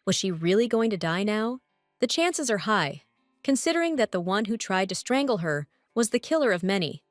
Was she really going to die now? The chances are high, considering that the one who tried to strangle her was the killer of many,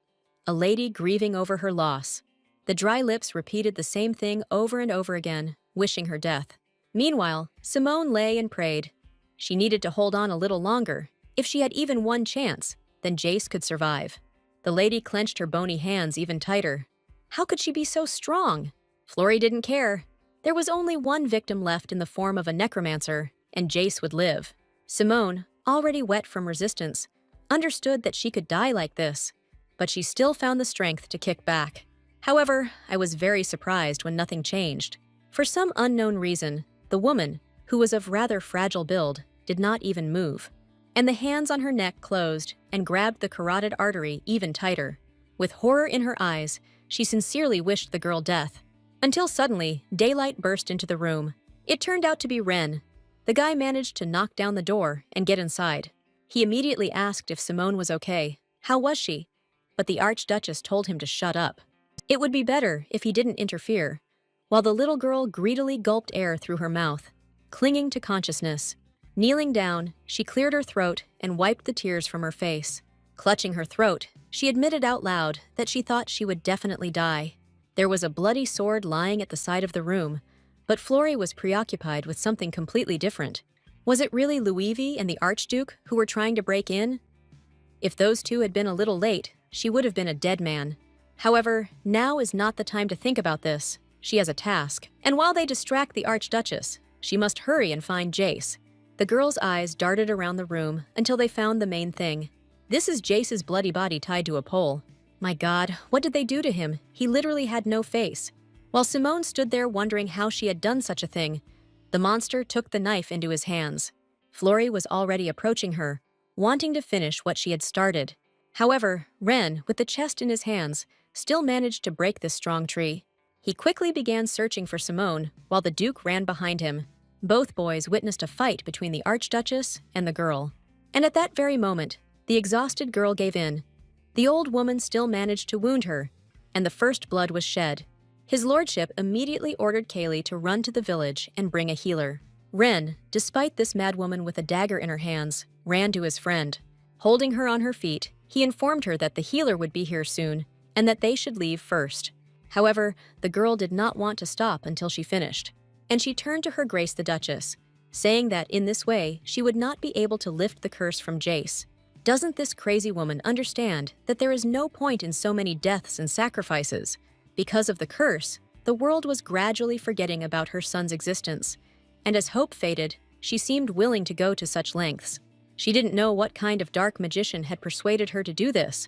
a lady grieving over her loss. The dry lips repeated the same thing over and over again, wishing her death. Meanwhile, Simone lay and prayed. She needed to hold on a little longer. If she had even one chance, then Jace could survive. The lady clenched her bony hands even tighter. How could she be so strong? Flori didn't care. There was only one victim left in the form of a necromancer, and Jace would live. Simone, already wet from resistance, understood that she could die like this, but she still found the strength to kick back. However, I was very surprised when nothing changed. For some unknown reason, the woman, who was of rather fragile build, did not even move, and the hands on her neck closed and grabbed the carotid artery even tighter. With horror in her eyes, she sincerely wished the girl death. Until suddenly, daylight burst into the room. It turned out to be Ren. The guy managed to knock down the door and get inside. He immediately asked if Simone was okay. How was she? But the Archduchess told him to shut up. It would be better if he didn't interfere, while the little girl greedily gulped air through her mouth, clinging to consciousness. Kneeling down, she cleared her throat and wiped the tears from her face. Clutching her throat, she admitted out loud that she thought she would definitely die. There was a bloody sword lying at the side of the room, but Flori was preoccupied with something completely different. Was it really Luivi and the Archduke who were trying to break in? If those two had been a little late, she would have been a dead man. However, now is not the time to think about this. She has a task, and while they distract the Archduchess, she must hurry and find Jace. The girl's eyes darted around the room until they found the main thing. This is Jace's bloody body tied to a pole. My God, what did they do to him? He literally had no face. While Simone stood there wondering how she had done such a thing, the monster took the knife into his hands. Flori was already approaching her, wanting to finish what she had started. However, Ren, with the chest in his hands, still managed to break this strong tree. He quickly began searching for Simone, while the Duke ran behind him. Both boys witnessed a fight between the Archduchess and the girl. And at that very moment, the exhausted girl gave in. The old woman still managed to wound her, and the first blood was shed. His lordship immediately ordered Kaylee to run to the village and bring a healer. Ren, despite this madwoman with a dagger in her hands, ran to his friend. Holding her on her feet, he informed her that the healer would be here soon, and that they should leave first. However, the girl did not want to stop until she finished, and she turned to her Grace the Duchess, saying that in this way she would not be able to lift the curse from Jace. Doesn't this crazy woman understand that there is no point in so many deaths and sacrifices? Because of the curse, the world was gradually forgetting about her son's existence, and as hope faded, she seemed willing to go to such lengths. She didn't know what kind of dark magician had persuaded her to do this,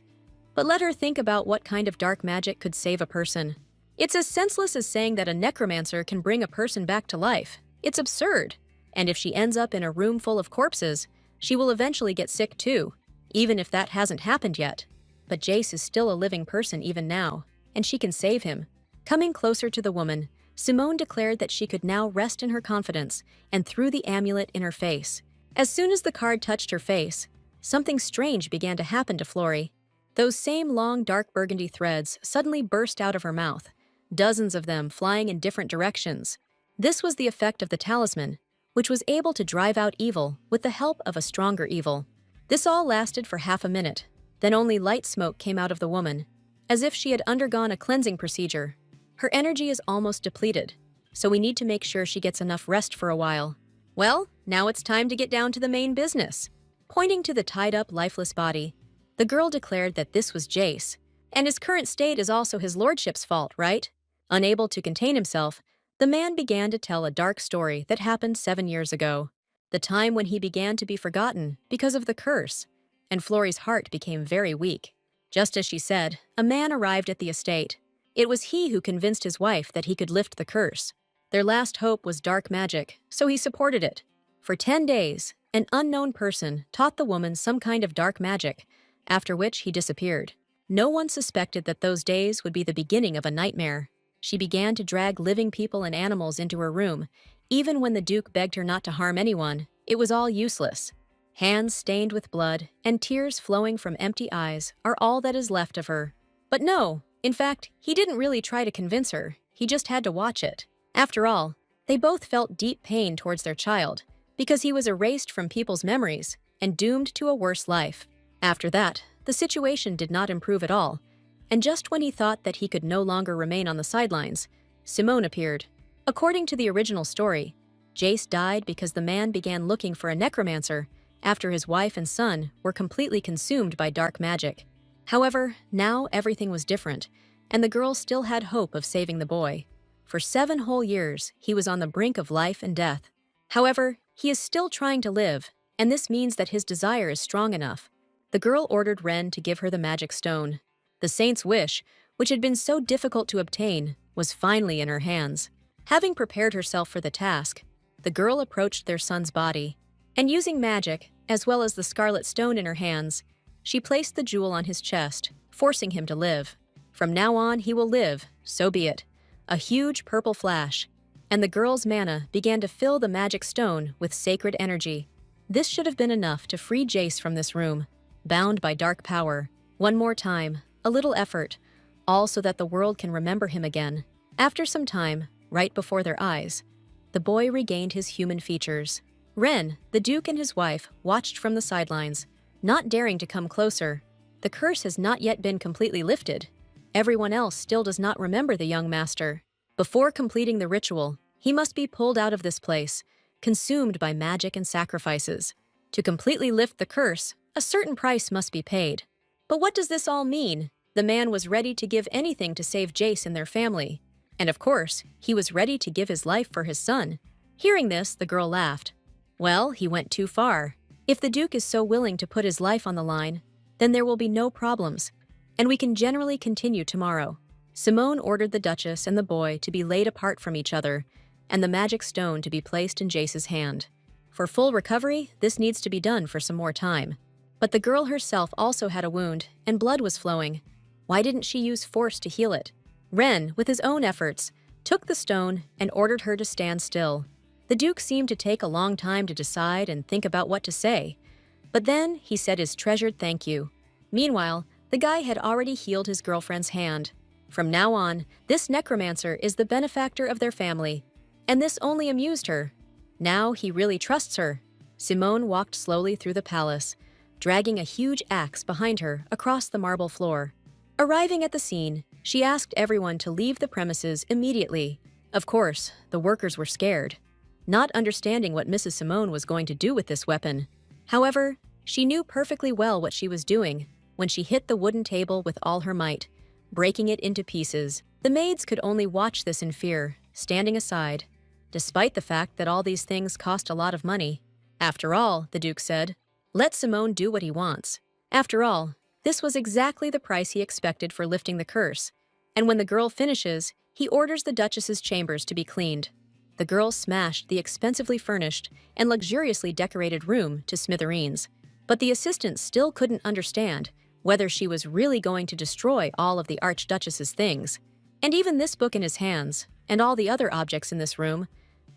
but let her think about what kind of dark magic could save a person. It's as senseless as saying that a necromancer can bring a person back to life. It's absurd. And if she ends up in a room full of corpses, she will eventually get sick too, even if that hasn't happened yet. But Jace is still a living person even now, and she can save him. Coming closer to the woman, Simone declared that she could now rest in her confidence and threw the amulet in her face. As soon as the card touched her face, something strange began to happen to Flori. Those same long dark burgundy threads suddenly burst out of her mouth, dozens of them flying in different directions. This was the effect of the talisman, which was able to drive out evil with the help of a stronger evil. This all lasted for half a minute, then only light smoke came out of the woman, as if she had undergone a cleansing procedure. Her energy is almost depleted, so we need to make sure she gets enough rest for a while. Well, now it's time to get down to the main business. Pointing to the tied-up, lifeless body, the girl declared that this was Jace, and his current state is also his lordship's fault, right? Unable to contain himself, the man began to tell a dark story that happened 7 years ago. the time when he began to be forgotten because of the curse, and Florrie's heart became very weak. Just as she said, a man arrived at the estate. It was he who convinced his wife that he could lift the curse. Their last hope was dark magic, so he supported it. For 10 days, an unknown person taught the woman some kind of dark magic, after which he disappeared. No one suspected that those days would be the beginning of a nightmare. She began to drag living people and animals into her room. Even when the Duke begged her not to harm anyone, it was all useless. Hands stained with blood and tears flowing from empty eyes are all that is left of her. But no, in fact, he didn't really try to convince her, he just had to watch it. After all, they both felt deep pain towards their child, because he was erased from people's memories and doomed to a worse life. After that, the situation did not improve at all, and just when he thought that he could no longer remain on the sidelines, Simone appeared. According to the original story, Jace died because the man began looking for a necromancer after his wife and son were completely consumed by dark magic. However, now everything was different, and the girl still had hope of saving the boy. For 7 whole years, he was on the brink of life and death. However, he is still trying to live, and this means that his desire is strong enough. The girl ordered Ren to give her the magic stone. The saint's wish, which had been so difficult to obtain, was finally in her hands. Having prepared herself for the task, the girl approached their son's body, and using magic, as well as the scarlet stone in her hands, she placed the jewel on his chest, forcing him to live. From now on, he will live, so be it. A huge purple flash, and the girl's mana began to fill the magic stone with sacred energy. This should have been enough to free Jace from this room, bound by dark power. One more time, a little effort, all so that the world can remember him again. After some time, right before their eyes, the boy regained his human features. Ren, the Duke and his wife, watched from the sidelines, not daring to come closer. The curse has not yet been completely lifted. Everyone else still does not remember the young master. Before completing the ritual, he must be pulled out of this place, consumed by magic and sacrifices. To completely lift the curse, a certain price must be paid. But what does this all mean? The man was ready to give anything to save Jace and their family. And of course, he was ready to give his life for his son. Hearing this, the girl laughed. Well, he went too far. If the Duke is so willing to put his life on the line, then there will be no problems, and we can generally continue tomorrow. Simone ordered the Duchess and the boy to be laid apart from each other, and the magic stone to be placed in Jace's hand. For full recovery, this needs to be done for some more time. But the girl herself also had a wound, and blood was flowing. Why didn't she use force to heal it? Ren, with his own efforts, took the stone and ordered her to stand still. The Duke seemed to take a long time to decide and think about what to say. But then he said his treasured thank you. Meanwhile, the guy had already healed his girlfriend's hand. From now on, this necromancer is the benefactor of their family, and this only amused her. Now he really trusts her. Simone walked slowly through the palace, dragging a huge axe behind her across the marble floor. Arriving at the scene, she asked everyone to leave the premises immediately. Of course, the workers were scared, not understanding what Mrs. Simone was going to do with this weapon. However, she knew perfectly well what she was doing when she hit the wooden table with all her might, breaking it into pieces. The maids could only watch this in fear, standing aside, despite the fact that all these things cost a lot of money. After all, the Duke said, let Simone do what he wants. After all, this was exactly the price he expected for lifting the curse, and when the girl finishes, he orders the Duchess's chambers to be cleaned. The girl smashed the expensively furnished and luxuriously decorated room to smithereens, but the assistant still couldn't understand whether she was really going to destroy all of the Archduchess's things. And even this book in his hands, and all the other objects in this room,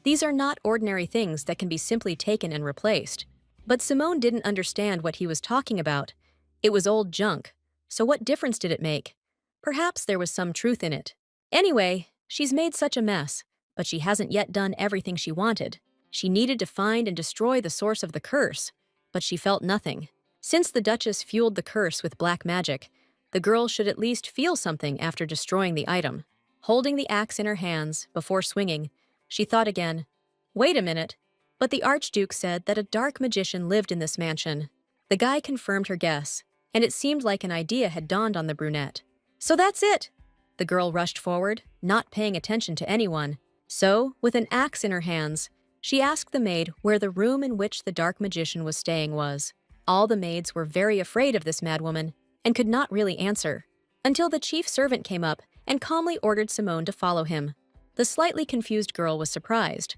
these are not ordinary things that can be simply taken and replaced. But Simone didn't understand what he was talking about. It was old junk, so what difference did it make? Perhaps there was some truth in it. Anyway, she's made such a mess, but she hasn't yet done everything she wanted. She needed to find and destroy the source of the curse, but she felt nothing. Since the Duchess fueled the curse with black magic, the girl should at least feel something after destroying the item. Holding the axe in her hands before swinging, she thought again, wait a minute. But the Archduke said that a dark magician lived in this mansion. The guy confirmed her guess, and it seemed like an idea had dawned on the brunette. So that's it! The girl rushed forward, not paying attention to anyone. So, with an axe in her hands, She asked the maid where the room in which the dark magician was staying was. All the maids were very afraid of this madwoman and could not really answer, until the chief servant came up and calmly ordered Simone to follow him. The slightly confused girl was surprised,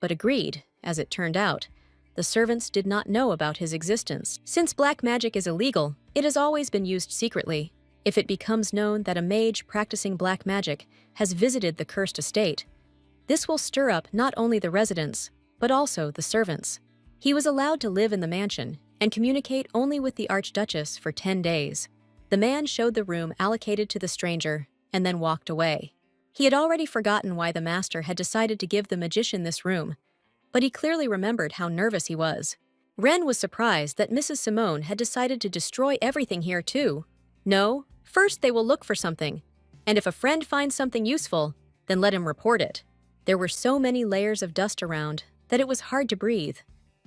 but agreed. As it turned out, the servants did not know about his existence. Since black magic is illegal, it has always been used secretly. If it becomes known that a mage practicing black magic has visited the cursed estate, this will stir up not only the residents, but also the servants. He was allowed to live in the mansion and communicate only with the Archduchess for 10 days. The man showed the room allocated to the stranger and then walked away. He had already forgotten why the master had decided to give the magician this room, but he clearly remembered how nervous he was. Ren was surprised that Mrs. Simone had decided to destroy everything here too. No, first they will look for something, and if a friend finds something useful, then let him report it. There were so many layers of dust around that it was hard to breathe,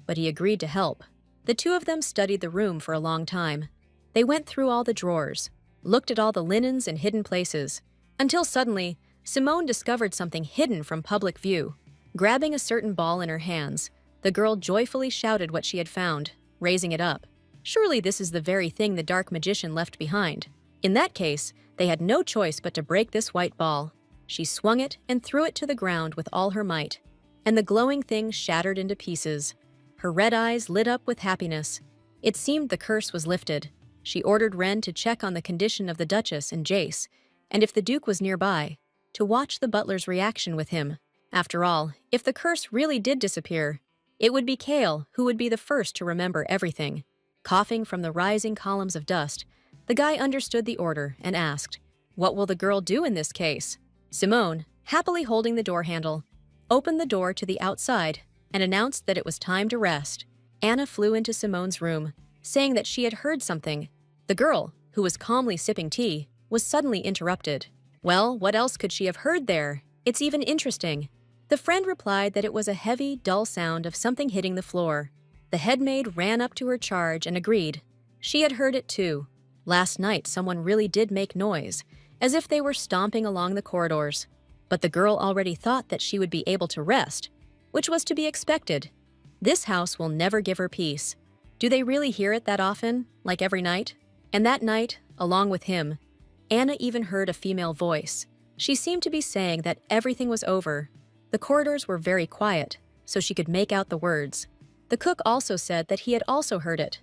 but he agreed to help. The two of them studied the room for a long time. They went through all the drawers, looked at all the linens and hidden places, until suddenly, Simone discovered something hidden from public view. Grabbing a certain ball in her hands, the girl joyfully shouted what she had found, raising it up. Surely this is the very thing the dark magician left behind. In that case, they had no choice but to break this white ball. She swung it and threw it to the ground with all her might, and the glowing thing shattered into pieces. Her red eyes lit up with happiness. It seemed the curse was lifted. She ordered Ren to check on the condition of the Duchess and Jace, and if the Duke was nearby, to watch the butler's reaction with him. After all, if the curse really did disappear, it would be Kale who would be the first to remember everything. Coughing from the rising columns of dust, the guy understood the order and asked, "What will the girl do in this case?" Simone, happily holding the door handle, opened the door to the outside and announced that it was time to rest. Anna flew into Simone's room, saying that she had heard something. The girl, who was calmly sipping tea, was suddenly interrupted. Well, what else could she have heard there? It's even interesting. The friend replied that it was a heavy, dull sound of something hitting the floor. The headmaid ran up to her charge and agreed. She had heard it too. Last night someone really did make noise, as if they were stomping along the corridors. But the girl already thought that she would be able to rest, which was to be expected. This house will never give her peace. Do they really hear it that often, like every night? And that night, along with him, Anna even heard a female voice. She seemed to be saying that everything was over. The corridors were very quiet, so she could make out the words. The cook also said that he had also heard it.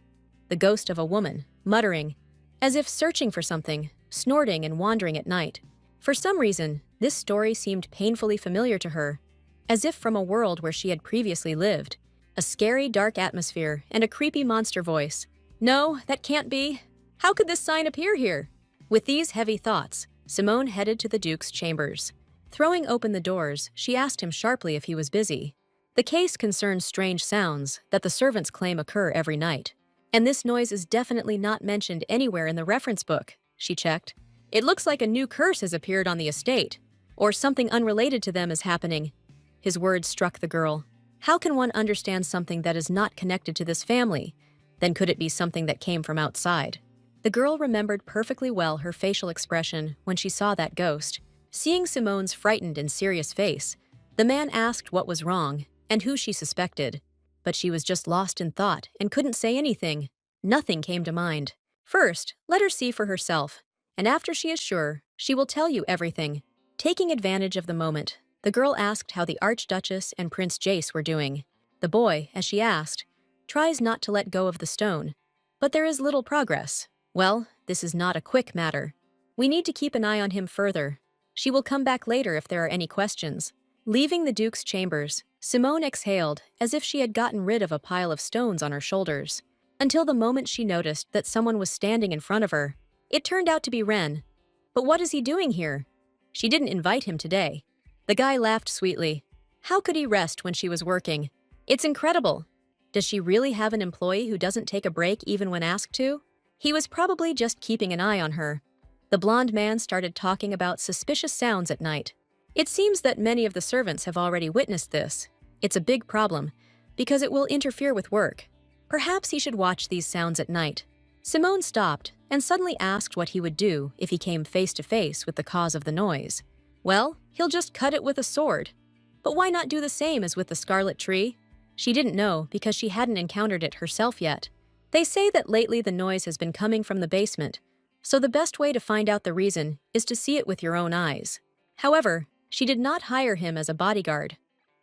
The ghost of a woman, muttering, as if searching for something, snorting and wandering at night. For some reason, this story seemed painfully familiar to her, as if from a world where she had previously lived. A scary, dark atmosphere and a creepy monster voice. No, that can't be. How could this sign appear here? With these heavy thoughts, Simone headed to the Duke's chambers. Throwing open the doors, she asked him sharply if he was busy. The case concerns strange sounds that the servants claim occur every night. And this noise is definitely not mentioned anywhere in the reference book, she checked. It looks like a new curse has appeared on the estate, or something unrelated to them is happening. His words struck the girl. How can one understand something that is not connected to this family? Then could it be something that came from outside? The girl remembered perfectly well her facial expression when she saw that ghost. Seeing Simone's frightened and serious face, the man asked what was wrong and who she suspected. But she was just lost in thought and couldn't say anything. Nothing came to mind. First, let her see for herself, and after she is sure, she will tell you everything. Taking advantage of the moment, the girl asked how the Archduchess and Prince Jace were doing. The boy, as she asked, tries not to let go of the stone, but there is little progress. Well, this is not a quick matter. We need to keep an eye on him further. She will come back later if there are any questions. Leaving the Duke's chambers, Simone exhaled as if she had gotten rid of a pile of stones on her shoulders, until the moment she noticed that someone was standing in front of her. It turned out to be Ren. But what is he doing here? She didn't invite him today. The guy laughed sweetly. How could he rest when she was working? It's incredible. Does she really have an employee who doesn't take a break even when asked to? He was probably just keeping an eye on her. The blonde man started talking about suspicious sounds at night. It seems that many of the servants have already witnessed this. It's a big problem, because it will interfere with work. Perhaps he should watch these sounds at night. Simone stopped and suddenly asked what he would do if he came face to face with the cause of the noise. Well, he'll just cut it with a sword. But why not do the same as with the scarlet tree? She didn't know because she hadn't encountered it herself yet. They say that lately the noise has been coming from the basement, so the best way to find out the reason is to see it with your own eyes. However, she did not hire him as a bodyguard.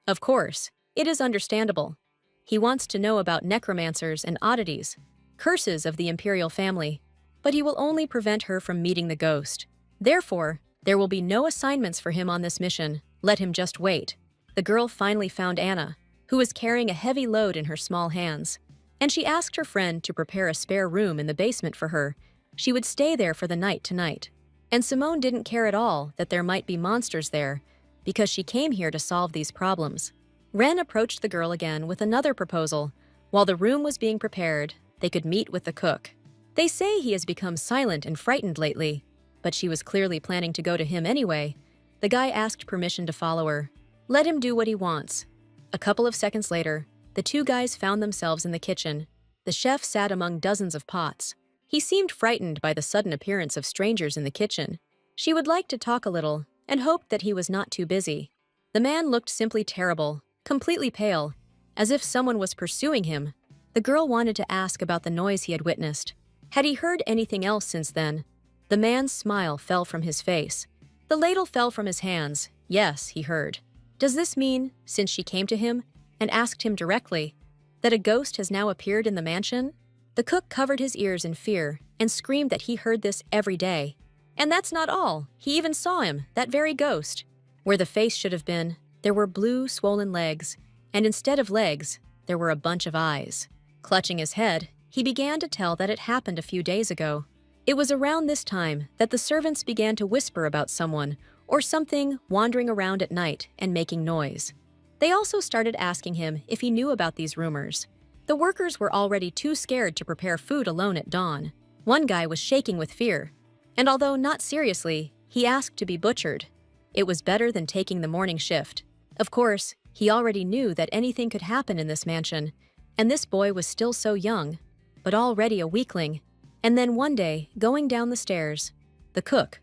Of course, it is understandable. He wants to know about necromancers and oddities, curses of the imperial family, but he will only prevent her from meeting the ghost. Therefore, there will be no assignments for him on this mission. Let him just wait. The girl finally found Anna, who was carrying a heavy load in her small hands, and she asked her friend to prepare a spare room in the basement for her. She would stay there for the night tonight. And Simone didn't care at all that there might be monsters there, because she came here to solve these problems. Ren approached the girl again with another proposal. While the room was being prepared, they could meet with the cook. They say he has become silent and frightened lately, but she was clearly planning to go to him anyway. The guy asked permission to follow her. Let him do what he wants. A couple of seconds later, the two guys found themselves in the kitchen. The chef sat among dozens of pots. He seemed frightened by the sudden appearance of strangers in the kitchen. She would like to talk a little and hoped that he was not too busy. The man looked simply terrible, completely pale, as if someone was pursuing him. The girl wanted to ask about the noise he had witnessed. Had he heard anything else since then? The man's smile fell from his face. The ladle fell from his hands. Yes, he heard. Does this mean, since she came to him and asked him directly, that a ghost has now appeared in the mansion? The cook covered his ears in fear and screamed that he heard this every day. And that's not all. He even saw him, that very ghost. Where the face should have been, there were blue, swollen legs, and instead of legs, there were a bunch of eyes. Clutching his head, he began to tell that it happened a few days ago. It was around this time that the servants began to whisper about someone or something wandering around at night and making noise. They also started asking him if he knew about these rumors. The workers were already too scared to prepare food alone at dawn. One guy was shaking with fear, and although not seriously, he asked to be butchered. It was better than taking the morning shift. Of course, he already knew that anything could happen in this mansion, and this boy was still so young, but already a weakling. And then one day, going down the stairs, the cook,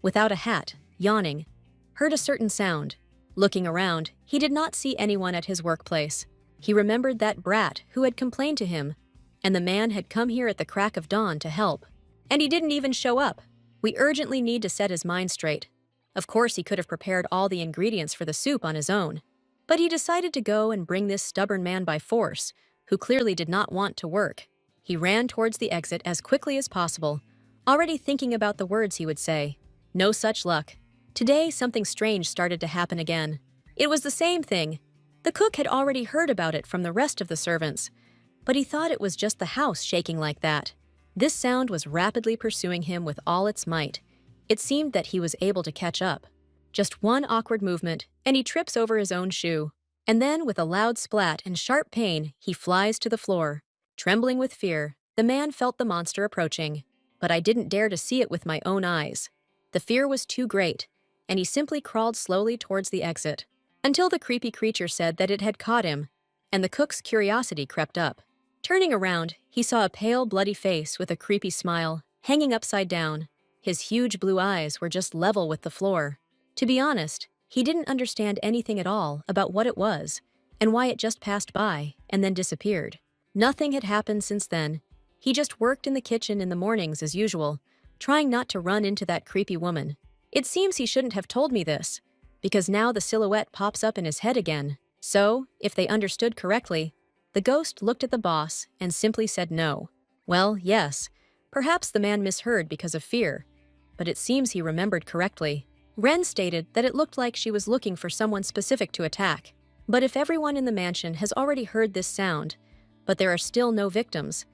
without a hat, yawning, heard a certain sound. Looking around, he did not see anyone at his workplace. He remembered that brat who had complained to him, and the man had come here at the crack of dawn to help. And he didn't even show up. We urgently need to set his mind straight. Of course, he could have prepared all the ingredients for the soup on his own, but he decided to go and bring this stubborn man by force, who clearly did not want to work. He ran towards the exit as quickly as possible, already thinking about the words he would say. No such luck. Today, something strange started to happen again. It was the same thing. The cook had already heard about it from the rest of the servants, but he thought it was just the house shaking like that. This sound was rapidly pursuing him with all its might. It seemed that he was able to catch up. Just one awkward movement, and he trips over his own shoe. And then, with a loud splat and sharp pain, he flies to the floor. Trembling with fear, the man felt the monster approaching. But I didn't dare to see it with my own eyes. The fear was too great, and he simply crawled slowly towards the exit, until the creepy creature said that it had caught him, and the cook's curiosity crept up. Turning around, he saw a pale, bloody face with a creepy smile, hanging upside down. His huge blue eyes were just level with the floor. To be honest, he didn't understand anything at all about what it was, and why it just passed by and then disappeared. Nothing had happened since then. He just worked in the kitchen in the mornings as usual, trying not to run into that creepy woman. It seems he shouldn't have told me this, because now the silhouette pops up in his head again. So, if they understood correctly, the ghost looked at the boss and simply said no. Well, yes, perhaps the man misheard because of fear, but it seems he remembered correctly. Ren stated that it looked like she was looking for someone specific to attack. But if everyone in the mansion has already heard this sound, but there are still no victims,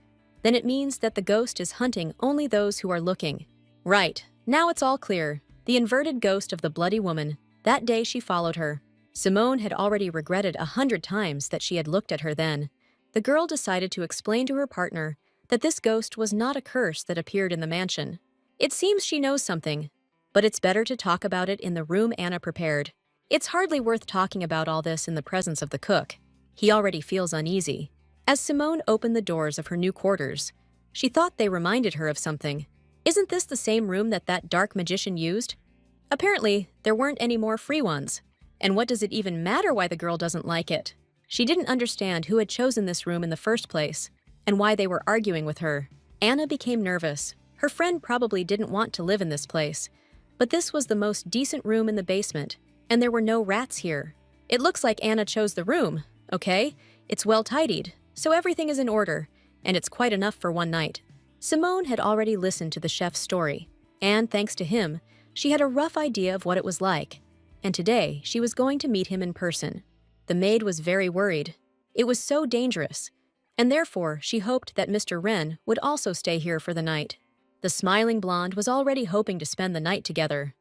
then it means that the ghost is hunting only those who are looking. Right, now it's all clear. The inverted ghost of the bloody woman. That day she followed her. Simone had already regretted 100 times that she had looked at her then. The girl decided to explain to her partner that this ghost was not a curse that appeared in the mansion. It seems she knows something, but it's better to talk about it in the room Anna prepared. It's hardly worth talking about all this in the presence of the cook. He already feels uneasy. As Simone opened the doors of her new quarters, she thought they reminded her of something. Isn't this the same room that dark magician used? Apparently, there weren't any more free ones. And what does it even matter why the girl doesn't like it? She didn't understand who had chosen this room in the first place, and why they were arguing with her. Anna became nervous. Her friend probably didn't want to live in this place, but this was the most decent room in the basement, and there were no rats here. It looks like Anna chose the room, okay? It's well tidied, so everything is in order, and it's quite enough for one night. Simone had already listened to the chef's story, and thanks to him, she had a rough idea of what it was like. And today, she was going to meet him in person. The maid was very worried. It was so dangerous, and therefore she hoped that Mr. Wren would also stay here for the night. The smiling blonde was already hoping to spend the night together.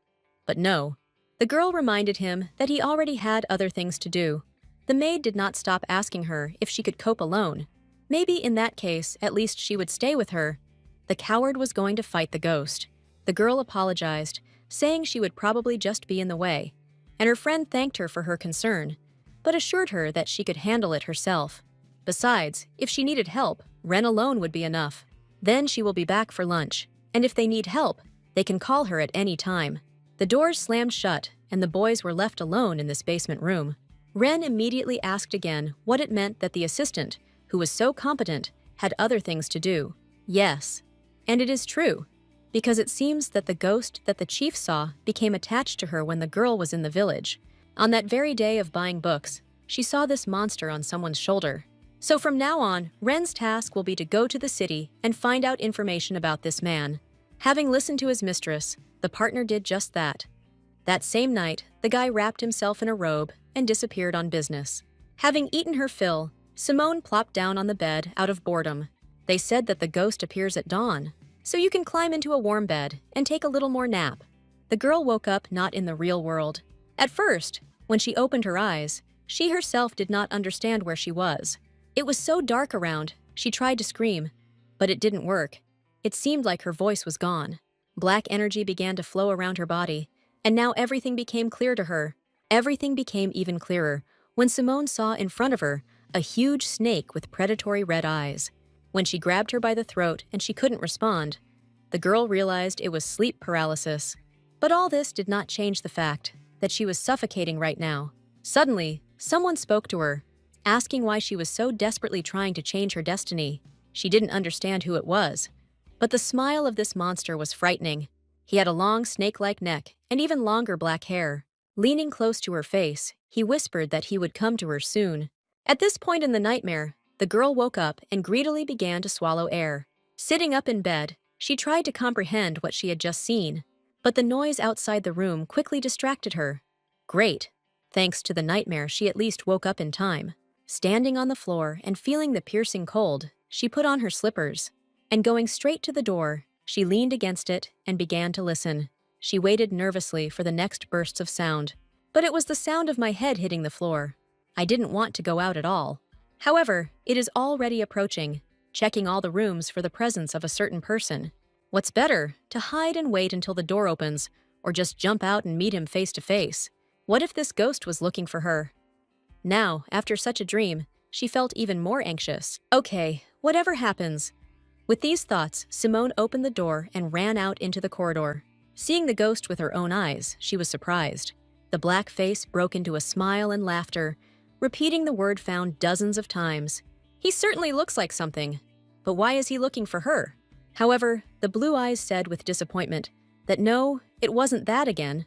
But no. The girl reminded him that he already had other things to do. The maid did not stop asking her if she could cope alone. Maybe in that case, at least she would stay with her. The coward was going to fight the ghost. The girl apologized, saying she would probably just be in the way, and her friend thanked her for her concern, but assured her that she could handle it herself. Besides, if she needed help, Wren alone would be enough. Then she will be back for lunch, and if they need help, they can call her at any time. The doors slammed shut, and the boys were left alone in this basement room. Wren immediately asked again what it meant that the assistant, who was so competent, had other things to do. Yes, and it is true, because it seems that the ghost that the chief saw became attached to her when the girl was in the village. On that very day of buying books, she saw this monster on someone's shoulder. So from now on, Wren's task will be to go to the city and find out information about this man. Having listened to his mistress, the partner did just that. That same night, the guy wrapped himself in a robe and disappeared on business. Having eaten her fill, Simone plopped down on the bed out of boredom. They said that the ghost appears at dawn, so you can climb into a warm bed and take a little more nap. The girl woke up not in the real world. At first, when she opened her eyes, she herself did not understand where she was. It was so dark around, she tried to scream, but it didn't work. It seemed like her voice was gone. Black energy began to flow around her body, and now everything became clear to her. Everything became even clearer when Simone saw in front of her a huge snake with predatory red eyes. When she grabbed her by the throat and she couldn't respond, the girl realized it was sleep paralysis. But all this did not change the fact that she was suffocating right now. Suddenly, someone spoke to her, asking why she was so desperately trying to change her destiny. She didn't understand who it was, but the smile of this monster was frightening. He had a long snake-like neck and even longer black hair. Leaning close to her face, he whispered that he would come to her soon. At this point in the nightmare, the girl woke up and greedily began to swallow air. Sitting up in bed, she tried to comprehend what she had just seen, but the noise outside the room quickly distracted her. Great. Thanks to the nightmare, she at least woke up in time. Standing on the floor and feeling the piercing cold, she put on her slippers, and going straight to the door, she leaned against it and began to listen. She waited nervously for the next bursts of sound, but it was the sound of my head hitting the floor. I didn't want to go out at all. However, it is already approaching, checking all the rooms for the presence of a certain person. What's better, to hide and wait until the door opens, or just jump out and meet him face to face? What if this ghost was looking for her? Now, after such a dream, she felt even more anxious. Okay, whatever happens. With these thoughts, Simone opened the door and ran out into the corridor. Seeing the ghost with her own eyes, she was surprised. The black face broke into a smile and laughter, repeating the word found dozens of times. He certainly looks like something, but why is he looking for her? However, the blue eyes said with disappointment that no, it wasn't that again.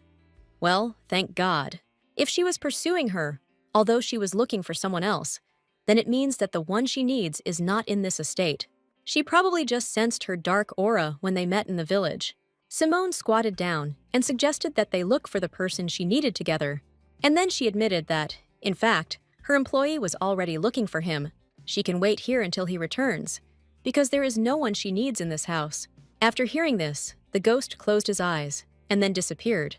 Well, thank God. If she was pursuing her, although she was looking for someone else, then it means that the one she needs is not in this estate. She probably just sensed her dark aura when they met in the village. Simone squatted down and suggested that they look for the person she needed together. And then she admitted that, in fact, her employee was already looking for him. She can wait here until he returns, because there is no one she needs in this house. After hearing this, the ghost closed his eyes and then disappeared.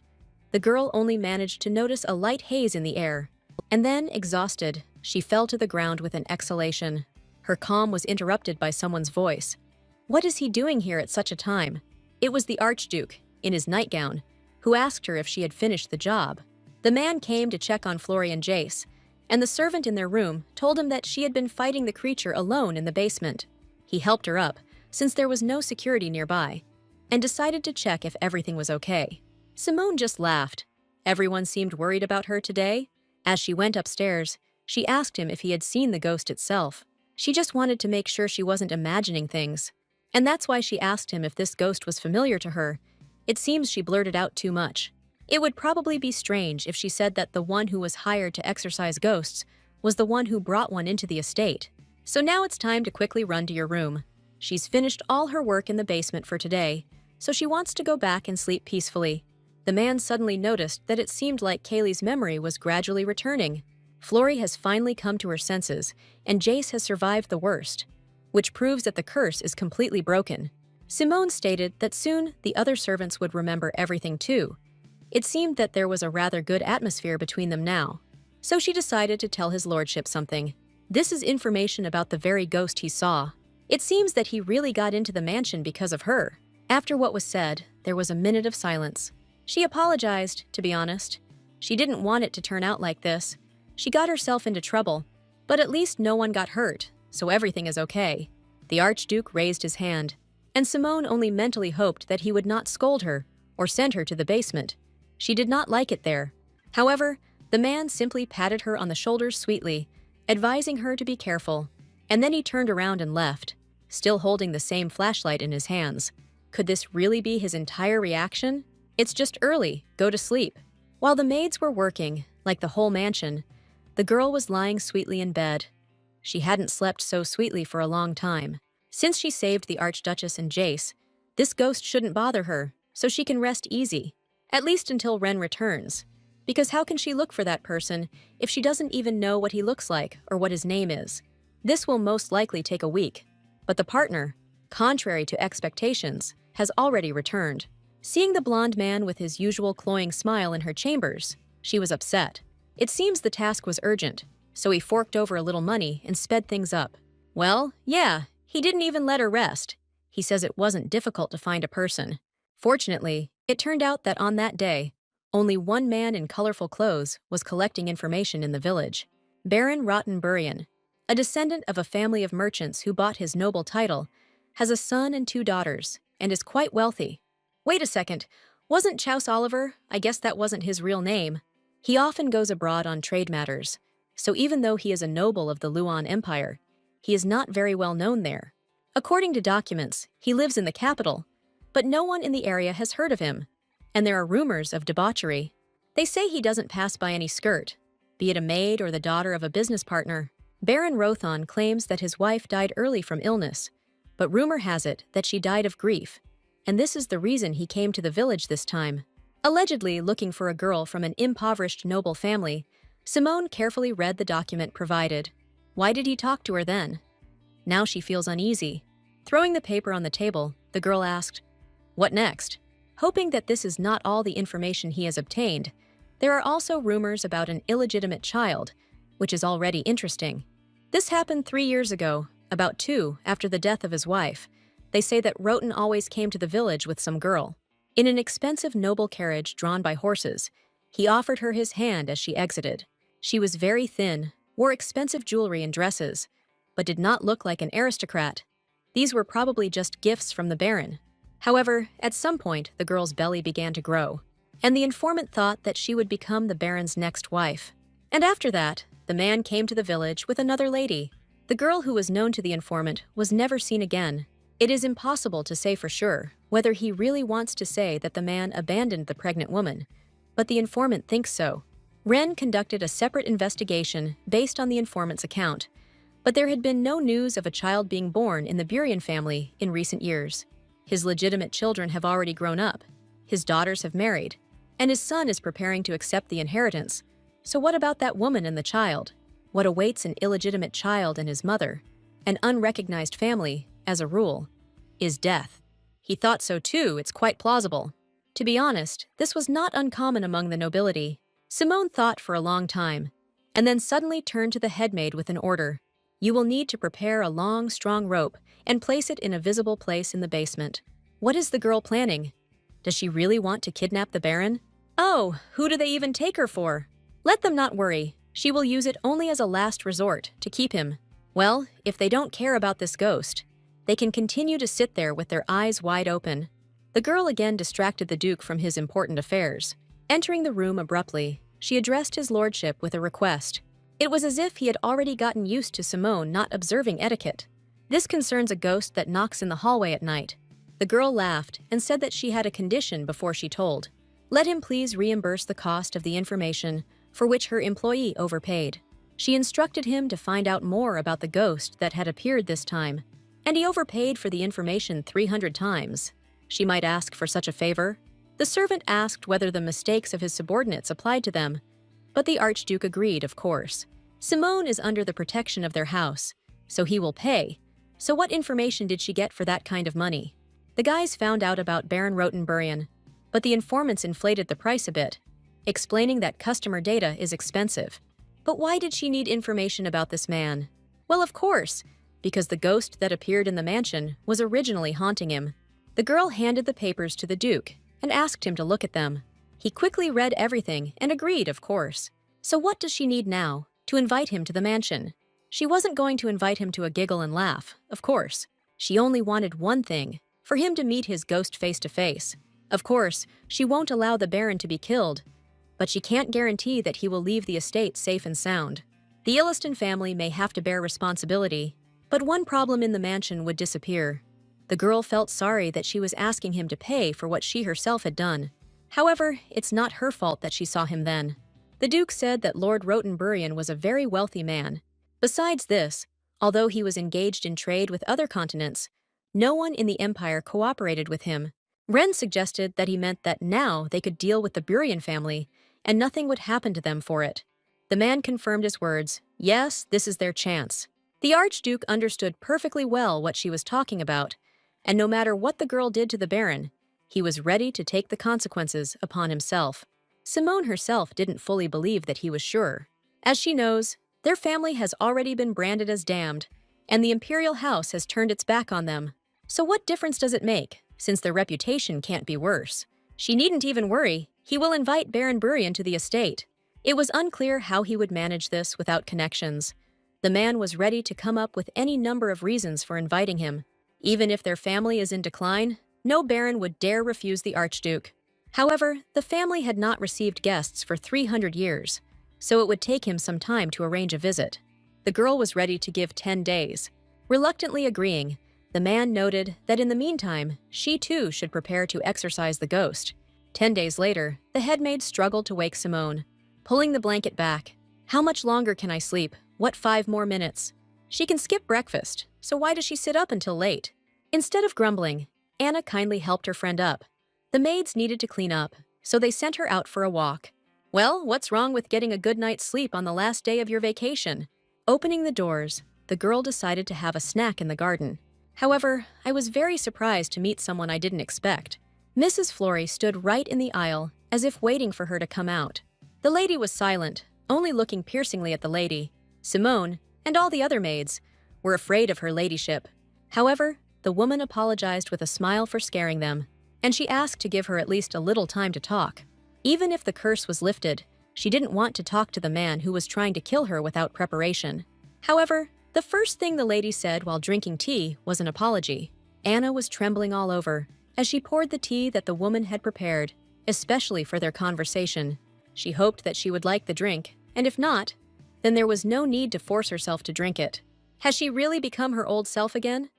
The girl only managed to notice a light haze in the air. And then, exhausted, she fell to the ground with an exhalation. Her calm was interrupted by someone's voice. What is he doing here at such a time? It was the Archduke, in his nightgown, who asked her if she had finished the job. The man came to check on Florian Jace, and the servant in their room told him that she had been fighting the creature alone in the basement. He helped her up, since there was no security nearby, and decided to check if everything was okay. Simone just laughed. Everyone seemed worried about her today. As she went upstairs, she asked him if he had seen the ghost itself. She just wanted to make sure she wasn't imagining things. And that's why she asked him if this ghost was familiar to her. It seems she blurted out too much. It would probably be strange if she said that the one who was hired to exorcise ghosts was the one who brought one into the estate. So now it's time to quickly run to your room. She's finished all her work in the basement for today, so she wants to go back and sleep peacefully. The man suddenly noticed that it seemed like Kaylee's memory was gradually returning. Flory has finally come to her senses, and Jace has survived the worst, which proves that the curse is completely broken. Simone stated that soon the other servants would remember everything too. It seemed that there was a rather good atmosphere between them now. So she decided to tell his lordship something. This is information about the very ghost he saw. It seems that he really got into the mansion because of her. After what was said, there was a minute of silence. She apologized, to be honest. She didn't want it to turn out like this. She got herself into trouble, but at least no one got hurt, so everything is okay. The Archduke raised his hand, and Simone only mentally hoped that he would not scold her or send her to the basement. She did not like it there. However, the man simply patted her on the shoulders sweetly, advising her to be careful, and then he turned around and left, still holding the same flashlight in his hands. Could this really be his entire reaction? It's just early, go to sleep. While the maids were working, like the whole mansion, the girl was lying sweetly in bed. She hadn't slept so sweetly for a long time. Since she saved the Archduchess and Jace, this ghost shouldn't bother her, so she can rest easy, at least until Ren returns. Because how can she look for that person if she doesn't even know what he looks like or what his name is? This will most likely take a week, but the partner, contrary to expectations, has already returned. Seeing the blonde man with his usual cloying smile in her chambers, she was upset. It seems the task was urgent, so he forked over a little money and sped things up. Well, yeah, he didn't even let her rest. He says it wasn't difficult to find a person. Fortunately, it turned out that on that day, only one man in colorful clothes was collecting information in the village. Baron Rottenburian, a descendant of a family of merchants who bought his noble title, has a son and 2 daughters, and is quite wealthy. Wait a second, wasn't Chouse Oliver? I guess that wasn't his real name. He often goes abroad on trade matters, so even though he is a noble of the Luan Empire, he is not very well known there. According to documents, he lives in the capital, but no one in the area has heard of him, and there are rumors of debauchery. They say he doesn't pass by any skirt, be it a maid or the daughter of a business partner. Baron Rothon claims that his wife died early from illness, but rumor has it that she died of grief, and this is the reason he came to the village this time. Allegedly looking for a girl from an impoverished noble family, Simone carefully read the document provided. Why did he talk to her then? Now she feels uneasy. Throwing the paper on the table, the girl asked, "What next?" Hoping that this is not all the information he has obtained, there are also rumors about an illegitimate child, which is already interesting. This happened 3 years ago, about 2 after the death of his wife. They say that Roten always came to the village with some girl. In an expensive noble carriage drawn by horses, he offered her his hand as she exited. She was very thin, wore expensive jewelry and dresses, but did not look like an aristocrat. These were probably just gifts from the Baron. However, at some point, the girl's belly began to grow, and the informant thought that she would become the Baron's next wife. And after that, the man came to the village with another lady. The girl who was known to the informant was never seen again. It is impossible to say for sure whether he really wants to say that the man abandoned the pregnant woman, but the informant thinks so. Ren conducted a separate investigation based on the informant's account, but there had been no news of a child being born in the Burian family in recent years. His legitimate children have already grown up, his daughters have married, and his son is preparing to accept the inheritance. So what about that woman and the child? What awaits an illegitimate child and his mother, an unrecognized family, as a rule, is death. He thought so too, it's quite plausible. To be honest, this was not uncommon among the nobility. Simone thought for a long time, and then suddenly turned to the headmaid with an order. You will need to prepare a long, strong rope and place it in a visible place in the basement. What is the girl planning? Does she really want to kidnap the Baron? Oh, who do they even take her for? Let them not worry. She will use it only as a last resort to keep him. Well, if they don't care about this ghost, they can continue to sit there with their eyes wide open. The girl again distracted the Duke from his important affairs. Entering the room abruptly, she addressed his lordship with a request. It was as if he had already gotten used to Simone not observing etiquette. This concerns a ghost that knocks in the hallway at night. The girl laughed and said that she had a condition before she told. Let him please reimburse the cost of the information for which her employee overpaid. She instructed him to find out more about the ghost that had appeared this time, and he overpaid for the information 300 times. She might ask for such a favor. The servant asked whether the mistakes of his subordinates applied to them, but the Archduke agreed, of course. Simone is under the protection of their house, so he will pay. So what information did she get for that kind of money? The guys found out about Baron Rotenburian, but the informants inflated the price a bit, explaining that customer data is expensive. But why did she need information about this man? Well, of course, because the ghost that appeared in the mansion was originally haunting him. The girl handed the papers to the Duke and asked him to look at them. He quickly read everything and agreed, of course. So what does she need now? To invite him to the mansion. She wasn't going to invite him to a giggle and laugh, of course. She only wanted one thing, for him to meet his ghost face to face. Of course, she won't allow the Baron to be killed, but she can't guarantee that he will leave the estate safe and sound. The Illiston family may have to bear responsibility, but one problem in the mansion would disappear. The girl felt sorry that she was asking him to pay for what she herself had done. However, it's not her fault that she saw him then. The Duke said that Lord Rotenburian was a very wealthy man. Besides this, although he was engaged in trade with other continents, no one in the Empire cooperated with him. Ren suggested that he meant that now they could deal with the Burian family, and nothing would happen to them for it. The man confirmed his words. Yes, this is their chance. The Archduke understood perfectly well what she was talking about, and no matter what the girl did to the Baron, he was ready to take the consequences upon himself. Simone herself didn't fully believe that he was sure. As she knows, their family has already been branded as damned, and the Imperial House has turned its back on them. So what difference does it make, since their reputation can't be worse? She needn't even worry. He will invite Baron Burian to the estate. It was unclear how he would manage this without connections. The man was ready to come up with any number of reasons for inviting him. Even if their family is in decline, no baron would dare refuse the Archduke. However, the family had not received guests for 300 years, so it would take him some time to arrange a visit. The girl was ready to give 10 days. Reluctantly agreeing, the man noted that in the meantime, she too should prepare to exorcise the ghost. 10 days later, the headmaid struggled to wake Simone, pulling the blanket back. How much longer can I sleep? What, 5 more minutes? She can skip breakfast, so why does she sit up until late? Instead of grumbling, Anna kindly helped her friend up. The maids needed to clean up, so they sent her out for a walk. Well, what's wrong with getting a good night's sleep on the last day of your vacation? Opening the doors, the girl decided to have a snack in the garden. However, I was very surprised to meet someone I didn't expect. Mrs. Flory stood right in the aisle, as if waiting for her to come out. The lady was silent, only looking piercingly at the lady. Simone, and all the other maids, were afraid of her ladyship. However, the woman apologized with a smile for scaring them, and she asked to give her at least a little time to talk. Even if the curse was lifted, she didn't want to talk to the man who was trying to kill her without preparation. However, the first thing the lady said while drinking tea was an apology. Anna was trembling all over as she poured the tea that the woman had prepared, especially for their conversation. She hoped that she would like the drink, and if not, then there was no need to force herself to drink it. Has she really become her old self again?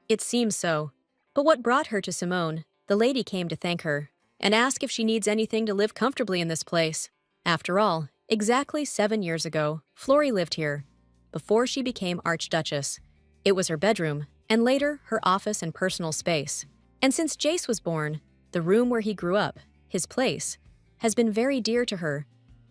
It seems so. But what brought her to Simone? The lady came to thank her and ask if she needs anything to live comfortably in this place. After all, exactly 7 years ago, Flory lived here. Before she became Archduchess, it was her bedroom, and later her office and personal space. And since Jace was born, the room where he grew up, his place, has been very dear to her.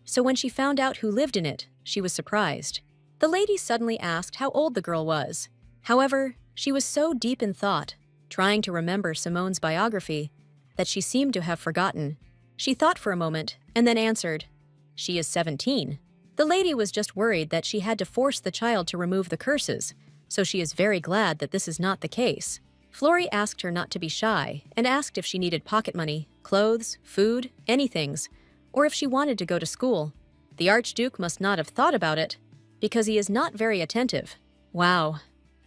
So when she found out who lived in it, she was surprised. The lady suddenly asked how old the girl was. However, she was so deep in thought, trying to remember Simone's biography, that she seemed to have forgotten. She thought for a moment and then answered, "She is 17. The lady was just worried that she had to force the child to remove the curses, so she is very glad that this is not the case. Flory asked her not to be shy and asked if she needed pocket money, clothes, food, anythings, or if she wanted to go to school. The Archduke must not have thought about it, because he is not very attentive. Wow.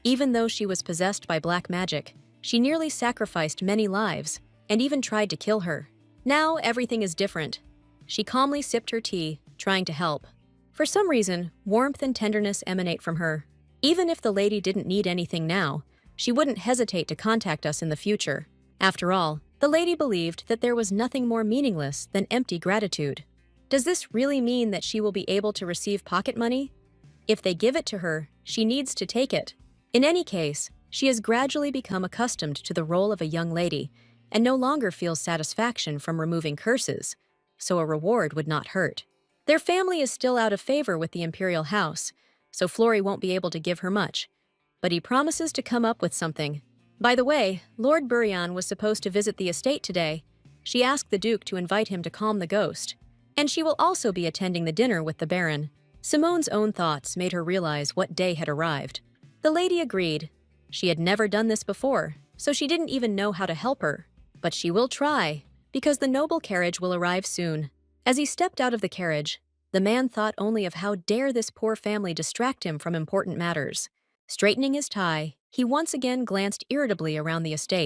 Even though she was possessed by black magic, she nearly sacrificed many lives and even tried to kill her. Now everything is different. She calmly sipped her tea, trying to help. For some reason, warmth and tenderness emanate from her. Even if the lady didn't need anything now, she wouldn't hesitate to contact us in the future. After all, the lady believed that there was nothing more meaningless than empty gratitude. Does this really mean that she will be able to receive pocket money? If they give it to her, she needs to take it. In any case, she has gradually become accustomed to the role of a young lady and no longer feels satisfaction from removing curses, so a reward would not hurt. Their family is still out of favor with the imperial house, so Flory won't be able to give her much, but he promises to come up with something. By the way, Lord Burian was supposed to visit the estate today. She asked the Duke to invite him to calm the ghost, and she will also be attending the dinner with the Baron. Simone's own thoughts made her realize what day had arrived. The lady agreed. She had never done this before, so she didn't even know how to help her. But she will try, because the noble carriage will arrive soon. As he stepped out of the carriage, the man thought only of how dare this poor family distract him from important matters. Straightening his tie, he once again glanced irritably around the estate.